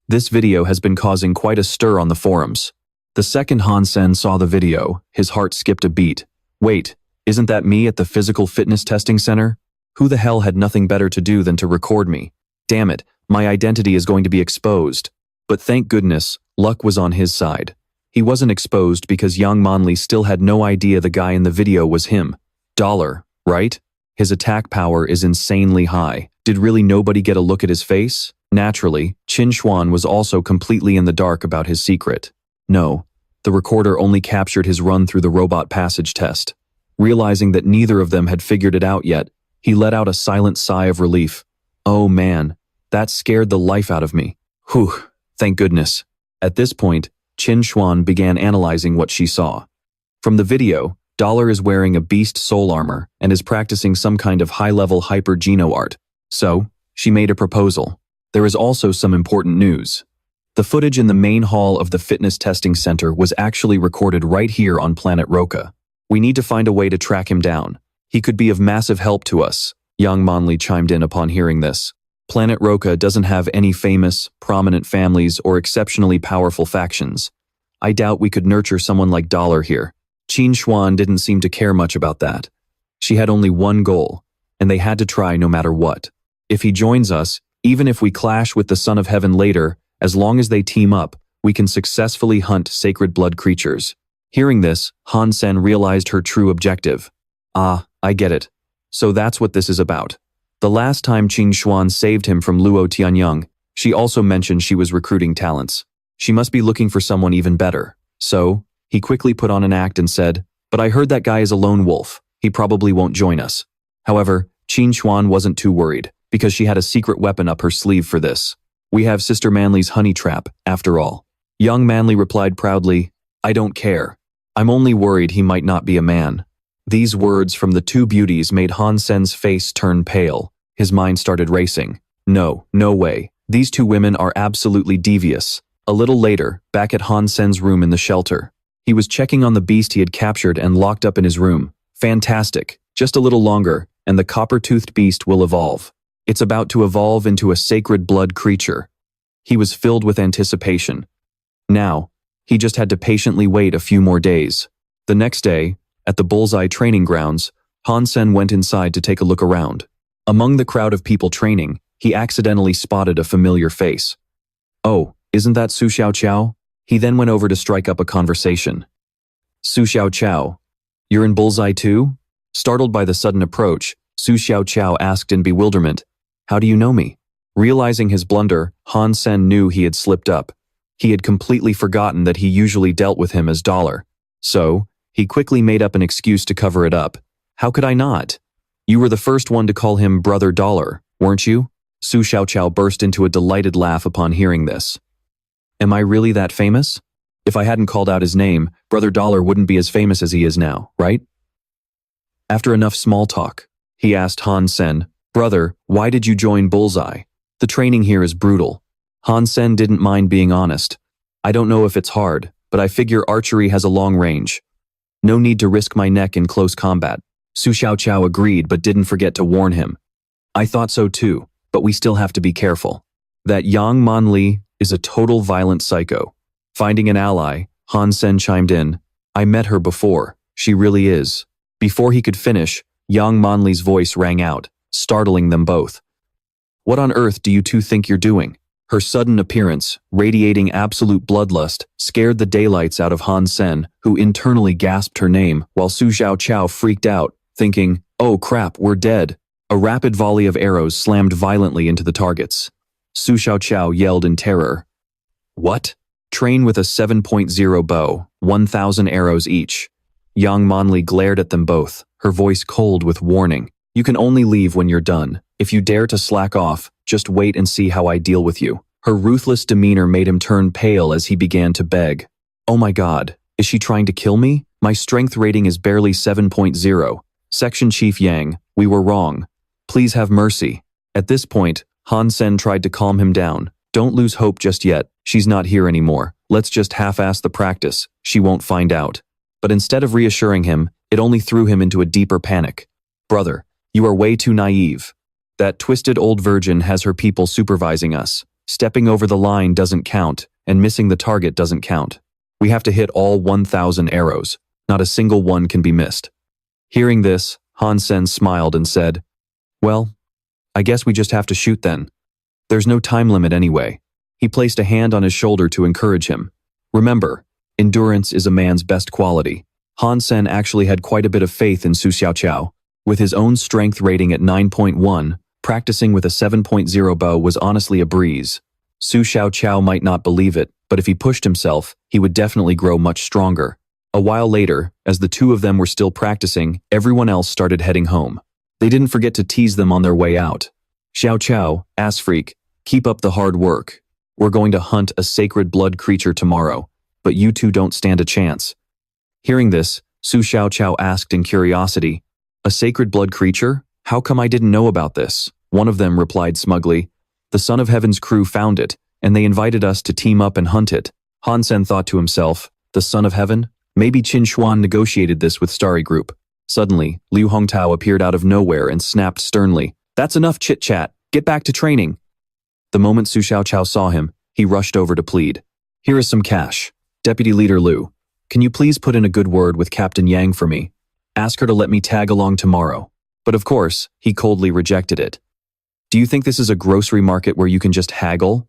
Speaker 1: This video has been causing quite a stir on the forums." The second Han Sen saw the video, his heart skipped a beat. "Wait, isn't that me at the physical fitness testing center? Who the hell had nothing better to do than to record me? Damn it, my identity is going to be exposed." But thank goodness, luck was on his side. He wasn't exposed because Yang Manli still had no idea the guy in the video was him. Dollar, right? His attack power is insanely high. Did really nobody get a look at his face? Naturally, Qin Xuan was also completely in the dark about his secret. No, the recorder only captured his run through the robot passage test. Realizing that neither of them had figured it out yet, he let out a silent sigh of relief. Oh man, that scared the life out of me. Whew, thank goodness. At this point, Qin Xuan began analyzing what she saw. From the video, Dollar is wearing a beast soul armor and is practicing some kind of high-level hyper-geno art. So, she made a proposal. There is also some important news. The footage in the main hall of the fitness testing center was actually recorded right here on planet Roka. We need to find a way to track him down. He could be of massive help to us. Young Manli chimed in upon hearing this. Planet Roka doesn't have any famous, prominent families or exceptionally powerful factions. I doubt we could nurture someone like Dollar here. Qin Xuan didn't seem to care much about that. She had only one goal, and they had to try no matter what. If he joins us, even if we clash with the Son of Heaven later, as long as they team up, we can successfully hunt sacred blood creatures. Hearing this, Han Sen realized her true objective. Ah, I get it. So that's what this is about. The last time Qin Xuan saved him from Luo Tianyang, she also mentioned she was recruiting talents. She must be looking for someone even better. So, he quickly put on an act and said, "But I heard that guy is a lone wolf. He probably won't join us." However, Qin Xuan wasn't too worried, because she had a secret weapon up her sleeve for this. "We have Sister Manly's honey trap, after all." Young Manly replied proudly, "I don't care. I'm only worried he might not be a man." These words from the two beauties made Han Sen's face turn pale. His mind started racing. No way. These two women are absolutely devious. A little later, back at Han Sen's room in the shelter, he was checking on the beast he had captured and locked up in his room. Fantastic. Just a little longer, and the copper-toothed beast will evolve. It's about to evolve into a sacred blood creature. He was filled with anticipation. Now, he just had to patiently wait a few more days. The next day, at the Bullseye training grounds, Han Sen went inside to take a look around. Among the crowd of people training, he accidentally spotted a familiar face. "Oh, isn't that Su Xiaoqiao?" He then went over to strike up a conversation. "Su Xiaoqiao, you're in Bullseye too?" Startled by the sudden approach, Su Xiaoqiao asked in bewilderment, "How do you know me?" Realizing his blunder, Han Sen knew he had slipped up. He had completely forgotten that he usually dealt with him as Dollar. So, he quickly made up an excuse to cover it up. "How could I not? You were the first one to call him Brother Dollar, weren't you?" Su Xiaoqiao burst into a delighted laugh upon hearing this. "Am I really that famous? If I hadn't called out his name, Brother Dollar wouldn't be as famous as he is now, right?" After enough small talk, he asked Han Sen, "Brother, why did you join Bullseye? The training here is brutal." Han Sen didn't mind being honest. "I don't know if it's hard, but I figure archery has a long range. No need to risk my neck in close combat." Su Xiaoqiao agreed but didn't forget to warn him. "I thought so too, but we still have to be careful. That Yang Manli is a total violent psycho." Finding an ally, Han Sen chimed in, I met her before. She really is. Before he could finish, Yang Manli's voice rang out, startling them both. What on earth do you two think you're doing? Her sudden appearance, radiating absolute bloodlust, scared the daylights out of Han Sen, who internally gasped her name, while Su Xiaoqiao freaked out, thinking, oh crap, we're dead. A rapid volley of arrows slammed violently into the targets. Su Xiaoqiao yelled in terror. What? Train with a 7.0 bow, 1,000 arrows each. Yang Manli glared at them both, her voice cold with warning. You can only leave when you're done. If you dare to slack off, just wait and see how I deal with you. Her ruthless demeanor made him turn pale as he began to beg. Oh my god, is she trying to kill me? My strength rating is barely 7.0. Section Chief Yang, we were wrong. Please have mercy. At this point, Han Sen tried to calm him down. Don't lose hope just yet. She's not here anymore. Let's just half-ass the practice. She won't find out. But instead of reassuring him, it only threw him into a deeper panic. Brother, you are way too naive. That twisted old virgin has her people supervising us. Stepping over the line doesn't count, and missing the target doesn't count. We have to hit all 1,000 arrows. Not a single one can be missed. Hearing this, Han Sen smiled and said, well, I guess we just have to shoot then. There's no time limit anyway. He placed a hand on his shoulder to encourage him. Remember, endurance is a man's best quality. Han Sen actually had quite a bit of faith in Su Xiaoqiao. With his own strength rating at 9.1, practicing with a 7.0 bow was honestly a breeze. Su Xiaoqiao might not believe it, but if he pushed himself, he would definitely grow much stronger. A while later, as the two of them were still practicing, everyone else started heading home. They didn't forget to tease them on their way out. Xiaoqiao, ass freak, keep up the hard work. We're going to hunt a sacred blood creature tomorrow, but you two don't stand a chance. Hearing this, Su Xiaoqiao asked in curiosity, a sacred blood creature? How come I didn't know about this? One of them replied smugly, the Son of Heaven's crew found it, and they invited us to team up and hunt it. Han Sen thought to himself, the Son of Heaven? Maybe Qin Xuan negotiated this with Starry Group. Suddenly, Liu Hongtao appeared out of nowhere and snapped sternly, that's enough chit-chat, get back to training. The moment Su Xiaoqiao saw him, he rushed over to plead. Here is some cash. Deputy Leader Liu, can you please put in a good word with Captain Yang for me? Ask her to let me tag along tomorrow. But of course, he coldly rejected it. Do you think this is a grocery market where you can just haggle?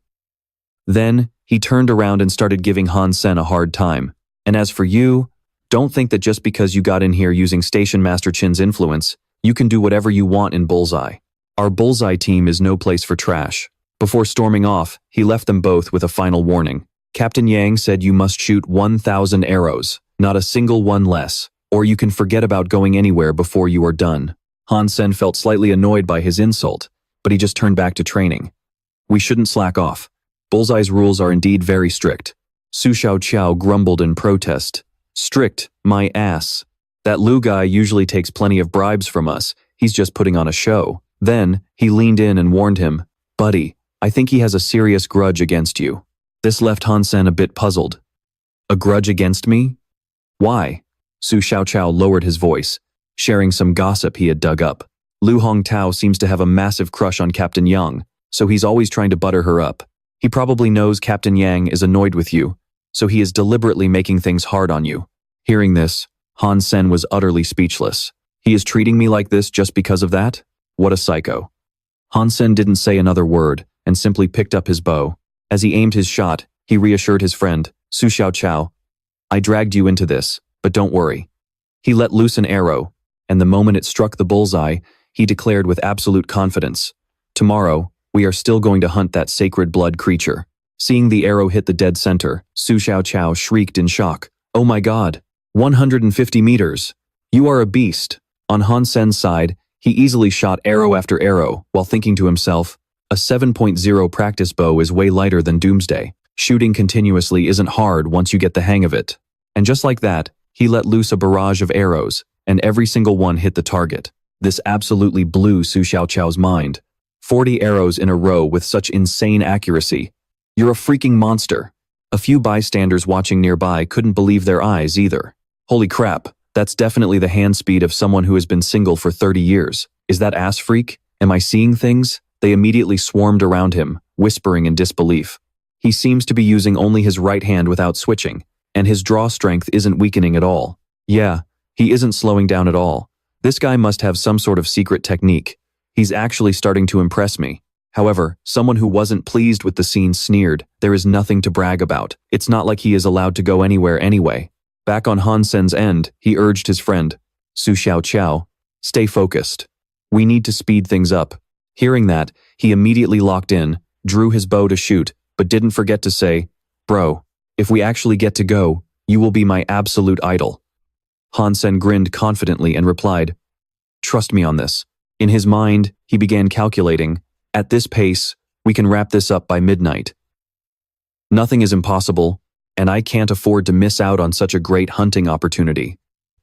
Speaker 1: Then, he turned around and started giving Han Sen a hard time. And as for you, don't think that just because you got in here using Station Master Qin's influence, you can do whatever you want in Bullseye. Our Bullseye team is no place for trash. Before storming off, he left them both with a final warning. Captain Yang said you must shoot 1,000 arrows, not a single one less, or you can forget about going anywhere before you are done. Han Sen felt slightly annoyed by his insult, but he just turned back to training. We shouldn't slack off. Bullseye's rules are indeed very strict. Su Xiaoqiao grumbled in protest. Strict, my ass. That Liu guy usually takes plenty of bribes from us. He's just putting on a show. Then, he leaned in and warned him, buddy, I think he has a serious grudge against you. This left Han Sen a bit puzzled. A grudge against me? Why? Su Xiaoqiao lowered his voice, sharing some gossip he had dug up. Liu Hongtao seems to have a massive crush on Captain Yang, so he's always trying to butter her up. He probably knows Captain Yang is annoyed with you, so he is deliberately making things hard on you. Hearing this, Han Sen was utterly speechless. He is treating me like this just because of that? What a psycho. Han Sen didn't say another word and simply picked up his bow. As he aimed his shot, he reassured his friend, Su Xiaoqiao, I dragged you into this, but don't worry. He let loose an arrow, and the moment it struck the bullseye, he declared with absolute confidence, tomorrow, we are still going to hunt that sacred blood creature. Seeing the arrow hit the dead center, Su Xiaoqiao shrieked in shock. Oh my god, 150 meters. You are a beast. On Han Sen's side, he easily shot arrow after arrow, while thinking to himself, a 7.0 practice bow is way lighter than Doomsday. Shooting continuously isn't hard once you get the hang of it. And just like that, he let loose a barrage of arrows, and every single one hit the target. This absolutely blew Su Xiaoqiao's mind. 40 arrows in a row with such insane accuracy. You're a freaking monster. A few bystanders watching nearby couldn't believe their eyes either. Holy crap, that's definitely the hand speed of someone who has been single for 30 years. Is that ass freak? Am I seeing things? They immediately swarmed around him, whispering in disbelief. He seems to be using only his right hand without switching. And his draw strength isn't weakening at all. Yeah, he isn't slowing down at all. This guy must have some sort of secret technique. He's actually starting to impress me. However, someone who wasn't pleased with the scene sneered, there is nothing to brag about. It's not like he is allowed to go anywhere anyway. Back on Han Sen's end, he urged his friend, Su Xiaoqiao, stay focused. We need to speed things up. Hearing that, he immediately locked in, drew his bow to shoot, but didn't forget to say, bro, if we actually get to go, you will be my absolute idol. Han Sen grinned confidently and replied, trust me on this. In his mind, he began calculating, at this pace, we can wrap this up by midnight. Nothing is impossible, and I can't afford to miss out on such a great hunting opportunity.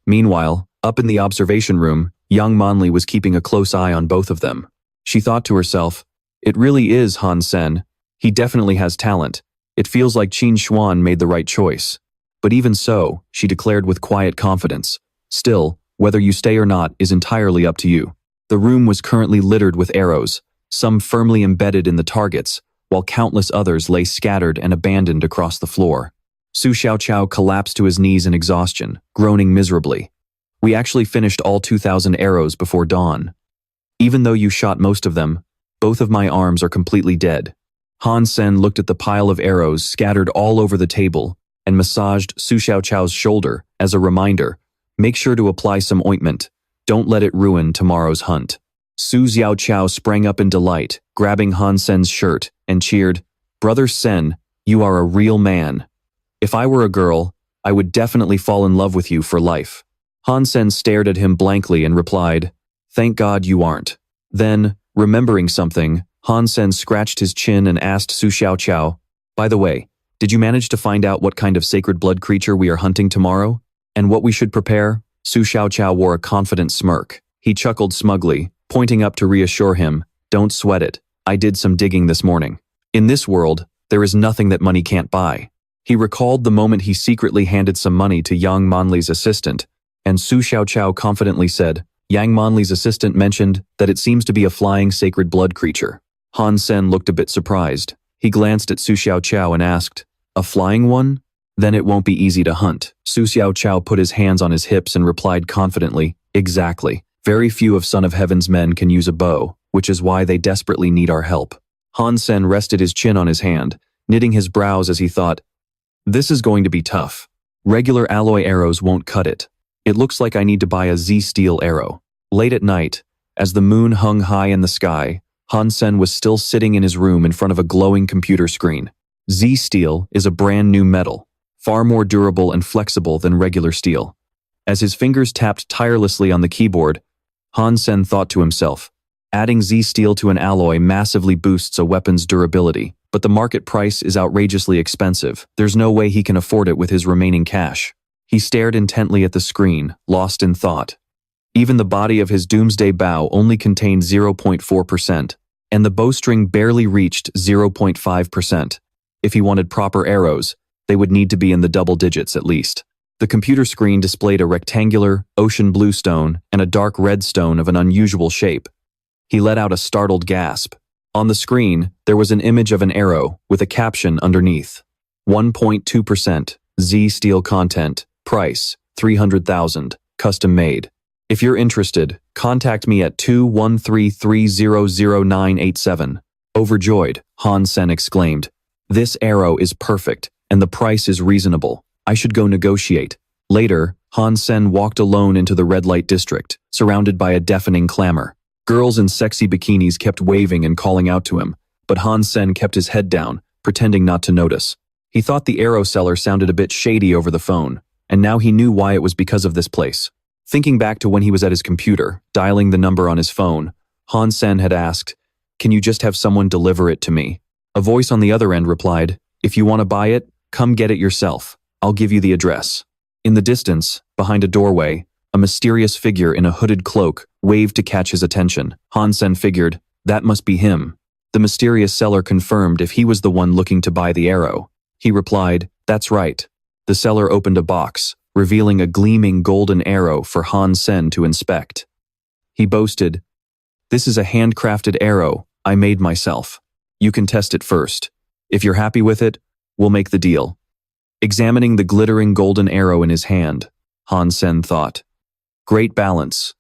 Speaker 1: Meanwhile, up in the observation room, young Manli was keeping a close eye on both of them. She thought to herself, it really is Han Sen. He definitely has talent. It feels like Qin Xuan made the right choice. But even so, she declared with quiet confidence, still, whether you stay or not is entirely up to you. The room was currently littered with arrows, some firmly embedded in the targets, while countless others lay scattered and abandoned across the floor. Su Xiaoqiao collapsed to his knees in exhaustion, groaning miserably. We actually finished all 2,000 arrows before dawn. Even though you shot most of them, both of my arms are completely dead. Han Sen looked at the pile of arrows scattered all over the table and massaged Su Xiaoqiao's shoulder as a reminder, make sure to apply some ointment. Don't let it ruin tomorrow's hunt. Su Xiaoqiao sprang up in delight, grabbing Han Sen's shirt, and cheered, Brother Sen, you are a real man. If I were a girl, I would definitely fall in love with you for life. Han Sen stared at him blankly and replied, thank God you aren't. Then, remembering something, Han Sen scratched his chin and asked Su Xiaoqiao, by the way, did you manage to find out what kind of sacred blood creature we are hunting tomorrow? And what we should prepare? Su Xiaoqiao wore a confident smirk. He chuckled smugly, pointing up to reassure him, don't sweat it, I did some digging this morning. In this world, there is nothing that money can't buy. He recalled the moment he secretly handed some money to Yang Manli's assistant, and Su Xiaoqiao confidently said, Yang Manli's assistant mentioned that it seems to be a flying sacred blood creature. Han Sen looked a bit surprised. He glanced at Su Xiaoqiao and asked, a flying one? Then it won't be easy to hunt. Su Xiaoqiao put his hands on his hips and replied confidently, exactly. Very few of Son of Heaven's men can use a bow, which is why they desperately need our help. Han Sen rested his chin on his hand, knitting his brows as he thought, this is going to be tough. Regular alloy arrows won't cut it. It looks like I need to buy a Z-steel arrow. Late at night, as the moon hung high in the sky, Han Sen was still sitting in his room in front of a glowing computer screen. Z-steel is a brand new metal, far more durable and flexible than regular steel. As his fingers tapped tirelessly on the keyboard, Han Sen thought to himself, adding Z-steel to an alloy massively boosts a weapon's durability, but the market price is outrageously expensive. There's no way he can afford it with his remaining cash. He stared intently at the screen, lost in thought. Even the body of his doomsday bow only contained 0.4%, and the bowstring barely reached 0.5%. If he wanted proper arrows, they would need to be in the double digits at least. The computer screen displayed a rectangular, ocean blue stone and a dark red stone of an unusual shape. He let out a startled gasp. On the screen, there was an image of an arrow with a caption underneath. 1.2%, Z steel content, price, 300,000, custom made. If you're interested, contact me at 213300987. Overjoyed, Han Sen exclaimed. This arrow is perfect, and the price is reasonable. I should go negotiate. Later, Han Sen walked alone into the red light district, surrounded by a deafening clamor. Girls in sexy bikinis kept waving and calling out to him, but Han Sen kept his head down, pretending not to notice. He thought the arrow seller sounded a bit shady over the phone, and now he knew why it was because of this place. Thinking back to when he was at his computer, dialing the number on his phone, Han Sen had asked, "Can you just have someone deliver it to me?" A voice on the other end replied, "If you want to buy it, come get it yourself. I'll give you the address." In the distance, behind a doorway, a mysterious figure in a hooded cloak waved to catch his attention. Han Sen figured, that must be him. The mysterious seller confirmed if he was the one looking to buy the arrow. He replied, "That's right." The seller opened a box, revealing a gleaming golden arrow for Han Sen to inspect. He boasted, "This is a handcrafted arrow I made myself. You can test it first. If you're happy with it, we'll make the deal." examining the glittering golden arrow in his hand. Han Sen thought. Great balance.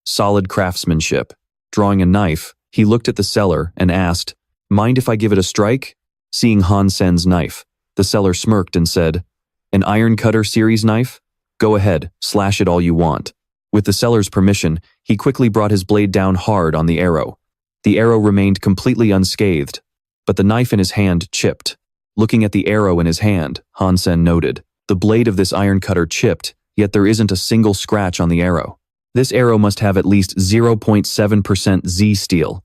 Speaker 1: Solid craftsmanship. Drawing a knife, he looked at the seller and asked, "Mind if I give it a strike?" Seeing Han Sen's knife, the seller smirked and said, "An iron cutter series knife? Go ahead, slash it all you want." With the seller's permission, he quickly brought his blade down hard on the arrow. The arrow remained completely unscathed, but the knife in his hand chipped. Looking at the arrow in his hand, Han Sen noted, the blade of this iron cutter chipped, yet there isn't a single scratch on the arrow. This arrow must have at least 0.7% Z steel.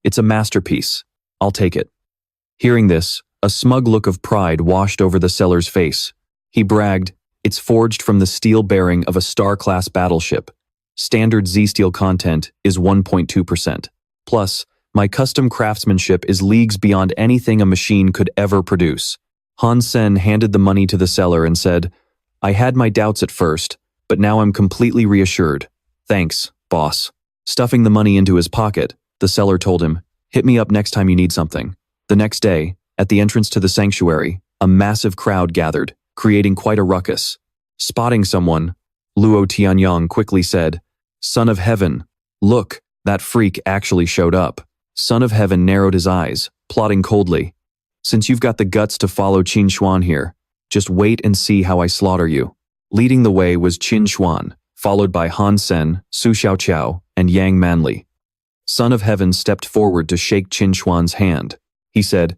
Speaker 1: It's a masterpiece. I'll take it. Hearing this, a smug look of pride washed over the seller's face. He bragged, "It's forged from the steel bearing of a star-class battleship. Standard Z-steel content is 1.2%. Plus, my custom craftsmanship is leagues beyond anything a machine could ever produce." Han Sen handed the money to the seller and said, "I had my doubts at first, but now I'm completely reassured. Thanks, boss." Stuffing the money into his pocket, the seller told him, "Hit me up next time you need something." The next day, at the entrance to the sanctuary, a massive crowd gathered, creating quite a ruckus. Spotting someone, Luo Tianyang quickly said, "Son of Heaven, look, that freak actually showed up." Son of Heaven narrowed his eyes, plotting coldly. "Since you've got the guts to follow Qin Xuan here, just wait and see how I slaughter you." Leading the way was Qin Xuan, followed by Han Sen, Su Xiaoqiao, and Yang Manli. Son of Heaven stepped forward to shake Qin Xuan's hand. He said,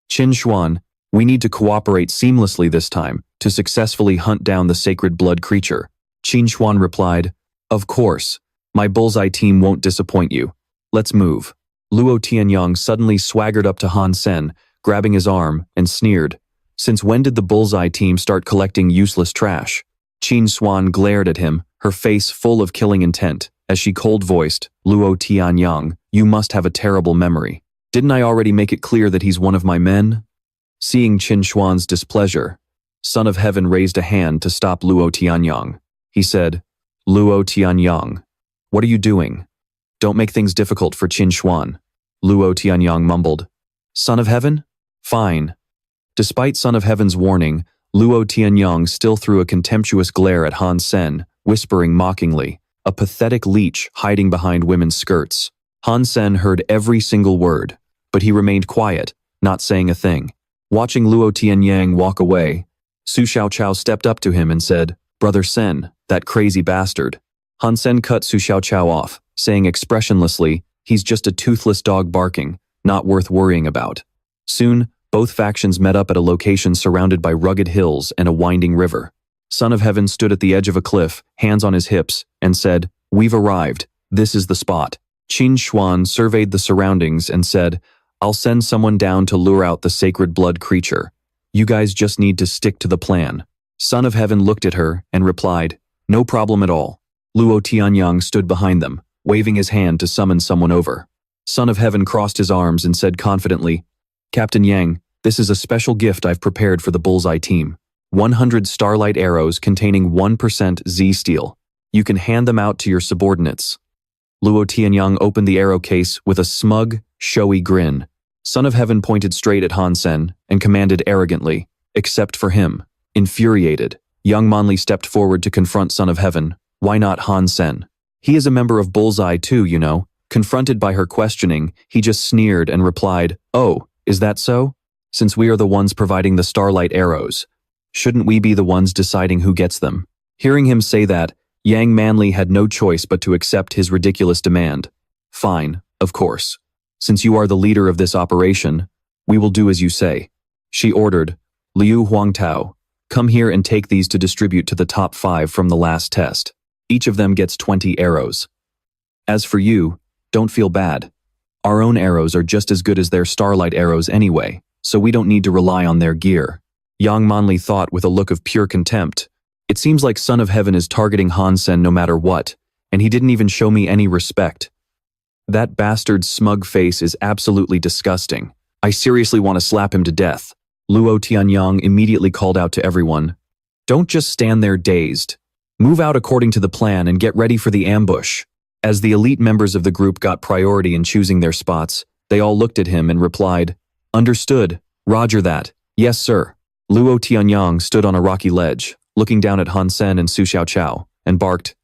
Speaker 1: "Qin Xuan, we need to cooperate seamlessly this time to successfully hunt down the sacred blood creature." Qin Xuan replied, "Of course, my bullseye team won't disappoint you. Let's move." Luo Tianyang suddenly swaggered up to Han Sen, grabbing his arm, and sneered, "Since when did the bullseye team start collecting useless trash?" Qin Xuan glared at him, her face full of killing intent, as she cold-voiced, "Luo Tianyang, you must have a terrible memory. Didn't I already make it clear that he's one of my men?" Seeing Qin Xuan's displeasure, Son of Heaven raised a hand to stop Luo Tianyang. He said, "Luo Tianyang, what are you doing? Don't make things difficult for Qin Xuan." Luo Tianyang mumbled, "Son of Heaven? Fine." Despite Son of Heaven's warning, Luo Tianyang still threw a contemptuous glare at Han Sen, whispering mockingly, a pathetic leech hiding behind women's skirts. Han Sen heard every single word, but he remained quiet, not saying a thing. Watching Luo Tianyang walk away, Su Xiaoqiao stepped up to him and said, "Brother Sen, that crazy bastard." Han Sen cut Su Xiaoqiao off, saying expressionlessly, "He's just a toothless dog barking, not worth worrying about." Soon, both factions met up at a location surrounded by rugged hills and a winding river. Son of Heaven stood at the edge of a cliff, hands on his hips, and said, "We've arrived. This is the spot." Qin Xuan surveyed the surroundings and said, "I'll send someone down to lure out the sacred blood creature. You guys just need to stick to the plan." Son of Heaven looked at her and replied, "No problem at all." Luo Tianyang stood behind them, waving his hand to summon someone over. Son of Heaven crossed his arms and said confidently, "Captain Yang, this is a special gift I've prepared for the bullseye team. 100 starlight arrows containing 1% Z steel. You can hand them out to your subordinates." Luo Tianyang opened the arrow case with a smug, showy grin. Son of Heaven pointed straight at Han Sen and commanded arrogantly, "Except for him." Infuriated, Yang Manli stepped forward to confront Son of Heaven. Why not Han Sen? He is a member of Bullseye too, you know. Confronted by her questioning, he just sneered and replied, "Oh, is that so? Since we are the ones providing the starlight arrows, shouldn't we be the ones deciding who gets them?" Hearing him say that, Yang Manli had no choice but to accept his ridiculous demand. "Fine, of course. Since you are the leader of this operation, we will do as you say." She ordered, "Liu Huangtao, come here and take these to distribute to the top 5 from the last test. Each of them gets 20 arrows. As for you, don't feel bad. Our own arrows are just as good as their starlight arrows anyway, so we don't need to rely on their gear." Yang Manli thought with a look of pure contempt. It seems like Son of Heaven is targeting Han Sen no matter what, and he didn't even show me any respect. That bastard's smug face is absolutely disgusting. I seriously want to slap him to death. Luo Tianyang immediately called out to everyone, "Don't just stand there dazed. Move out according to the plan and get ready for the ambush." As the elite members of the group got priority in choosing their spots, they all looked at him and replied, "Understood. Roger that. Yes, sir." Luo Tianyang stood on a rocky ledge, looking down at Han Sen and Su Xiaoqiao, and barked,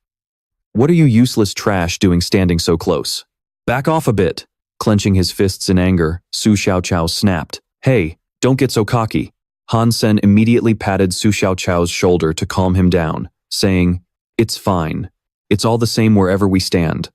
Speaker 1: "What are you useless trash doing standing so close? Back off a bit." Clenching his fists in anger, Su Xiaoqiao snapped, "Hey, don't get so cocky." Han Sen immediately patted Su Xiaoqiao's shoulder to calm him down, saying, "It's fine. It's all the same wherever we stand.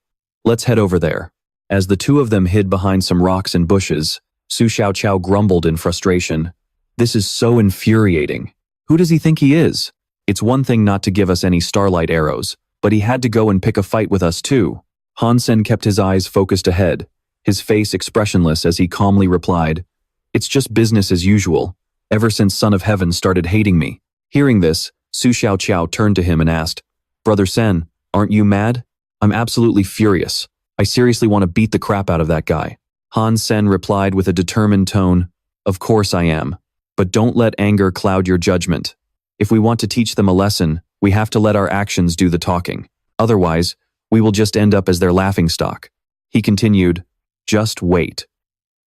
Speaker 1: Let's head over there." As the two of them hid behind some rocks and bushes, Su Xiaoqiao grumbled in frustration, "This is so infuriating. Who does he think he is? It's one thing not to give us any starlight arrows, but he had to go and pick a fight with us too." Han Sen kept his eyes focused ahead, his face expressionless as he calmly replied, "It's just business as usual, ever since Son of Heaven started hating me." Hearing this, Su Xiaoqiao turned to him and asked, "Brother Sen, aren't you mad? I'm absolutely furious. I seriously want to beat the crap out of that guy." Han Sen replied with a determined tone, "Of course I am, but don't let anger cloud your judgment. If we want to teach them a lesson, we have to let our actions do the talking. Otherwise, we will just end up as their laughingstock." He continued, "Just wait.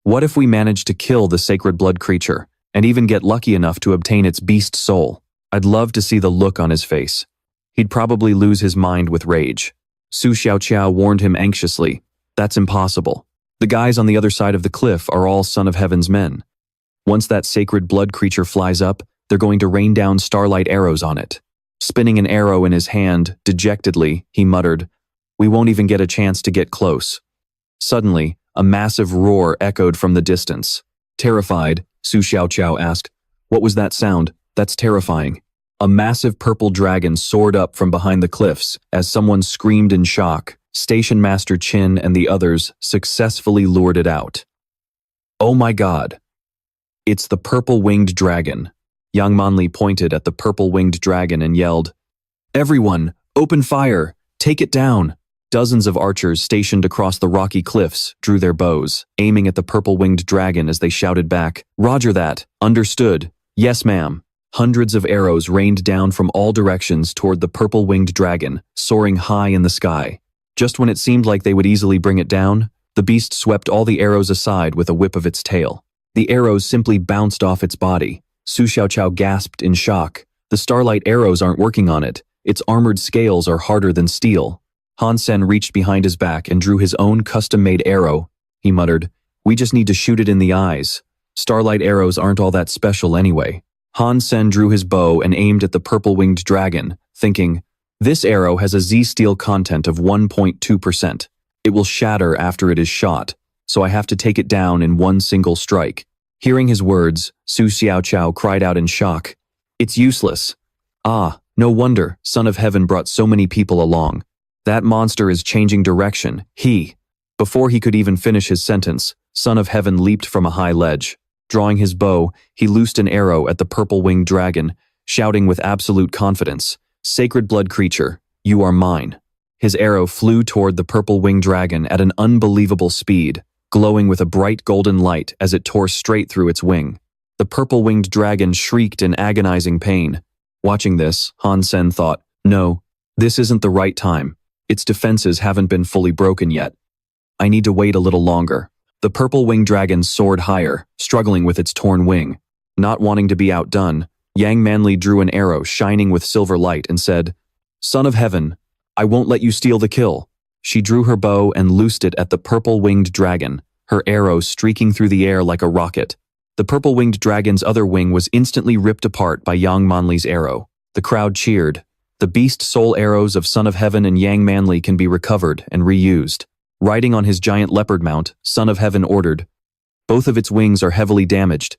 Speaker 1: What if we manage to kill the sacred blood creature, and even get lucky enough to obtain its beast soul? I'd love to see the look on his face. He'd probably lose his mind with rage." Su Xiaoqiao warned him anxiously, "That's impossible. The guys on the other side of the cliff are all Son of Heaven's men. Once that sacred blood creature flies up, they're going to rain down starlight arrows on it." Spinning an arrow in his hand, dejectedly, he muttered, "We won't even get a chance to get close." Suddenly, a massive roar echoed from the distance. Terrified, Su Xiaoqiao asked, "What was that sound? That's terrifying." A massive purple dragon soared up from behind the cliffs as someone screamed in shock. Station Master Qin and the others successfully lured it out. "Oh my God! It's the purple-winged dragon." Yang Manli pointed at the purple-winged dragon and yelled, "Everyone, open fire! Take it down!" Dozens of archers stationed across the rocky cliffs drew their bows, aiming at the purple-winged dragon as they shouted back, "Roger that! Understood! Yes, ma'am!" Hundreds of arrows rained down from all directions toward the purple-winged dragon, soaring high in the sky. Just when it seemed like they would easily bring it down, the beast swept all the arrows aside with a whip of its tail. The arrows simply bounced off its body. Su Xiaoqiao gasped in shock. "The starlight arrows aren't working on it. Its armored scales are harder than steel." Han Sen reached behind his back and drew his own custom-made arrow. He muttered, "We just need to shoot it in the eyes. Starlight arrows aren't all that special anyway." Han Sen drew his bow and aimed at the purple-winged dragon, thinking, "This arrow has a Z-steel content of 1.2%. It will shatter after it is shot, so I have to take it down in one single strike." Hearing his words, Su Xiaoqiao cried out in shock, "It's useless. Ah, no wonder Son of Heaven brought so many people along. That monster is changing direction. Before he could even finish his sentence, Son of Heaven leaped from a high ledge. Drawing his bow, he loosed an arrow at the purple-winged dragon, shouting with absolute confidence, "Sacred blood creature, you are mine." His arrow flew toward the purple-winged dragon at an unbelievable speed, glowing with a bright golden light as it tore straight through its wing. The purple-winged dragon shrieked in agonizing pain. Watching this, Han Sen thought, "No, this isn't the right time. Its defenses haven't been fully broken yet. I need to wait a little longer." The purple-winged dragon soared higher, struggling with its torn wing. Not wanting to be outdone, Yang Manli drew an arrow shining with silver light and said, "Son of Heaven, I won't let you steal the kill." She drew her bow and loosed it at the purple-winged dragon, her arrow streaking through the air like a rocket. The purple-winged dragon's other wing was instantly ripped apart by Yang Manli's arrow. The crowd cheered. The beast soul arrows of Son of Heaven and Yang Manli can be recovered and reused. Riding on his giant leopard mount, Son of Heaven ordered, "Both of its wings are heavily damaged.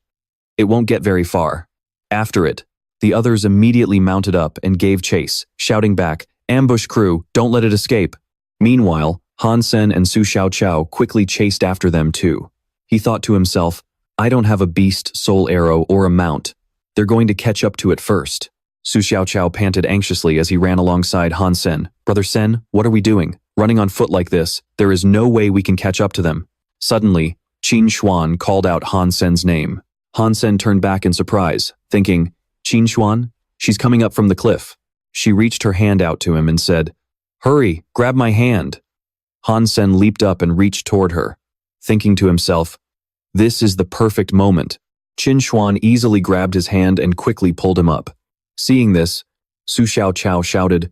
Speaker 1: It won't get very far." After it, the others immediately mounted up and gave chase, shouting back, "Ambush crew, don't let it escape." Meanwhile, Han Sen and Su Xiaoqiao quickly chased after them too. He thought to himself, "I don't have a beast soul arrow or a mount. They're going to catch up to it first." Su Xiaoqiao panted anxiously as he ran alongside Han Sen. "Brother Sen, what are we doing? Running on foot like this, there is no way we can catch up to them." Suddenly, Qin Xuan called out Han Sen's name. Han Sen turned back in surprise, thinking, "Qin Xuan? She's coming up from the cliff." She reached her hand out to him and said, "Hurry, grab my hand." Han Sen leaped up and reached toward her, thinking to himself, "This is the perfect moment. Qin Xuan easily grabbed his hand and quickly pulled him up. Seeing this, Su Xiaoqiao shouted,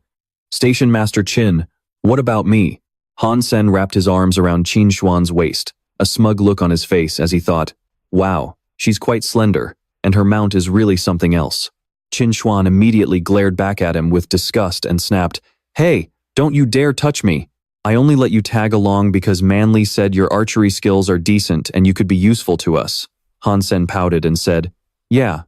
Speaker 1: "Station Master Qin, what about me?" Han Sen wrapped his arms around Qin Xuan's waist, a smug look on his face as he thought, "Wow, she's quite slender, and her mount is really something else." Qin Xuan immediately glared back at him with disgust and snapped, "Hey, don't you dare touch me. I only let you tag along because Manly said your archery skills are decent and you could be useful to us." Han Sen pouted and said, Yeah,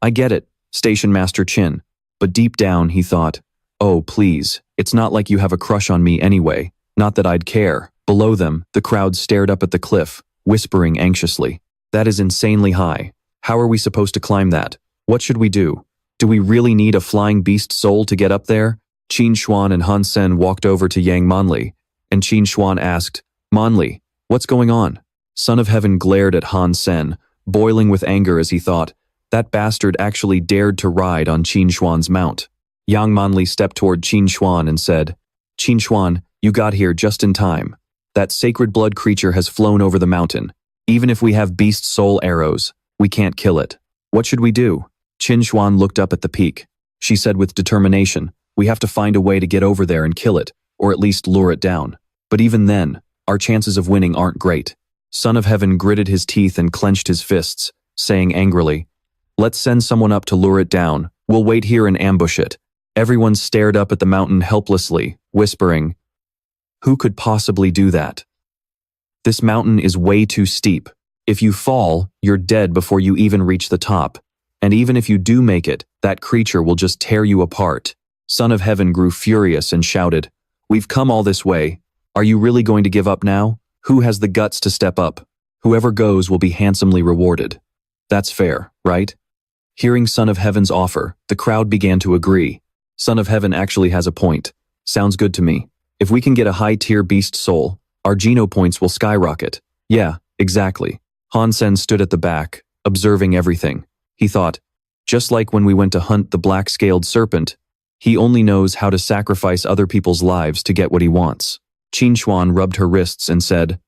Speaker 1: I get it, Station Master Qin." But deep down he thought, "Oh, please, it's not like you have a crush on me anyway, not that I'd care." Below them, the crowd stared up at the cliff, whispering anxiously, "That is insanely high. How are we supposed to climb that? What should we do? Do we really need a flying beast soul to get up there?" Qin Xuan and Han Sen walked over to Yang Manli, and Qin Xuan asked, "Manli, what's going on?" Son of Heaven glared at Han Sen, boiling with anger as he thought, that bastard actually dared to ride on Qin Xuan's mount. Yang Manli stepped toward Qin Xuan and said, "Qin Xuan, you got here just in time. That sacred blood creature has flown over the mountain. Even if we have beast soul arrows, we can't kill it. What should we do?" Qin Xuan looked up at the peak. She said with determination, "We have to find a way to get over there and kill it, or at least lure it down. But even then, our chances of winning aren't great." Son of Heaven gritted his teeth and clenched his fists, saying angrily, "Let's send someone up to lure it down. We'll wait here and ambush it." Everyone stared up at the mountain helplessly, whispering, "Who could possibly do that? This mountain is way too steep. If you fall, you're dead before you even reach the top. And even if you do make it, that creature will just tear you apart." Son of Heaven grew furious and shouted, "We've come all this way. Are you really going to give up now? Who has the guts to step up? Whoever goes will be handsomely rewarded. That's fair, right?" Hearing Son of Heaven's offer, the crowd began to agree. Son of Heaven actually has a point. Sounds good to me. If we can get a high-tier beast soul, our Geno points will skyrocket. Yeah, exactly. Han Sen stood at the back, observing everything. He thought, just like when we went to hunt the black-scaled serpent, he only knows how to sacrifice other people's lives to get what he wants. Qin Xuan rubbed her wrists and said,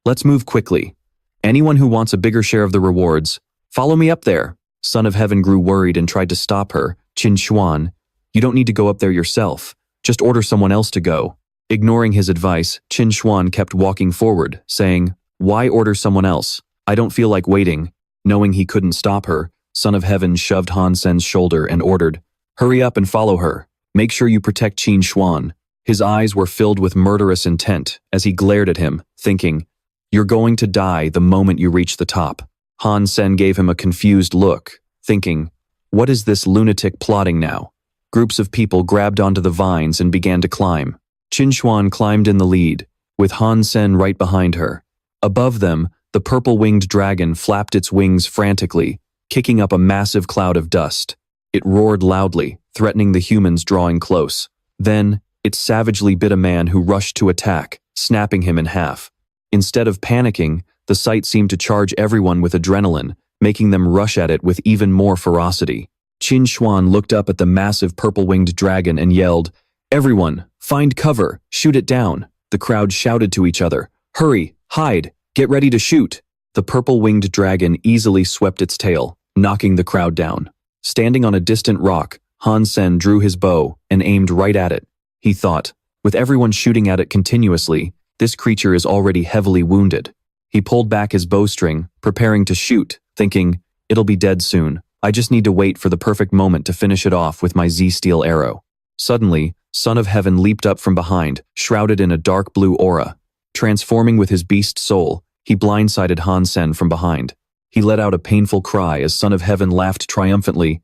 Speaker 1: "Let's move quickly. Anyone who wants a bigger share of the rewards, follow me up there." Son of Heaven grew worried and tried to stop her. "Qin Xuan, you don't need to go up there yourself. Just order someone else to go." Ignoring his advice, Qin Xuan kept walking forward, saying, "Why order someone else? I don't feel like waiting." Knowing he couldn't stop her, Son of Heaven shoved Han Sen's shoulder and ordered, "Hurry up and follow her. Make sure you protect Qin Xuan." His eyes were filled with murderous intent as he glared at him, thinking, "You're going to die the moment you reach the top." Han Sen gave him a confused look, thinking, "What is this lunatic plotting now?" Groups of people grabbed onto the vines and began to climb. Qin Xuan climbed in the lead, with Han Sen right behind her. Above them, the purple-winged dragon flapped its wings frantically, kicking up a massive cloud of dust. It roared loudly, threatening the humans drawing close. Then, it savagely bit a man who rushed to attack, snapping him in half. Instead of panicking, the sight seemed to charge everyone with adrenaline, making them rush at it with even more ferocity. Qin Xuan looked up at the massive purple-winged dragon and yelled, "Everyone, find cover, shoot it down." The crowd shouted to each other, "Hurry, hide, get ready to shoot." The purple-winged dragon easily swept its tail, knocking the crowd down. Standing on a distant rock, Han Sen drew his bow and aimed right at it. He thought, with everyone shooting at it continuously, this creature is already heavily wounded. He pulled back his bowstring, preparing to shoot, thinking, "It'll be dead soon. I just need to wait for the perfect moment to finish it off with my Z-steel arrow." Suddenly, Son of Heaven leaped up from behind, shrouded in a dark blue aura. Transforming with his beast soul, he blindsided Han Sen from behind. He let out a painful cry as Son of Heaven laughed triumphantly.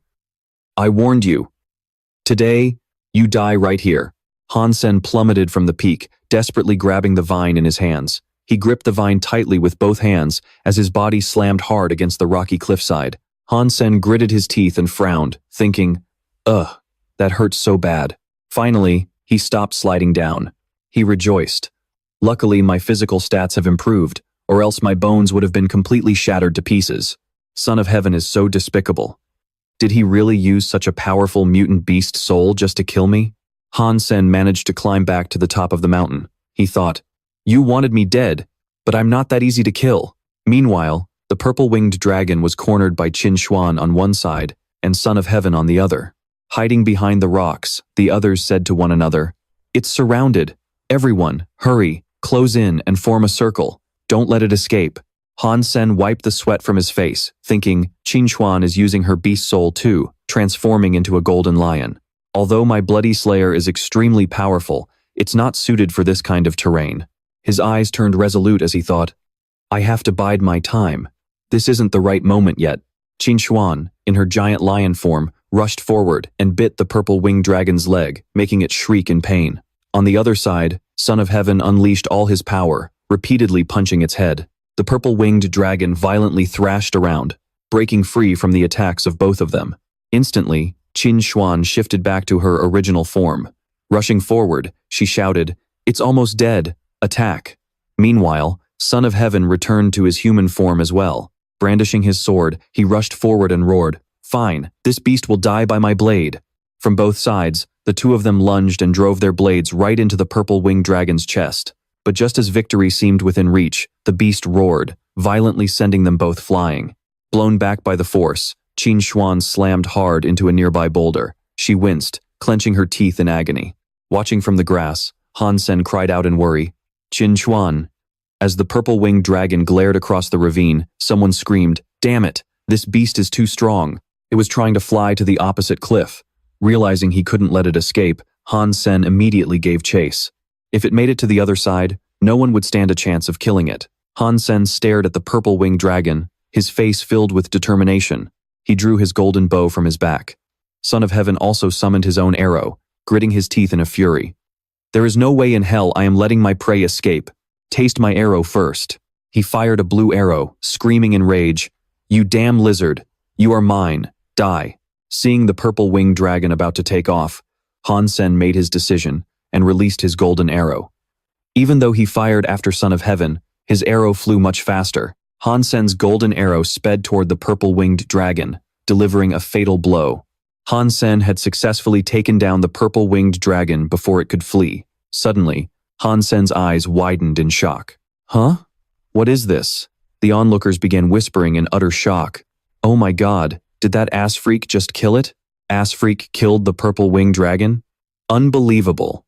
Speaker 1: "I warned you. Today, you die right here." Han Sen plummeted from the peak, desperately grabbing the vine in his hands. He gripped the vine tightly with both hands as his body slammed hard against the rocky cliffside. Han Sen gritted his teeth and frowned, thinking, "Ugh, that hurts so bad." Finally, he stopped sliding down. He rejoiced. "Luckily, my physical stats have improved, or else my bones would have been completely shattered to pieces. Son of Heaven is so despicable. Did he really use such a powerful mutant beast soul just to kill me?" Han Sen managed to climb back to the top of the mountain. He thought, "You wanted me dead, but I'm not that easy to kill." Meanwhile, The purple-winged dragon was cornered by Qin Xuan on one side and Son of Heaven on the other. Hiding behind the rocks, the others said to one another, "It's surrounded. Everyone, hurry, close in and form a circle. Don't let it escape." Han Sen wiped the sweat from his face, thinking, Qin Xuan is using her beast soul too, transforming into a golden lion. Although my bloody slayer is extremely powerful, it's not suited for this kind of terrain. His eyes turned resolute as he thought, I have to bide my time. This isn't the right moment yet. Qin Xuan, in her giant lion form, rushed forward and bit the purple-winged dragon's leg, making it shriek in pain. On the other side, Son of Heaven unleashed all his power, repeatedly punching its head. The purple-winged dragon violently thrashed around, breaking free from the attacks of both of them. Instantly, Qin Xuan shifted back to her original form. Rushing forward, she shouted, "It's almost dead! Attack!" Meanwhile, Son of Heaven returned to his human form as well. Brandishing his sword, he rushed forward and roared, "Fine, this beast will die by my blade." From both sides, the two of them lunged and drove their blades right into the purple-winged dragon's chest. But just as victory seemed within reach, the beast roared, violently sending them both flying. Blown back by the force, Qin Xuan slammed hard into a nearby boulder. She winced, clenching her teeth in agony. Watching from the grass, Han Sen cried out in worry, "Qin Xuan!" As the purple-winged dragon glared across the ravine, someone screamed, "Damn it! This beast is too strong." It was trying to fly to the opposite cliff. Realizing he couldn't let it escape, Han Sen immediately gave chase. If it made it to the other side, no one would stand a chance of killing it. Han Sen stared at the purple-winged dragon, his face filled with determination. He drew his golden bow from his back. Son of Heaven also summoned his own arrow, gritting his teeth in a fury. "There is no way in hell I am letting my prey escape. Taste my arrow first." He fired a blue arrow, screaming in rage, "You damn lizard! You are mine! Die!" Seeing the purple-winged dragon about to take off, Han Sen made his decision and released his golden arrow. Even though he fired after Son of Heaven, his arrow flew much faster. Han Sen's golden arrow sped toward the purple-winged dragon, delivering a fatal blow. Han Sen had successfully taken down the purple-winged dragon before it could flee. Suddenly, Han Sen's eyes widened in shock. "Huh? What is this?" The onlookers began whispering in utter shock. "Oh my god, did that ass freak just kill it? Ass freak killed the purple-winged dragon? Unbelievable."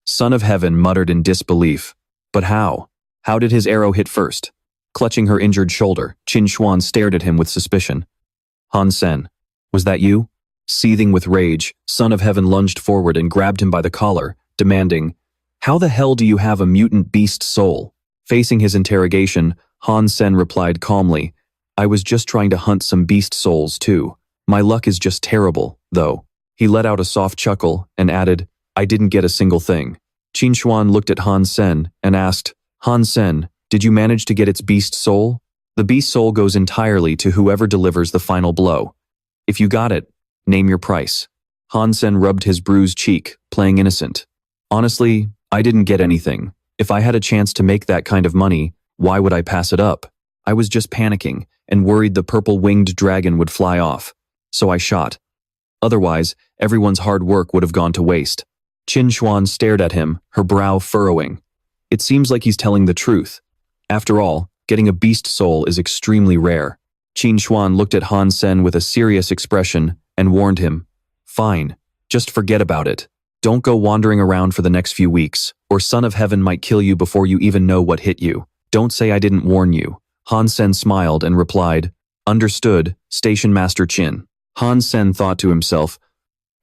Speaker 1: Son of Heaven muttered in disbelief. But how? How did his arrow hit first? Clutching her injured shoulder, Qin Xuan stared at him with suspicion. "Han Sen, was that you?" Seething with rage, Son of Heaven lunged forward and grabbed him by the collar, demanding, "How the hell do you have a mutant beast soul?" Facing his interrogation, Han Sen replied calmly, "I was just trying to hunt some beast souls too. My luck is just terrible, though." He let out a soft chuckle and added, "I didn't get a single thing." Qin Xuan looked at Han Sen and asked, "Han Sen, did you manage to get its beast soul?" "The beast soul goes entirely to whoever delivers the final blow. If you got it, name your price." Han Sen rubbed his bruised cheek, playing innocent. "Honestly, I didn't get anything. If I had a chance to make that kind of money, why would I pass it up? I was just panicking and worried the purple-winged dragon would fly off. So I shot. Otherwise, everyone's hard work would have gone to waste." Qin Xuan stared at him, her brow furrowing. It seems like he's telling the truth. After all, getting a beast soul is extremely rare. Qin Xuan looked at Han Sen with a serious expression and warned him, "Fine, just forget about it. Don't go wandering around for the next few weeks, or Son of Heaven might kill you before you even know what hit you. Don't say I didn't warn you." Han Sen smiled and replied, "Understood, Station Master Qin." Han Sen thought to himself,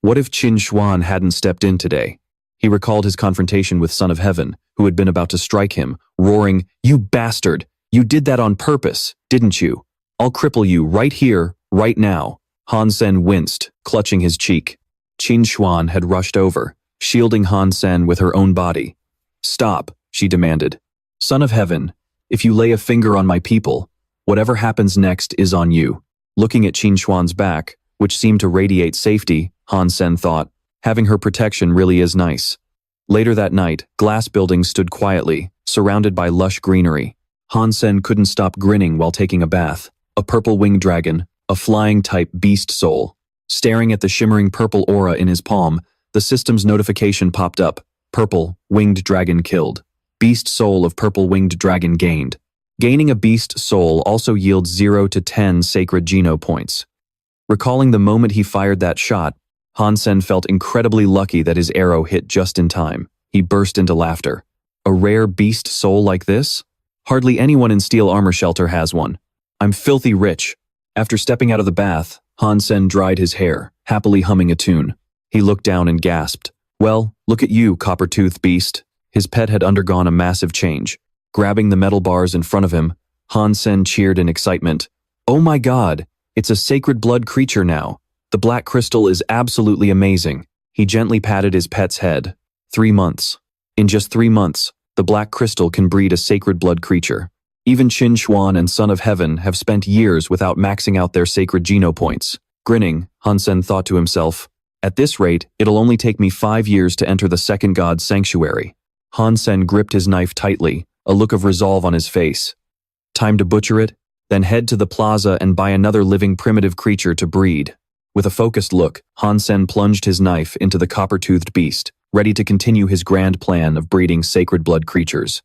Speaker 1: what if Qin Xuan hadn't stepped in today? He recalled his confrontation with Son of Heaven, who had been about to strike him, roaring, "You bastard! You did that on purpose, didn't you? I'll cripple you right here, right now." Han Sen winced, clutching his cheek. Qin Xuan had rushed over, shielding Han Sen with her own body. "Stop," she demanded. "Son of Heaven, if you lay a finger on my people, whatever happens next is on you." Looking at Qin Xuan's back, which seemed to radiate safety, Han Sen thought, having her protection really is nice. Later that night, glass buildings stood quietly, surrounded by lush greenery. Han Sen couldn't stop grinning while taking a bath. A purple-winged dragon, a flying-type beast soul. Staring at the shimmering purple aura in his palm, the system's notification popped up. Purple, winged dragon killed. Beast soul of purple-winged dragon gained. Gaining a beast soul also yields 0 to 10 sacred geno points. Recalling the moment he fired that shot, Hansen felt incredibly lucky that his arrow hit just in time. He burst into laughter. A rare beast soul like this? Hardly anyone in Steel Armor Shelter has one. I'm filthy rich. After stepping out of the bath, Hansen dried his hair, happily humming a tune. He looked down and gasped. Well, look at you, copper-toothed beast. His pet had undergone a massive change. Grabbing the metal bars in front of him, Hansen cheered in excitement. Oh my god, it's a sacred blood creature now. The black crystal is absolutely amazing. He gently patted his pet's head. 3 months. In just 3 months, the black crystal can breed a sacred blood creature. Even Qin Xuan and Son of Heaven have spent years without maxing out their sacred geno points. Grinning, Hansen thought to himself, at this rate, it'll only take me 5 years to enter the second god's sanctuary. Hansen gripped his knife tightly, a look of resolve on his face. Time to butcher it, then head to the plaza and buy another living primitive creature to breed. With a focused look, Hansen plunged his knife into the copper-toothed beast, ready to continue his grand plan of breeding sacred blood creatures.